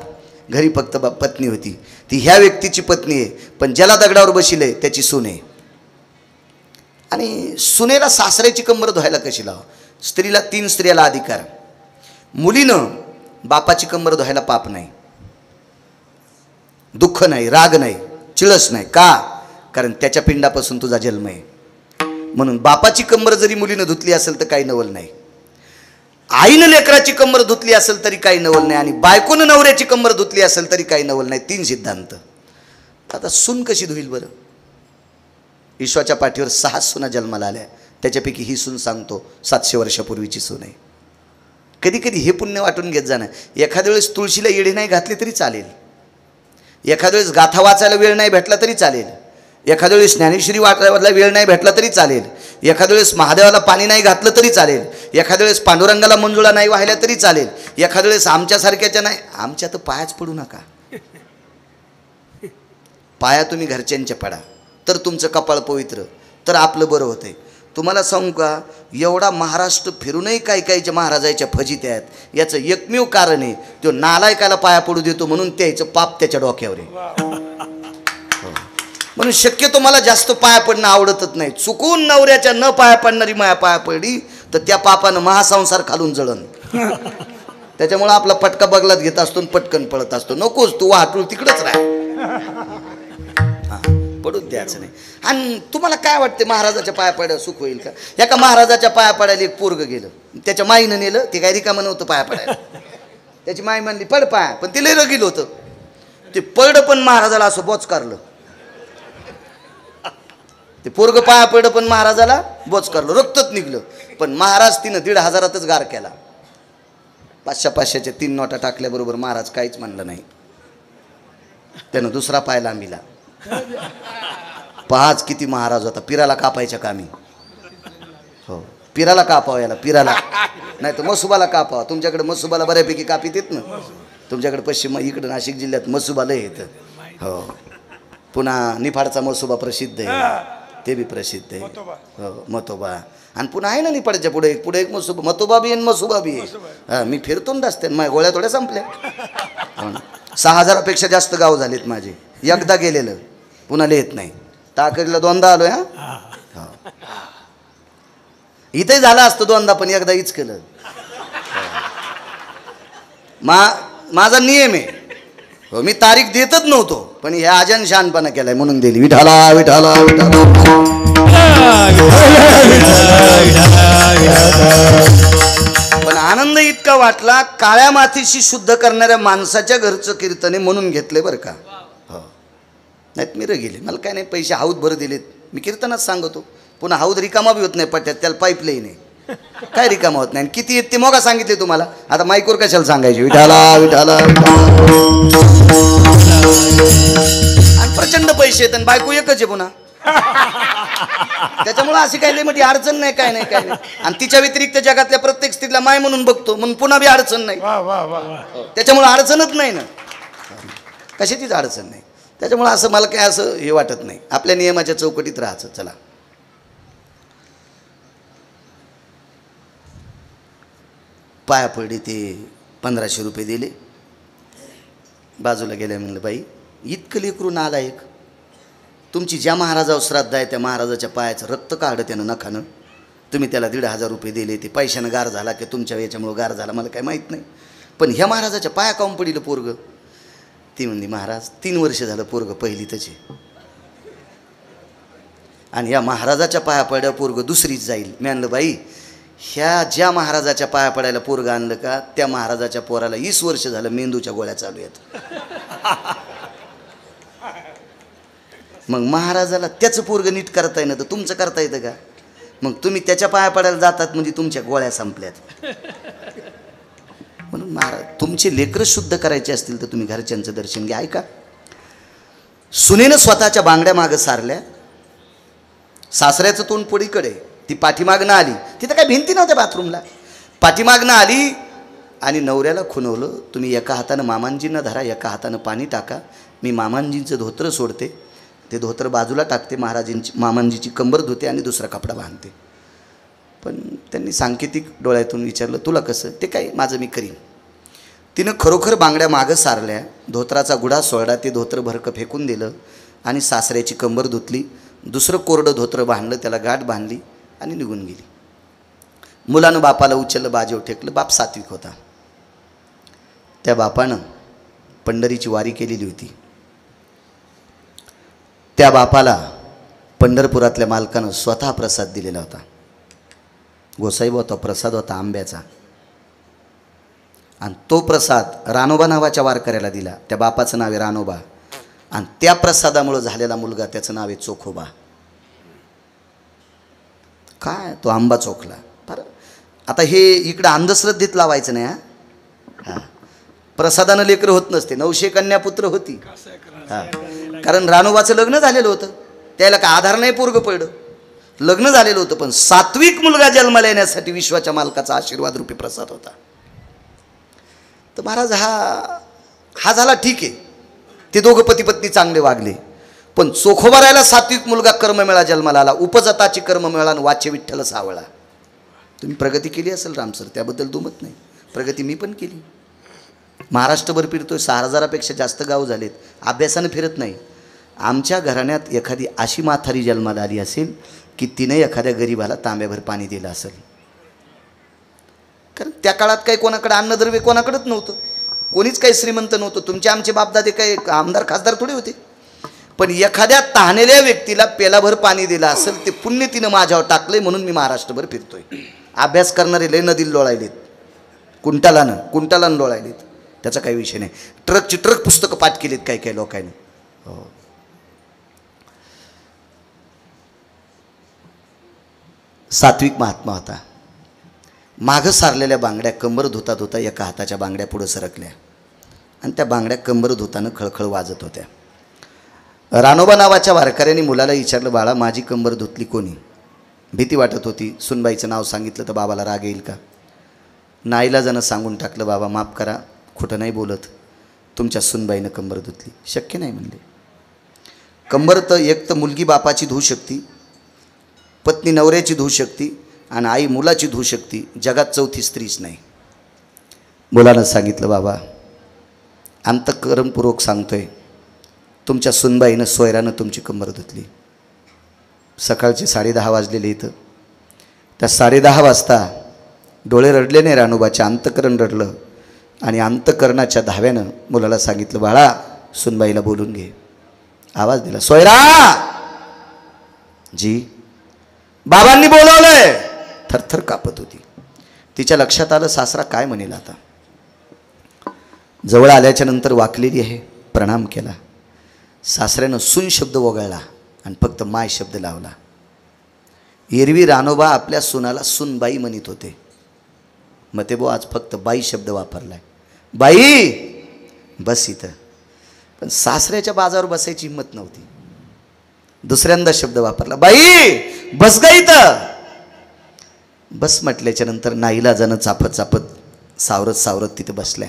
A: घरी फक्त पत्नी होती. ती ह्या व्यक्तीची पत्नी आहे, पण ज्याला दगडावर बशिले त्याची सून आहे. आणि सुनेला सासऱ्याची कंबर धुवायला कशी लाव? स्त्रीला 3 स्त्रियाला अधिकार. मुलीनं बापाची कंबर धुवायला पाप नाही, दुःख नाही, राग नाही, चिळस नाही. का? कारण त्याच्या पिंडापासून तुझा जन्म आहे. म्हणून बापाची कंबर जरी मुलीनं धुतली असेल तर काही नवल नाही. आईनं लेकराची कंबर धुतली असेल तरी काही नवल नाही, आणि बायकोनं नवऱ्याची कंबर धुतली असेल तरी काही नवल नाही. 3 सिद्धांत. आता सून कशी धुईल बरं? विश्वाच्या पाठीवर 6 सुना जन्माला आल्या, त्याच्यापैकी ही सून सांगतो 700 वर्षापूर्वीची सून आहे. कधी कधी हे पुण्य वाटून घेत जाणं. एखाद्या वेळेस तुळशीला येडे नाही घातले तरी चालेल, एखाद्या वेळेस गाथा वाचायला वेळ नाही भेटला तरी चालेल, एखाद्या वेळेस ज्ञानेश्वरी वाचायला वेळ नाही भेटला तरी चालेल, एखाद्या वेळेस महादेवाला पाणी नाही घातलं तरी चालेल, एखाद्या वेळेस पांडुरंगाला मंजुळा नाही वाहिल्या तरी चालेल, एखाद्या वेळेस आमच्यासारख्याच्या नाही, आमच्या तर पायाच पडू नका. पाया तुम्ही घरच्यांच्या पडा, तर तुमचं कपाळ पवित्र, तर आपलं बरं होतंय. तुम्हाला सांगू का, एवढा महाराष्ट्र फिरूनही काही काहीच्या महाराजाच्या फजित आहेत. याचं एकमेव कारण आहे, तो नालायकाला पाया पडू देतो म्हणून त्याचं पाप त्याच्या डोक्यावर आहे. म्हणून शक्यतो मला जास्त पाया पडणं आवडतच नाही. चुकून नवऱ्याच्या न पाया पडणारी माया पाया पडली तर त्या पापानं महासंसार खालून जळण. त्याच्यामुळं आपला पटका बगलात घेत असतो आणि पटकन पळत असतो. नकोच, तू वाहतूळ तिकडंच राह, पडूच द्यायचं नाही. आणि तुम्हाला काय वाटते, महाराजाच्या पाया पडायला सुख होईल का? एका महाराजाच्या पाया पडायला एक पोरग गेलं, त्याच्या माईनं नेलं. ते काय रिकामं नव्हतं पाया पडायला. त्याची माई म्हणली पड पाया, पण ते लय रगील होतं. ते पड पण महाराजाला असं बोचकारलं. ते पोरग पाया पड पण महाराजाला बोचकारलं, रक्तच निघलं. पण महाराज तिनं 1,500 गार केला. 500-500च्या 3 नोटा टाकल्याबरोबर महाराज काहीच म्हणलं नाही. त्यानं दुसरा पाय लांबिला. 5 किती महाराज होता, पिराला कापायच्या कामी. हो, पिराला कापावं, याला पिराला नाही तर मसुबाला कापावा. तुमच्याकडे मसुबाला बऱ्यापैकी कापीत येत ना. तुमच्याकडे पश्चिम, इकडं नाशिक जिल्ह्यात मसुबाला येतं. हो, पुन्हा निफाडचा मसुबा प्रसिद्ध आहे, ते बी प्रसिद्ध आहे. हो, मतोबा. आणि पुन्हा आहे ना निफाडच्या पुढे एक मसुबा, मतोबा बी आहे मसुबा बी आहे. हां, मी फिरतून रस्त्यात, माझ्या गोळ्या थोड्या संपल्या. 6,000पेक्षा जास्त गाव झालेत माझे. एकदा गेलेलं पुन्हा लिहित नाही. टाकरीला 2दा आलोय. हा, इथे झालं असतं 2दा, पण एकदा हीच केलं. माझा नियम आहे. हो, मी तारीख देतच नव्हतो, पण ह्या आजन शहाणपणा केलाय म्हणून दिली. विठाला विठाला विठाला. पण आनंद इतका वाटला, काळ्या मातीशी शुद्ध करणाऱ्या माणसाच्या घरचं कीर्तन आहे म्हणून घेतले बरं का. हो, नाहीत मी गेले, मला काय नाही, पैसे हाऊद भर दिलेत. मी कीर्तनात सांगतो. पुन्हा हाऊद रिकामा बी होत नाही पट्ट्यात, त्याला पाईपलाईन आहे. काय रिकामा होत नाही. किती येत ते मोगा सांगितले तुम्हाला. आता माईकवर कशाला सांगायचे, विठाला विठाला. आणि प्रचंड पैसे आहेत आणि बायको एकच आहे पुन्हा. त्याच्यामुळे अशी काही लई मोठी अडचण नाही, काय नाही. आणि तिच्या व्यतिरिक्त जगातल्या प्रत्येक स्त्रीला माय म्हणून बघतो, म्हणून पुन्हा बी अडचण नाही. त्याच्यामुळे अडचणच नाही ना, कशाचीच अडचण नाही. त्याच्यामुळे असं मला काय असं हे वाटत नाही. आपल्या नियमाच्या चौकटीत राहायचं. चला, पाया पडली. ते 1500 रुपये दिले. बाजूला गेले. म्हणलं बाई, इतकं लेकरू नालायक, तुमची ज्या महाराजावर श्राद्ध आहे त्या महाराजाच्या पायाचं रक्त काढलं त्यानं नखानं, तुम्ही त्याला 1,500 रुपये दिले. ते पैशानं गार झाला की तुमच्या याच्यामुळं गार झाला मला काय माहीत नाही, पण ह्या महाराजाच्या पाया काऊन पडिलं पोरग. ती म्हणली महाराज 3 वर्ष झालं पोरग पहिलीतच आहे, आणि या महाराजाच्या पाया पड्या पोरग दुसरीच जाईल. मी आणलं बाई, ह्या ज्या महाराजाच्या पाया पडायला पोरग आणलं का, त्या महाराजाच्या पोराला 20 वर्ष झालं मेंदूच्या गोळ्या चालू आहेत. मग महाराजाला त्याचं पोरग नीट करता येणं तर तुमचं करता येतं का? मग तुम्ही त्याच्या पाया पडायला जातात म्हणजे तुमच्या गोळ्या संपल्यात. म्हणून महाराज, तुमचे लेकरं शुद्ध करायचे असतील तर तुम्ही घरच्यांचं दर्शन घ्या. ऐका, सुनेनं स्वतःच्या बांगड्या मागं सारल्या. सासऱ्याचं तोंड पुढीकडे, ती पाठीमागनं आली. तिथं काय भिंती नव्हत्या बाथरूमला. पाठीमागनं आली आणि नवऱ्याला खुणवलं, तुम्ही एका हातानं मामांजींना धरा, एका हातानं पाणी टाका. मी मामांजींचं धोत्र सोडते, ते धोत्र बाजूला टाकते, मामांजीची कंबर धुते आणि दुसरा कपडा बांधते. पण त्यांनी सांकेतिक डोळ्यातून विचारलं, तुला कसं? ते काय, माझं मी करीन. तिनं खरोखर बांगड्या मागं सारल्या, धोत्राचा गुढा सोडला, ते धोत्र भरकं फेकून दिलं आणि सासऱ्याची कंबर धुतली. दुसरं कोरडं धोत्र बांधलं, त्याला गाठ बांधली आणि निघून गेली. मुलानं बापाला उचललं, बाजेव ठेकलं. बाप सात्विक होता. त्या बापानं पंढरीची वारी केलेली होती. त्या बापाला पंढरपुरातल्या मालकानं स्वतः प्रसाद दिलेला होता. गोसाईब होता, प्रसाद होता आंब्याचा, आणि तो प्रसाद रानोबा नावाच्या वारकऱ्याला दिला. त्या बापाचं नाव आहे रानोबा, आणि त्या प्रसादामुळे झालेला मुलगा त्याचं नाव आहे चोखोबा. काय तो आंबा चोखला. बरं, आता हे इकडं अंधश्रद्धेत लावायचं नाही. हां, प्रसादानं लेकरं होत नसते. 900 कन्यापुत्र होती. हां, कारण रानोबाचं लग्न झालेलं होतं, त्याला का आधार नाही, पोरगं पडलं, लग्न झालेलं होतं. पण सात्विक मुलगा जन्माला येण्यासाठी विश्वाच्या मालकाचा आशीर्वाद रूपी प्रसाद होता. तर महाराज हा झाला ठीक आहे, ते दोघं पती पत्नी चांगले वागले, पण चोखोबा राहायला सात्विक मुलगा कर्ममेळा जन्माला आला, उपजताची कर्ममेळा आणि वाच्य विठ्ठल सावळा. तुम्ही प्रगती केली असेल राम सर, त्याबद्दल दुमत नाही, प्रगती मी पण केली. महाराष्ट्रभर फिरतोय, 6,000पेक्षा जास्त गाव झालेत, अभ्यासानं फिरत नाही. आमच्या घराण्यात एखादी अशी म्हातारी जन्माला आली असेल की तिने एखाद्या गरीबाला तांब्याभर पाणी दिलं असेल. कारण त्या काळात काही कोणाकडे अन्नद्रव्य कोणाकडेच नव्हतं, कोणीच काही श्रीमंत नव्हतं. तुमचे आमचे बापदादे काही आमदार खासदार थोडे होते. पण एखाद्या तहानेल्या व्यक्तीला पेलाभर पाणी दिलं असेल, ते पुण्य तिनं माझ्यावर टाकलंय, म्हणून मी महाराष्ट्रभर फिरतोय. अभ्यास करणारे लय नदीला लोळायलेत, कुंटालानं लोळायलेत, त्याचा काही विषय नाही. ट्रकची ट्रक पुस्तकं पाठ केलीत काही काही लोकांनी. हो, सात्विक महात्मा होता. मागं सारलेल्या बांगड्या कंबर धुता धुता एका हाताच्या बांगड्या पुढं सरकल्या आणि त्या बांगड्या कंबर धुतानं खळखळ वाजत होत्या. रानोबा नावाच्या वारकऱ्यांनी मुलाला विचारलं, बाळा माझी कंबर धुतली कोणी? भीती वाटत होती. सुनबाईचं नाव सांगितलं तर बाबाला राग येईल का? नाईलाजानं सांगून टाकलं, बाबा माफ करा, खोटं नाही बोलत, तुमच्या सुनबाईनं कंबर धुतली. शक्य नाही म्हणले. कंबर तर एक तर मुलगी बापाची धुवू शकते, पत्नी नवऱ्याची धुवू शकते आणि आई मुलाची धुवू शकते, जगात चौथी स्त्रीच नाही. मुलानं सांगितलं, बाबा अंतःकरणपूर्वक सांगतोय, तुमच्या सुनबाईनं सोयरानं तुमची कंबर धुतली. सकाळचे 10:30 वाजलेले इथं. त्या 10:30 वाजता डोळे रडले नाही रानोबाचे, अंतःकरण रडलं आणि अंतःकरणाच्या धाव्यानं मुलाला सांगितलं, बाळा सुनबाईला बोलून घे. आवाज दिला, सोयरा जी. बाबांनी बोलवलंय. थरथर कापत होती. तिच्या लक्षात आलं सासरा काय म्हणेल आता. जवळ आल्याच्या नंतर वाकलेली आहे, प्रणाम केला. सासऱ्यानं सुन शब्द वगळला आणि फक्त माय शब्द लावला. एरवी रानोबा आपल्या सुनाला सुनबाई म्हणत होते, मग ते आज फक्त बाई शब्द वापरलाय. बाई बस इथं. पण सासऱ्याच्या बाजावर बसायची हिंमत नव्हती. दुसऱ्यांदा शब्द वापरला, बाई बस गा इथं. बस म्हटल्याच्या नंतर नाईलाजानं चापत चापत सावरत सावरत तिथं बसल्या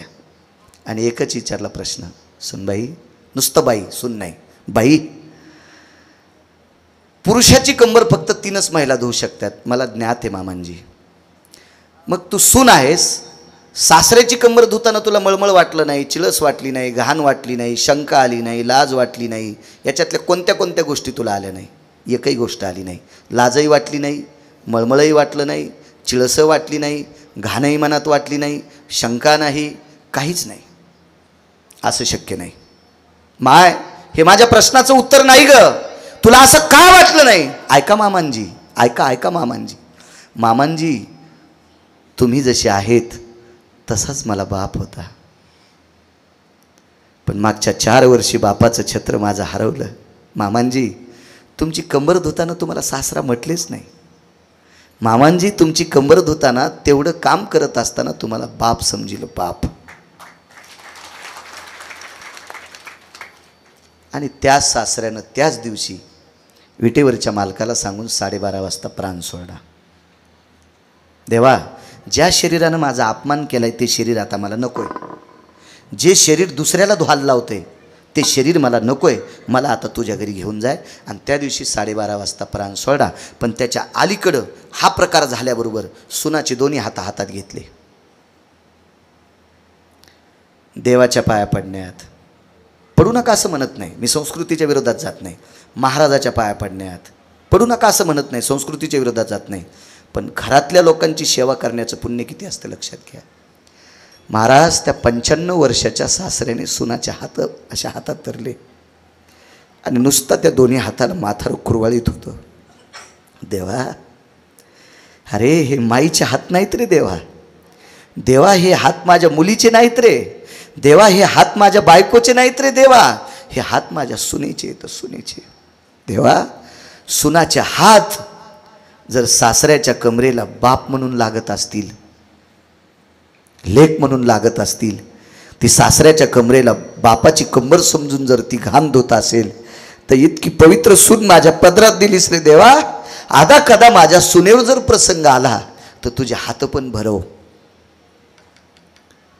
A: आणि एकच विचारला प्रश्न, सुनबाई, नुसतं बाई, सुन नाही, बाई, पुरुषाची कंबर फक्त 3च महिला धुवू शकतात, मला ज्ञात आहे मामांजी. मग तू सून आहेस, सासऱ्याची कंबर धुताना तुला मळमळ वाटलं नाही, चिळस वाटली नाही, घाण वाटली नाही, शंका आली नाही, लाज वाटली नाही, याच्यातल्या कोणत्या कोणत्या गोष्टी तुला आल्या नाही? एकही गोष्ट आली नाही. लाजही वाटली नाही, मळमळही वाटलं नाही, चिळसं वाटली नाही, घाणही मनात वाटली नाही, शंका नाही, काहीच नाही. असं शक्य नाही. माय, हे माझ्या प्रश्नाचं उत्तर नाही ग. तुला असं का वाटलं नाही? ऐका मामांजी, ऐका मामांजी. मामांजी, तुम्ही जसे आहेत तसाच मला बाप होता, पण मागच्या 4 वर्षी बापाचं छत्र माझं हरवलं. मामांजी, तुमची कंबर धुताना तुम्हाला सासरा म्हटलेच नाही. मामांजी, तुमची कंबर धुताना तेवढं काम करत असताना तुम्हाला बाप समजिलं, बाप. आणि त्याच सासऱ्यानं त्याच दिवशी विटेवरच्या मालकाला सांगून 12:30 वाजता प्राण सोडला. देवा, ज्या शरीरानं माझा अपमान केलाय ते शरीर आता मला नकोय. जे शरीर दुसऱ्याला धुवायला लावते ते शरीर मला नकोय. मला आता तुझ्या घरी घेऊन जाय. आणि त्या दिवशी 12:30 वाजता प्राण सोडला. पण त्याच्या अलीकडं हा प्रकार झाल्याबरोबर सुनाचे दोन्ही हातात घेतले. देवाच्या पाया पडण्यात पडू नका असं म्हणत नाही, मी संस्कृतीच्या विरोधात जात नाही. महाराजाच्या पाया पडण्यात पडू नका असं म्हणत नाही, संस्कृतीच्या विरोधात जात नाही. पण घरातल्या लोकांची सेवा करण्याचं पुण्य किती असतं लक्षात घ्या. महाराज त्या 95 वर्षाच्या सासऱ्याने सुनाच्या हात अशा हातात धरले आणि नुसता त्या दोन्ही हाताला माथार कुरवाळीत होतं. देवा, अरे हे माईचे हात नाहीत रे देवा. देवा, हे हात माझ्या मुलीचे नाहीत रे देवा. हे हात माझ्या बायकोचे नाहीत रे देवा. हे हात माझ्या सुनेचे तर सुनेचे. देवा, सुनाचे हात जर सासऱ्याच्या कमरेला बाप म्हणून लागत असतील, लेक म्हणून लागत असतील, ती सासऱ्याच्या कमरेला बापाची कंबर समजून जर ती घाम धुत असेल, तर इतकी पवित्र सून माझ्या पदरात दिलीस रे देवा. आधा कदा माझ्या सुनेवर जर प्रसंग आला तर तुझे हात पण भरव.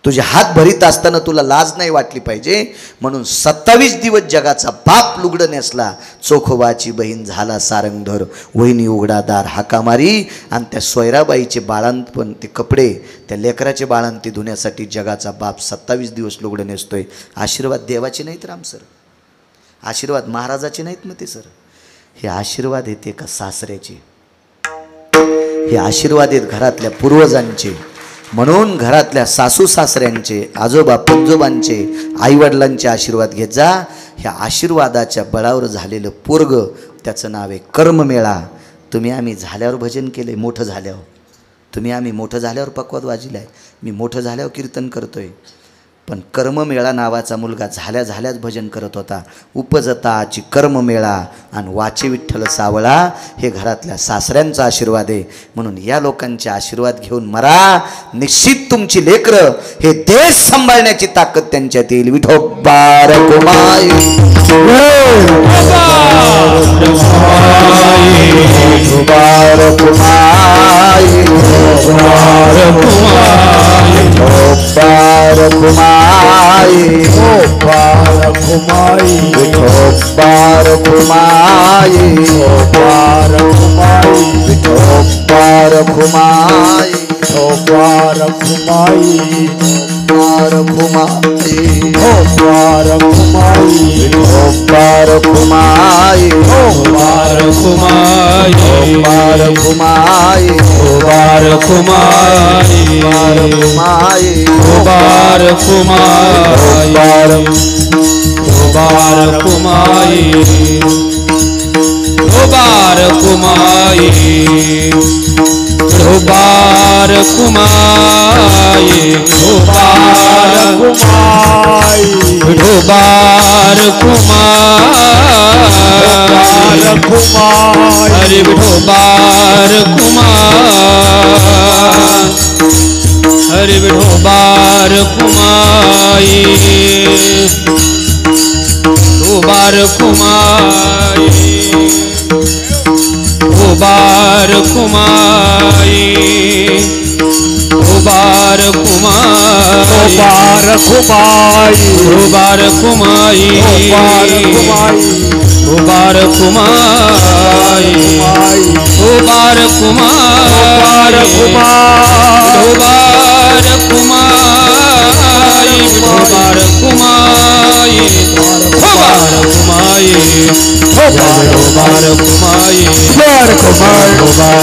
A: तुझे हात भरीत असताना तुला लाज नाही वाटली पाहिजे म्हणून 27 दिवस जगाचा बाप लुगडं नेसला, चोखोबाची बहीण झाला सारंगधर, वहिनी उघडादार हाका मारी, आणि त्या सोयराबाईचे बाळांत पण ते कपडे त्या लेकराचे बाळांत ते धुण्यासाठी जगाचा बाप 27 दिवस लुगडं नेसतोय. आशीर्वाद देवाचे नाहीत राम सर, आशीर्वाद महाराजाचे नाहीत मग ते सर, हे आशीर्वाद येते का सासऱ्याचे, हे आशीर्वाद आहेत घरातल्या पूर्वजांचे. म्हणून घरातल्या सासू सासऱ्यांचे, आजोबा पंजोबांचे, आईवडिलांचे आशीर्वाद घेत जा. ह्या आशीर्वादाच्या बळावर झालेलं पोरग त्याचं नाव आहे कर्ममेळा. तुम्ही आम्ही झाल्यावर भजन केले, मोठं झाल्यावर, तुम्ही आम्ही मोठं झाल्यावर पक्वाद वाजिलाय, मी मोठं झाल्यावर कीर्तन करतोय. पण कर्ममेळा नावाचा मुलगा झाल्या झाल्याच भजन करत होता. उपजताची कर्ममेळा आणि वाचे विठ्ठल सावळा, हे घरातल्या सासऱ्यांचा आशीर्वाद आहे. म्हणून या लोकांचे आशीर्वाद घेऊन मरा, निश्चित तुमची लेकरं हे देश सांभाळण्याची ताकद त्यांच्यात येईल. विठोबा रखुमाई, विठोबा रखुमाई, विठोबा रखुमाई, विठोबा रखुमाई, विठोबा रखुमाई, विठोबा रखुमाई, विठोबा रखुमाई, विठोबा रखुमाई, विठोबा रखुमाई, विठोबा रखुमाई, विठोबा रखुमाई, विठोबा रखुमाई, विठोबा रखुमाई,
C: ढोबार कुमाई, ढोबार कुमाई, ढोबार कुमाई, हरि ढोबार कुमाई, हरि ढोबार कुमाई, ढोबार कुमाई, ढोबार कुमाई, ढोबार कुमाई, ढोबार कुमाई, ढोबार कुमाई, ढोबार कुमाई, ढोबार कुमार, ढोबार कुमाई, ढोबार कुमाई, ढोबार कुमाई, ढोबार कुमाई, ढोबार कुमाई, ढोबार कुमाई, ढोबार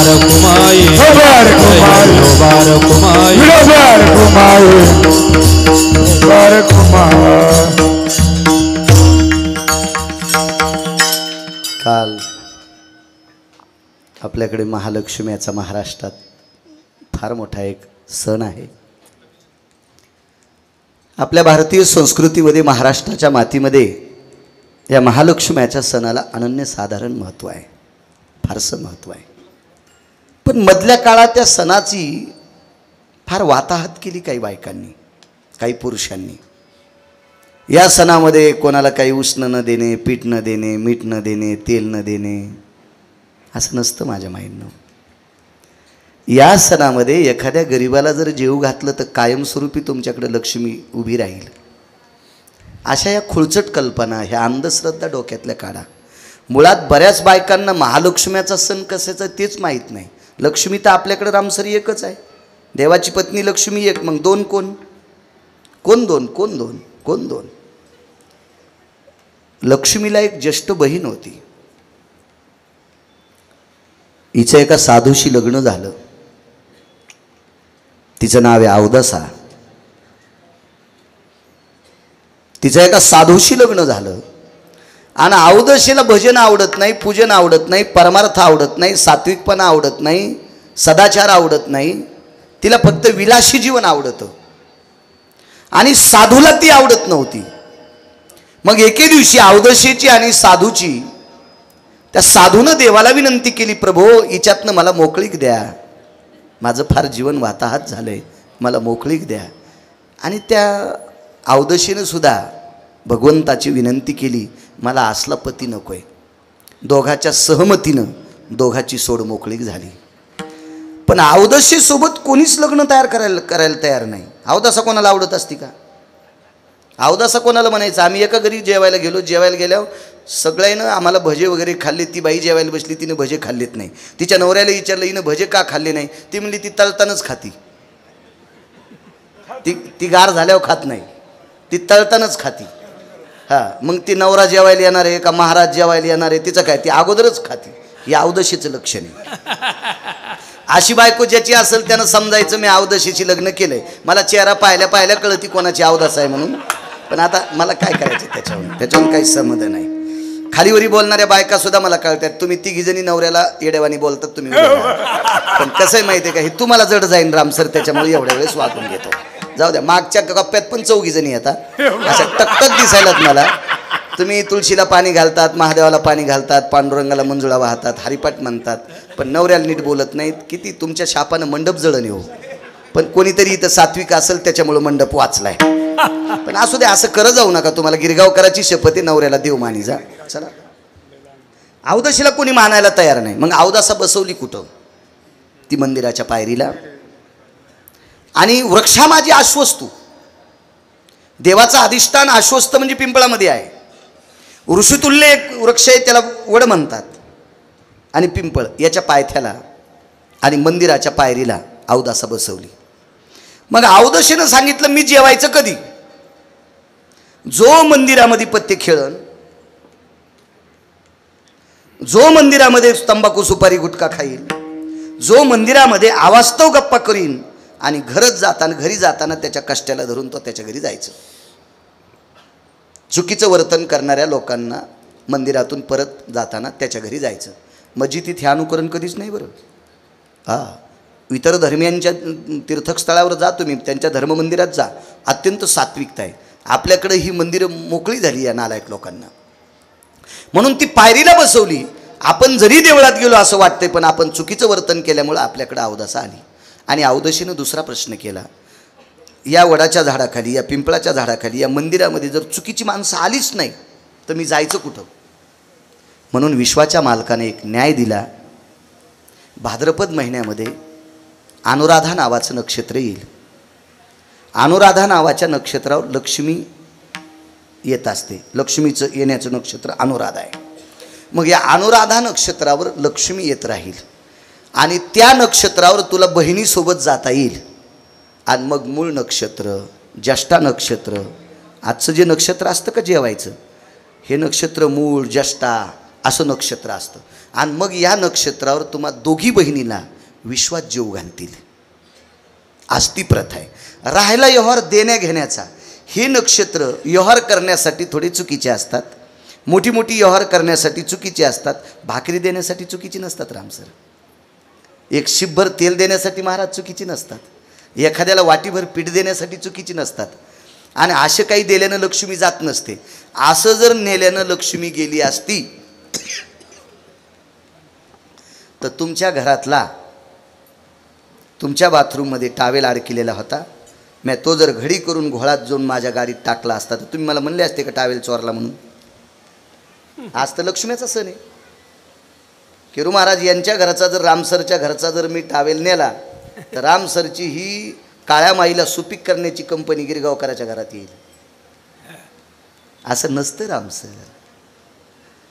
C: कुमाई, ढोबार कुमाई, ढोबार कुमाई, ढोबार कुमाई.
A: काल आपल्याकडे महालक्ष्म्याचा महाराष्ट्रात फार मोठा एक सण आहे. आपल्या भारतीय संस्कृतीमध्ये महाराष्ट्राच्या मातीमध्ये या महालक्ष्म्याच्या सणाला अनन्यसाधारण महत्त्व आहे, फारसं महत्त्व आहे. पण मधल्या काळात त्या सणाची फार वाताहत केली काही बायकांनी, काही पुरुषांनी. या सणामध्ये कोणाला काही उष्ण न देणे, पीठ न देणे, मीठ न देणे, तेल न देणे, असं नसतं माझ्या माहितीनं. या सणामध्ये एखाद्या गरिबाला जर जेव घातलं तर कायमस्वरूपी तुमच्याकडे लक्ष्मी उभी राहील. अशा या खुळचट कल्पना, ह्या अंधश्रद्धा डोक्यातल्या काढा. मुळात बऱ्याच बायकांना महालक्ष्म्याचा सण कशाचा तेच माहीत नाही. लक्ष्मी तर आपल्याकडे रामसरी एकच आहे, देवाची पत्नी लक्ष्मी एक, मग दोन कोण? कोण दोन? कोण दोन? कोण दोन? लक्ष्मीला एक ज्येष्ठ बहीण होती. हिचं एका साधूशी लग्न झालं. तिचं नाव आहे अवदसा. तिचं एका साधूशी लग्न झालं आणि अवदशीला भजन आवडत नाही, पूजन आवडत नाही, परमार्थ आवडत नाही, सात्विकपणा आवडत नाही, सदाचार आवडत नाही. तिला फक्त विलासी जीवन आवडतं आणि साधूला ती आवडत नव्हती. मग एके दिवशी अवदशीची आणि साधूची, त्या साधूनं देवाला विनंती केली, प्रभो हिच्यातनं मला मोकळीक द्या, माझं फार जीवन वाताहत झालंय, मला मोकळीक द्या. आणि त्या अवदशीनं सुद्धा भगवंताची विनंती केली, मला असला पती नकोय. दोघाच्या सहमतीनं दोघाची सोड मोकळीक झाली. पण अवदशीसोबत कोणीच लग्न करायला तयार नाही. अवदासा कोणाला आवडत असती का? अवदासा कोणाला म्हणायचं? आम्ही एका घरी जेवायला गेलो, जेवायला गेल्यावर सगळ्यांनं आम्हाला भजे वगैरे खाल्ले. ती बाई जेवायला बसली, तिने भजे खाल्लेत नाही. तिच्या नवऱ्याला विचारलं, हिनं भजे का खाल्ले नाही? ती म्हणली ती तळतानच खाती. ती गार झाल्यावर खात नाही, ती तळतानच खाती. हां, मग ती नवरा जेवायला येणार आहे का महाराज जेवायला येणार आहे तिचं काय, ती अगोदरच खाती. ही अवदशीचं लक्षण आहे. अशी बायको ज्याची असेल त्यानं समजायचं मी अवदशीची लग्न केलंय. मला चेहरा पाहिल्या पाहिल्या कळती कोणाची अवदास आहे म्हणून. पण आता मला काय करायचं त्याच्यावर काही संबंध नाही. खालीवरी बोलणाऱ्या बायका सुद्धा मला कळतात. तुम्ही तिघीजणी नवऱ्याला येडेवानी बोलतात तुम्ही. पण कसं आहे माहिती आहे का, हे तुम्हाला जड जाईन रामसर, त्याच्यामुळे एवढ्या वेळेस वागून घेतो. जाऊ द्या, मागच्या कप्प्यात पण 4 जणी येतात अशा टकटक दिसायलात मला. तुम्ही तुळशीला पाणी घालतात, महादेवाला पाणी घालतात, पांडुरंगाला मंजुळा वाहतात, हरिपाठ म्हणतात, पण नवऱ्याला नीट बोलत नाहीत. किती तुमच्या शापानं मंडप जळण येऊ. पण कोणीतरी इथं सात्विक असेल त्याच्यामुळे मंडप वाचलाय. पण असू दे, असं करत जाऊ नका. तुम्हाला गिरगावकराची शपथ आहे, नवऱ्याला देव मानी जा. चला, अवदाशीला कोणी मानायला तयार नाही. मग अवदासा बसवली कुठं? ती मंदिराच्या पायरीला. आणि वृक्षामाजी आश्वस्तू, देवाचा अधिष्ठान आश्वस्त म्हणजे पिंपळामध्ये आहे. ऋषितुल्य एक वृक्ष आहे, त्याला वड म्हणतात. आणि पिंपळ याच्या पायथ्याला आणि मंदिराच्या पायरीला अवदासा बसवली. मग अवदशीनं सांगितलं, मी जेवायचं कधी? जो मंदिरामध्ये पत्ते खेळन, जो मंदिरामध्ये तंबाखू सुपारी गुटखा खाईल, जो मंदिरामध्ये अवास्तव गप्पा करीन आणि घरी जाताना त्याच्या कष्टाला धरून तो त्याच्या घरी जायचं. चुकीचं वर्तन करणाऱ्या लोकांना मंदिरातून परत जाताना त्याच्या घरी जायचं. मस्जिदीत हे अनुकरण कधीच नाही बरं. हां, इतर धर्मियांच्या तीर्थस्थळावर जा तुम्ही, त्यांच्या धर्ममंदिरात जा, अत्यंत सात्विकता आहे. आपल्याकडे ही मंदिरं मोकळी झाली या नालायक लोकांना. म्हणून ती पायरीला बसवली. आपण जरी देवळात गेलो असं वाटतंय, पण आपण चुकीचं वर्तन केल्यामुळं आपल्याकडे अवदासा आली. आणि अवदशीनं दुसरा प्रश्न केला, या वडाच्या झाडाखाली, या पिंपळाच्या झाडाखाली, या मंदिरामध्ये जर चुकीची माणसं आलीच नाही तर मी जायचं कुठं? म्हणून विश्वाच्या मालकाने एक न्याय दिला. भाद्रपद महिन्यामध्ये अनुराधा नावाचं नक्षत्र येईल. अनुराधा नावाच्या नक्षत्रावर लक्ष्मी येत असते. लक्ष्मीचं येण्याचं नक्षत्र अनुराधा आहे. मग या अनुराधा नक्षत्रावर लक्ष्मी येत राहील आणि त्या नक्षत्रावर तुला बहिणीसोबत जाता येईल. आणि मग मूळ नक्षत्र, ज्येष्ठा नक्षत्र, आजचं जे नक्षत्र असतं का जेवायचं, हे नक्षत्र मूळ ज्येष्ठा असं नक्षत्र असतं. आणि मग या नक्षत्रावर तुम्हा दोघी बहिणीला विश्वात जेव घालतील. आज ती प्रथा आहे. राहायला व्यवहार देण्या घेण्याचा. हे नक्षत्र व्यवहार करण्यासाठी थोडे चुकीचे असतात, मोठी मोठी व्यवहार करण्यासाठी चुकीचे असतात. भाकरी देण्यासाठी चुकीची नसतात रामसर. एक शिपभर तेल देण्यासाठी महाराज चुकीची नसतात. एखाद्याला वाटीभर पीठ देण्यासाठी चुकीची नसतात. आणि असे काही दिल्यानं लक्ष्मी जात नसते. असं जर नेल्यानं लक्ष्मी गेली असती तर तुमच्या घरातला, तुमच्या बाथरूममध्ये टावेल अडकलेला होता, मी तो जर घडी करून घोळात जाऊन माझ्या गाडीत टाकला असता तर तुम्ही मला म्हणले असते का टावेल चोरला म्हणून? आज तर लक्ष्मीचा सण आहे. केरू महाराज यांच्या घराचा जर, रामसरच्या घरचा जर मी टावेल नेला तर रामसरची ही काळ्या माईला सुपीक करण्याची कंपनी गिरगावकराच्या घरात येईल. असं नसतं रामसर.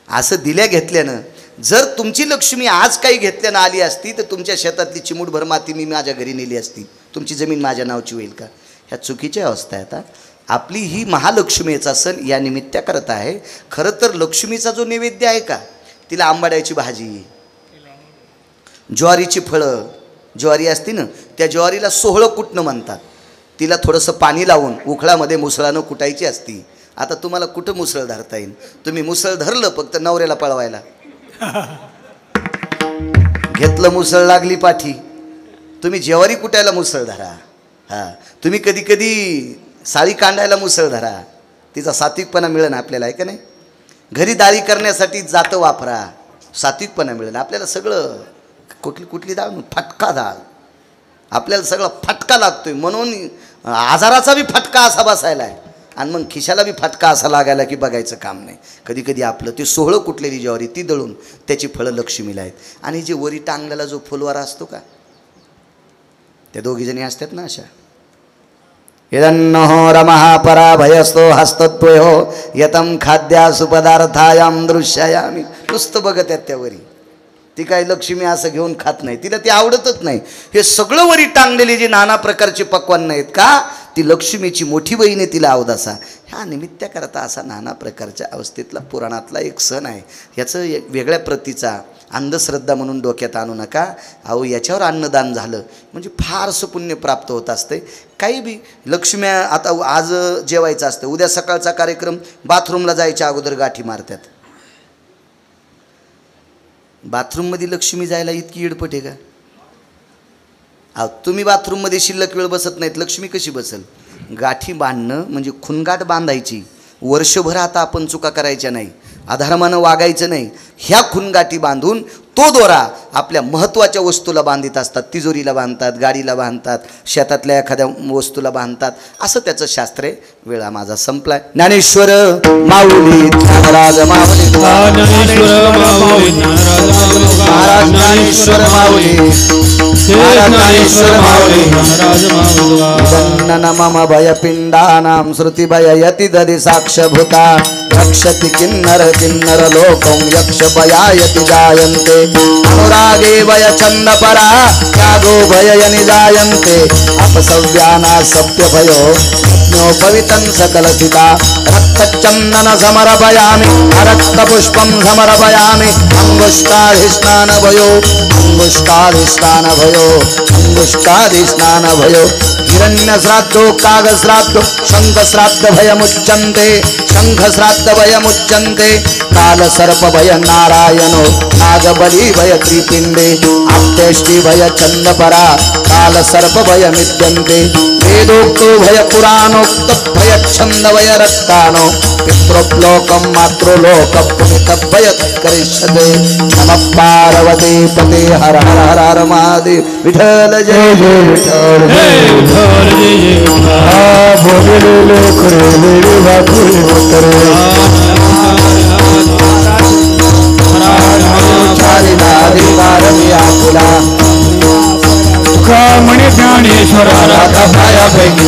A: असं दिल्या घेतल्यानं, जर तुमची लक्ष्मी आज काही घेतल्यानं आली असती तर तुमच्या शेतातली चिमूटभर माती मी माझ्या घरी नेली असती. तुमची जमीन माझ्या नावची होईल का? ह्या चुकीच्या अवस्था आहे. आता आपली ही महालक्ष्मीचा सण या निमित्त करत आहे. खरं तर लक्ष्मीचा जो नैवेद्य आहे का, तिला आंबाड्याची भाजी, ज्वारीची फळं, ज्वारी असते ना त्या ज्वारीला सोहळं कुटणं म्हणतात. तिला थोडंसं पाणी लावून उखळामध्ये मुसळानं कुटायची असती. आता तुम्हाला कुठं मुसळ धरता येईल? तुम्ही मुसळ धरलं फक्त नवऱ्याला पळवायला. घेतलं मुसळ लागली पाठी. तुम्ही ज्वारी कुटायला मुसळ धरा. हां, तुम्ही कधी कधी साळी कांडायला मुसळ धरा. तिचा सात्विकपणा मिळेल आपल्याला, आहे का नाही? घरी डाळी करण्यासाठी जातं वापरा, सात्विकपणा मिळेल आपल्याला. सगळं कुठली डाळ? फटका डाळ. आपल्याला सगळं फटका लागतोय म्हणून आजाराचा बी फटका असा बसायला आहे आणि मग खिशाला बी फटका असा लागायला की बघायचं काम नाही. कधी कधी आपलं ते सोहळं कुटलेली ज्वारी ती दळून त्याची फळं लक्ष्मीला आहेत. आणि जे वरी टांगलेला जो फुलवारा असतो का, त्या दोघीजणी असतात ना अशा, हिरण्यो रमः पराभयस्तो हस्तद्वयो यतं खाद्यासु पदार्थायाम दृश्यायामी. नुसतं बघत आहेत त्यावरी. ती काय लक्ष्मी असं घेऊन खात नाही, तिला ते आवडतच नाही. हे सगळं वरी टांगलेली जी नाना प्रकारची पक्वान्न आहेत का, ती लक्ष्मीची मोठी बहीण आहे, तिला अवदासा. ह्या निमित्ताकरता असा नाना प्रकारच्या अवस्थेतला पुराणातला एक सण आहे. याचं एक वेगळ्या प्रतीचा अंधश्रद्धा म्हणून डोक्यात आणू नका. अहो याच्यावर अन्नदान झालं म्हणजे फारसं पुण्य प्राप्त होत असते. काही बी लक्ष्म्या आता आज जेवायचं असतं, उद्या सकाळचा कार्यक्रम, बाथरूमला जायच्या अगोदर गाठी मारतात. बाथरूममध्ये लक्ष्मी जायला इतकी येडपट आहे का? अहो तुम्ही बाथरूममध्ये शिल्लक वेळ बसत नाहीत, लक्ष्मी कशी बसेल? गाठी बांधणं म्हणजे खुनगाठ बांधायची. वर्षभर आता आपण चुका करायच्या नाही, अधर्मानं वागायचं नाही. ह्या खुनगाठी बांधून तो दोरा आपल्या महत्त्वाच्या वस्तूला बांधित असतात. तिजोरीला बांधतात, गाडीला बांधतात, शेतातल्या एखाद्या वस्तूला बांधतात. असं त्याचं शास्त्र आहे. वेळा माझा संपलाय. ज्ञानेश्वर माऊली ज्ञानराज माऊली महाराज ज्ञानेश्वर माऊली ज्ञानेश्वर माऊली मम भयपिंडानां श्रुतिभययति दधि साक्षभूता रक्षति किन्नर किन्नर लोकं यक्ष भयायति जायन्ते अनुरागे भय चंदपरा त्यागो भययनि जायन्ते अपसव्याना सभ्य भयो पवितं सकलसिता रक्तचन्दन समर्पयामि रक्तपुष्पं समर्पयामि अंगुष्ठाधिष्ठान भयो अंगुष्ठाधिष्ठान भयो अंगुष्ठाधिष्ठान भयो हिरण्यश्राद्धो कागश्राद्धो शंखश्राद्ध भयमुच्यन्ते शंखश्राद्ध भयमुच्यन्ते कालसर्प भय नारायणो नागबली भय त्रिपिण्डे आप्तेष्टि भय चन्दपरा कालसर्प भयमिद्यन्ते वेदोक्तो भय पुराणोक्त भय छंद भय रक्तानो पितृलोकं मातृलोकं पुनित भय करिष्यते नमः पार्वती पते हर हर हर हर महादेव विठ्ठल जय जय विठ्ठल
B: विठ्ठल जय जय बोलले खरे वाकुळे उतरे
A: चारी नारी नारमी आकुला
B: म्हणे ज्ञानेश्वरा
A: राधा पाया पैकी